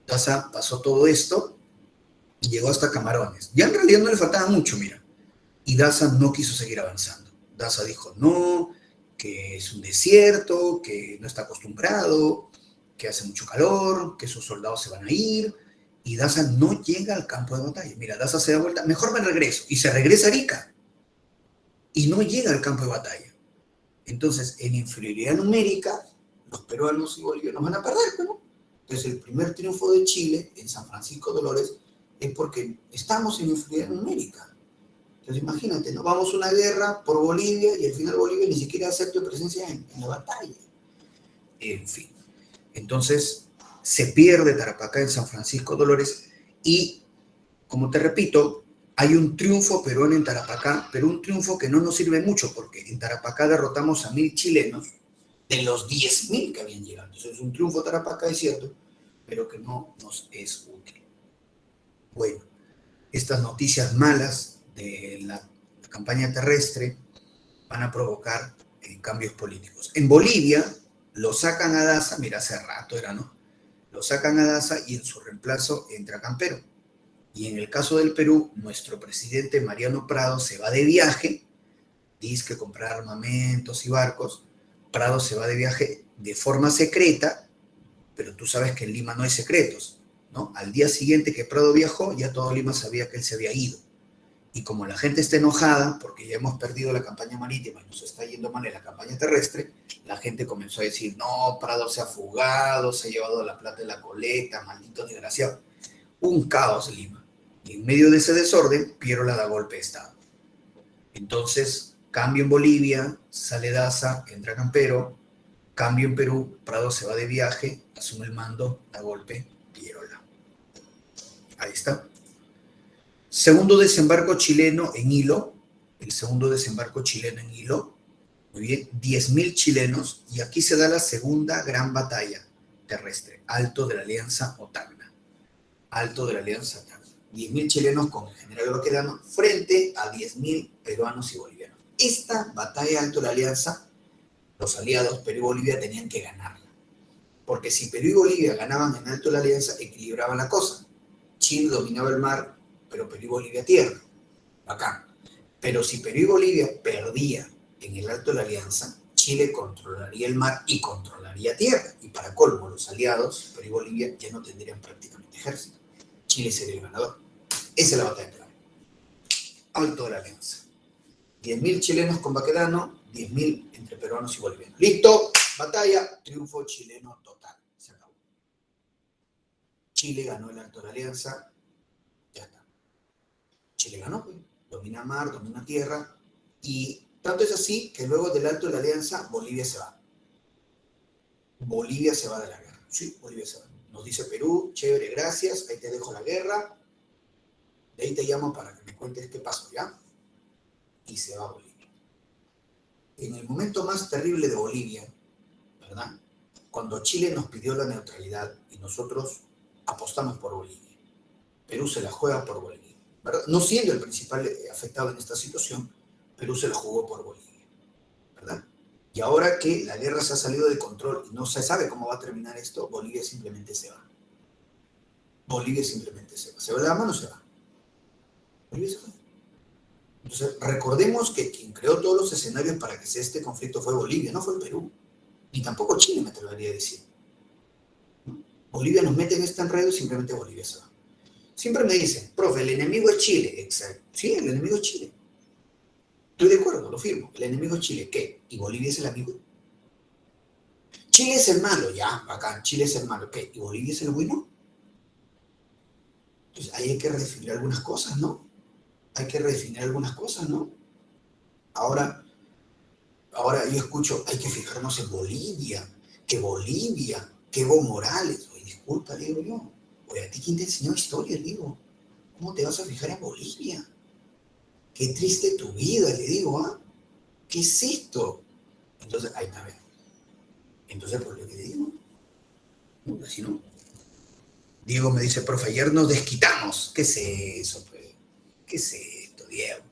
Daza pasó todo esto y llegó hasta Camarones. Ya en realidad no le faltaba mucho, mira. Y Daza no quiso seguir avanzando. Daza dijo, no, que es un desierto, que no está acostumbrado, que hace mucho calor, que sus soldados se van a ir, y Daza no llega al campo de batalla. Mira, Daza se da vuelta, mejor me regreso, y se regresa a Arica, y no llega al campo de batalla. Entonces, en inferioridad numérica, los peruanos y bolivianos van a perder, ¿no? Entonces, el primer triunfo de Chile en San Francisco de Dolores es porque estamos en inferioridad numérica. Entonces, imagínate, ¿no? Vamos a una guerra por Bolivia y al final Bolivia ni siquiera acepta presencia en la batalla. En fin. Entonces, se pierde Tarapacá en San Francisco de Dolores y, como te repito, hay un triunfo peruano en Tarapacá, pero un triunfo que no nos sirve mucho porque en Tarapacá derrotamos a 1.000 chilenos de los 10.000 que habían llegado. Entonces, es un triunfo Tarapacá, es cierto, pero que no nos es útil. Bueno, estas noticias malas de la campaña terrestre van a provocar cambios políticos. En Bolivia lo sacan a Daza, mira, hace rato era, ¿no? Lo sacan a Daza y en su reemplazo entra Campero. Y en el caso del Perú, nuestro presidente Mariano Prado se va de viaje, dice que comprar armamentos y barcos. Prado se va de viaje de forma secreta, pero tú sabes que en Lima no hay secretos, ¿no? Al día siguiente que Prado viajó, ya todo Lima sabía que él se había ido. Y como la gente está enojada, porque ya hemos perdido la campaña marítima y nos está yendo mal en la campaña terrestre, la gente comenzó a decir, no, Prado se ha fugado, se ha llevado la plata de la colecta, maldito desgraciado. Un caos Lima. Y en medio de ese desorden, Pierola da golpe de Estado. Entonces, cambio en Bolivia, sale Daza, entra Campero, cambio en Perú, Prado se va de viaje, asume el mando, da golpe, Pierola. Ahí está. Segundo desembarco chileno en Hilo, el segundo desembarco chileno en Hilo, muy bien, 10.000 chilenos, y aquí se da la segunda gran batalla terrestre, Alto de la Alianza o Tacna. Alto de la Alianza Tacna. 10.000 chilenos con el general Baquedano frente a 10.000 peruanos y bolivianos. Esta batalla Alto de la Alianza, los aliados Perú y Bolivia tenían que ganarla, porque si Perú y Bolivia ganaban en Alto de la Alianza, equilibraban la cosa. Chile dominaba el mar, pero Perú y Bolivia tierra. Bacán. Pero si Perú y Bolivia perdían en el Alto de la Alianza, Chile controlaría el mar y controlaría tierra. Y para colmo, los aliados, Perú y Bolivia, ya no tendrían prácticamente ejército. Chile sería el ganador. Esa es la batalla clave. Alto de la Alianza. 10.000 chilenos con Baquedano, 10.000 entre peruanos y bolivianos. Listo, batalla, triunfo chileno total. Se acabó. Chile ganó el Alto de la Alianza. Ya está. Chile ganó, pues. Domina mar, domina tierra, y tanto es así que luego del Alto de la Alianza, Bolivia se va. Bolivia se va de la guerra. Sí, Bolivia se va. Nos dice Perú, chévere, gracias, ahí te dejo la guerra, de ahí te llamo para que me cuentes qué pasó, ¿ya? Y se va a Bolivia. En el momento más terrible de Bolivia, ¿verdad? Cuando Chile nos pidió la neutralidad y nosotros apostamos por Bolivia. Perú se la juega por Bolivia. ¿Verdad? No siendo el principal afectado en esta situación, Perú se la jugó por Bolivia, ¿verdad? Y ahora que la guerra se ha salido de control y no se sabe cómo va a terminar esto, Bolivia simplemente se va. Bolivia simplemente se va. ¿Se va de la mano o se va? Bolivia se va. Entonces, recordemos que quien creó todos los escenarios para que sea este conflicto fue Bolivia, no fue el Perú. Ni tampoco Chile, me atrevería a decir. ¿No? Bolivia nos mete en este enredo y simplemente Bolivia se va. Siempre me dicen, profe, el enemigo es Chile. Exacto. Sí, el enemigo es Chile. Estoy de acuerdo, lo firmo. El enemigo es Chile. ¿Qué? ¿Y Bolivia es el amigo? Chile es el malo, ya, bacán. Chile es el malo. ¿Qué? ¿Y Bolivia es el bueno? Entonces ahí hay que redefinir algunas cosas, ¿no? Hay que redefinir algunas cosas, ¿no? Ahora yo escucho, hay que fijarnos en Bolivia. Que Evo Morales. Oye, disculpa, le digo yo. Oye, ¿a ti quién te enseñó historia? Le digo, ¿cómo te vas a fijar en Bolivia? Qué triste tu vida, le digo, ¿ah? ¿Qué es esto? Entonces, ahí está, bien. Entonces, por lo que le digo, no, así no. Diego me dice, profe, ayer nos desquitamos. ¿Qué es eso, pues? ¿Qué es esto, Diego?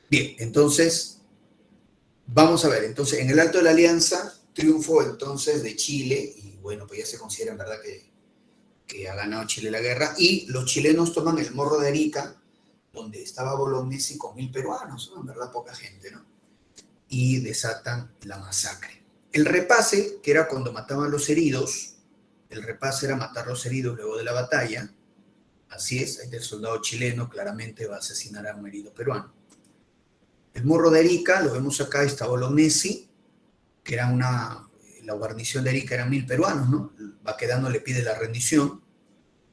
Bien, entonces, vamos a ver. Entonces, en el Alto de la Alianza, triunfo entonces de Chile, y bueno, pues ya se considera en verdad que ha ganado Chile la guerra, y los chilenos toman el Morro de Arica, donde estaba Bolognesi con 1.000 peruanos, ¿no? En verdad poca gente, ¿no? y desatan la masacre. El repase, que era cuando mataban a los heridos, el repase era matar a los heridos luego de la batalla. Así es, ahí el soldado chileno claramente va a asesinar a un herido peruano. El Morro de Arica, lo vemos acá, está Bolognesi, que era la guarnición de Arica eran 1000 peruanos, ¿no? Baquedano le pide la rendición.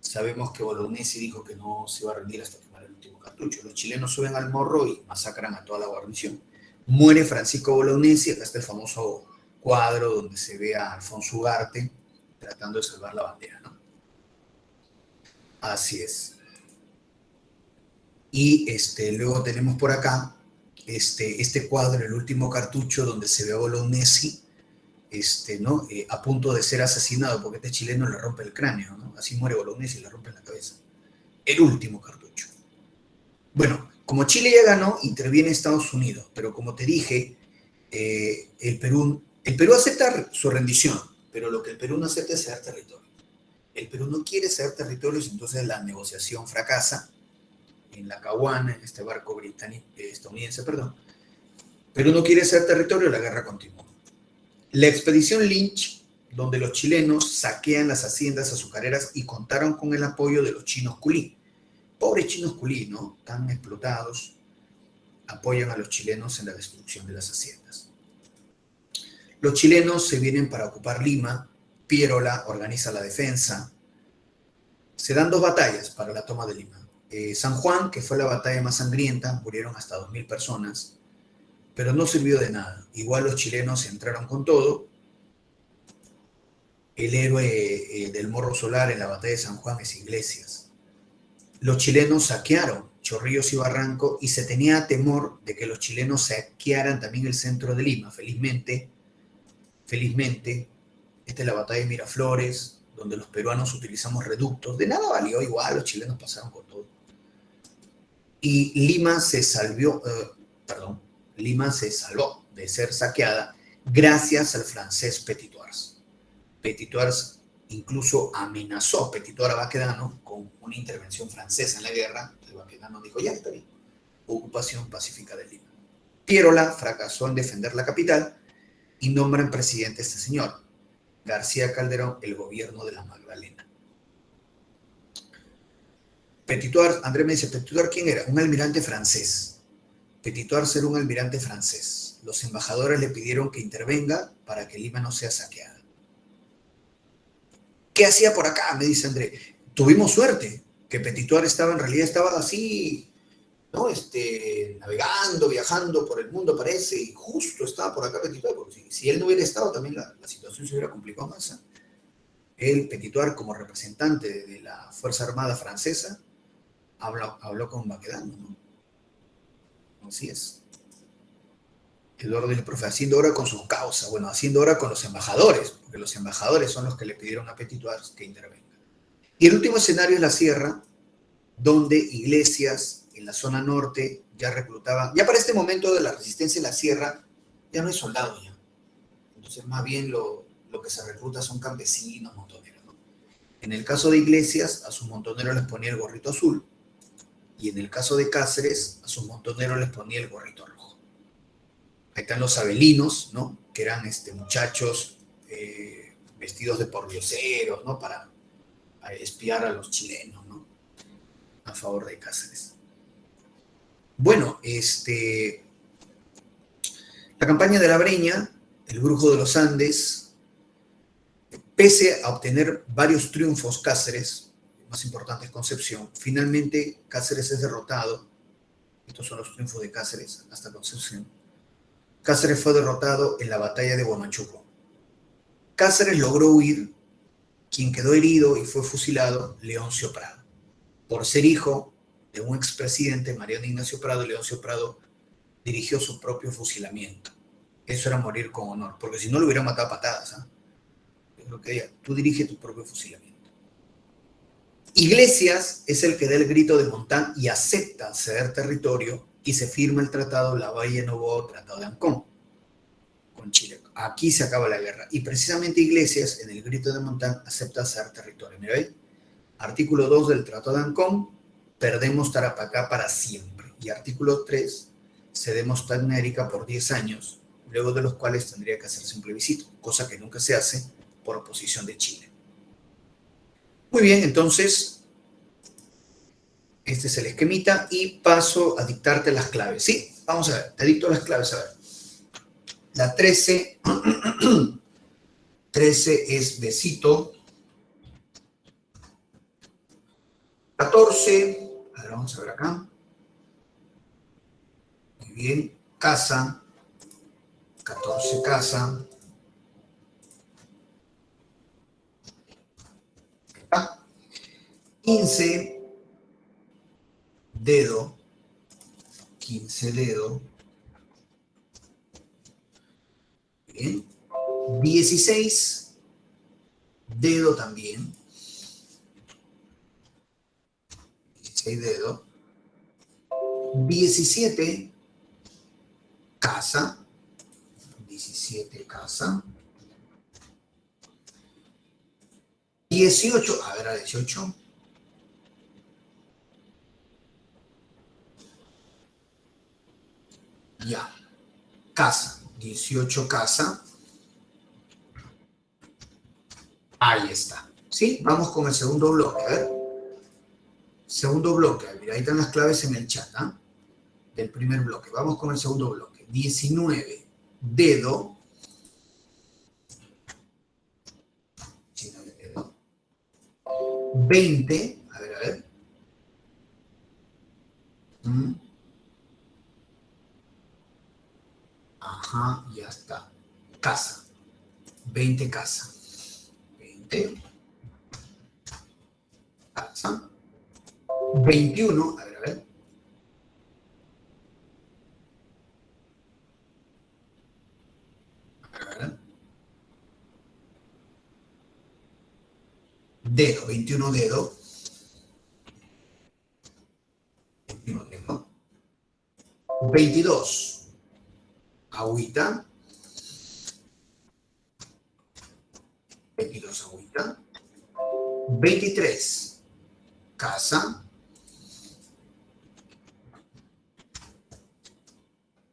Sabemos que Bolognesi dijo que no se iba a rendir hasta quemar el último cartucho. Los chilenos suben al Morro y masacran a toda la guarnición. Muere Francisco Bolognesi, acá está el famoso cuadro donde se ve a Alfonso Ugarte tratando de salvar la bandera, ¿no? Así es. Y luego tenemos por acá este cuadro, el último cartucho, donde se ve a Bolognesi ¿no? A punto de ser asesinado, porque este chileno le rompe el cráneo, ¿no? Así muere Bolognesi y le rompe la cabeza. El último cartucho. Bueno, como Chile ya ganó, interviene Estados Unidos, pero como te dije, el Perú acepta su rendición, pero lo que el Perú no acepta es ceder territorio. El Perú no quiere ceder territorios, entonces la negociación fracasa en la Caguana, en este barco estadounidense, perdón. Perú no quiere ceder territorio, la guerra continúa. La expedición Lynch, donde los chilenos saquean las haciendas azucareras y contaron con el apoyo de los chinos culí. Pobres chinos culí, ¿no? Tan explotados, apoyan a los chilenos en la destrucción de las haciendas. Los chilenos se vienen para ocupar Lima, Pierola organiza la defensa. Se dan 2 batallas para la toma de Lima. San Juan, que fue la batalla más sangrienta, murieron hasta 2000 personas, pero no sirvió de nada. Igual los chilenos entraron con todo. El héroe del Morro Solar en la batalla de San Juan es Iglesias. Los chilenos saquearon Chorrillos y Barranco y se tenía temor de que los chilenos saquearan también el centro de Lima. Felizmente, esta es la batalla de Miraflores, donde los peruanos utilizamos reductos. De nada valió, igual los chilenos pasaron con todo. Y Lima se salvó de ser saqueada gracias al francés Petitoars. Petitoars incluso amenazó a Baquedano con una intervención francesa en la guerra. El Baquedano dijo, ya está bien, ocupación pacífica de Lima. Pierola fracasó en defender la capital y nombran presidente a este señor, García Calderón, el gobierno de la Magdalena. Petitoars, Andrés me dice, ¿Petitoars quién era? Un almirante francés. Petitoars era un almirante francés. Los embajadores le pidieron que intervenga para que Lima no sea saqueada. ¿Qué hacía por acá? Me dice Andrés. Tuvimos suerte, que Petitoars en realidad estaba así, ¿no? Navegando, viajando por el mundo, parece, y justo estaba por acá Petitoars, porque si él no hubiera estado, también la situación se hubiera complicado más, ¿eh? Él, Petitoars, como representante de la Fuerza Armada Francesa, habló con Baquedano, ¿no? Así es. Eduardo y el profe, haciendo obra con sus causas, bueno, haciendo obra con los embajadores, porque los embajadores son los que le pidieron a Petitoars que intervenga. Y el último escenario es la sierra, donde Iglesias, en la zona norte, ya reclutaba, ya para este momento de la resistencia en la sierra, ya no hay soldados ya. Entonces, más bien lo que se recluta son campesinos, montoneros, ¿no? En el caso de Iglesias, a sus montoneros les ponía el gorrito azul, y en el caso de Cáceres, a sus montoneros les ponía el gorrito rojo. Ahí están los abelinos, ¿no? Que eran muchachos vestidos de pordioseros, ¿no? Para espiar a los chilenos, ¿no? A favor de Cáceres. Bueno, la campaña de la Breña, el Brujo de los Andes, pese a obtener varios triunfos Cáceres, más importante es Concepción, finalmente Cáceres es derrotado. Estos son los triunfos de Cáceres hasta Concepción. Cáceres fue derrotado en la batalla de Huamachuco. Cáceres logró huir. Quien quedó herido y fue fusilado, Leoncio Prado. Por ser hijo de un expresidente, Mariano Ignacio Prado, Leoncio Prado dirigió su propio fusilamiento. Eso era morir con honor, porque si no lo hubieran matado a patadas, ¿eh? Yo creo que tú diriges tu propio fusilamiento. Iglesias es el que da el grito de Montán y acepta ceder territorio y se firma el tratado Lavalle-Noboa, Tratado de Ancón, con Chile. Aquí se acaba la guerra. Y precisamente Iglesias, en el grito de Montán, acepta ceder territorio. Mira ahí, artículo 2 del Tratado de Ancón, perdemos Tarapacá para siempre. Y artículo 3, cedemos Tacna Arica por 10 años luego de los cuales tendría que hacerse un plebiscito, cosa que nunca se hace por oposición de Chile. Muy bien, entonces, este es el esquemita y paso a dictarte las claves. Sí, vamos a ver, te dicto las claves, a ver. La 13, 13 es besito. 14, a ver, vamos a ver acá. Muy bien, casa. 14, casa. Ah, 15, dedo. 15, dedo. Bien. 16, dedo también. 16, dedo. 17, casa. 17, casa. 18, a ver, a 18. Ya. Casa. 18, casa. Ahí está. ¿Sí? Vamos con el segundo bloque. A ver. Segundo bloque. Mira, ahí están las claves en el chat, ¿ah? Del primer bloque. Vamos con el segundo bloque. 19, dedo. 19, dedo. 20, a ver, a ver. Ajá, ya está. Casa. 20, casa. 20. Casa. 21, a ver, a ver. A ver. Dedo, 21 dedo. 21 dedo. 22, agüita. 22, agüita. 23, casa.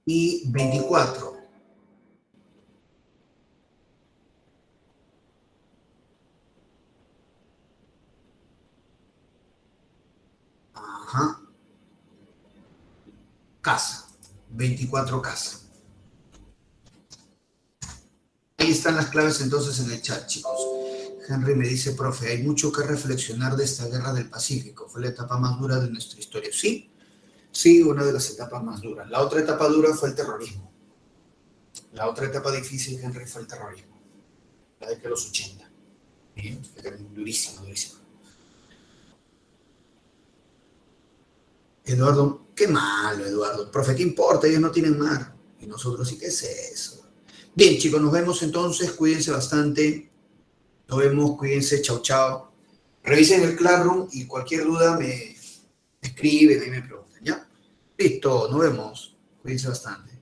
Y 24, ajá, casa. 24, casa. Ahí están las claves entonces en el chat, chicos. Henry me dice, profe, hay mucho que reflexionar de esta guerra del Pacífico. Fue la etapa más dura de nuestra historia. Sí, sí, una de las etapas más duras. La otra etapa dura fue el terrorismo. La otra etapa difícil, Henry, fue el terrorismo. La de los 80. Bien, fue durísima, durísima. Eduardo, qué malo, Eduardo. Profe, ¿qué importa? Ellos no tienen mar. Y nosotros sí, ¿qué es eso? Bien, chicos, nos vemos entonces. Cuídense bastante. Nos vemos, cuídense. Chao, chao. Revisen el Classroom y cualquier duda me escriben y me preguntan, ¿ya? Listo, nos vemos. Cuídense bastante.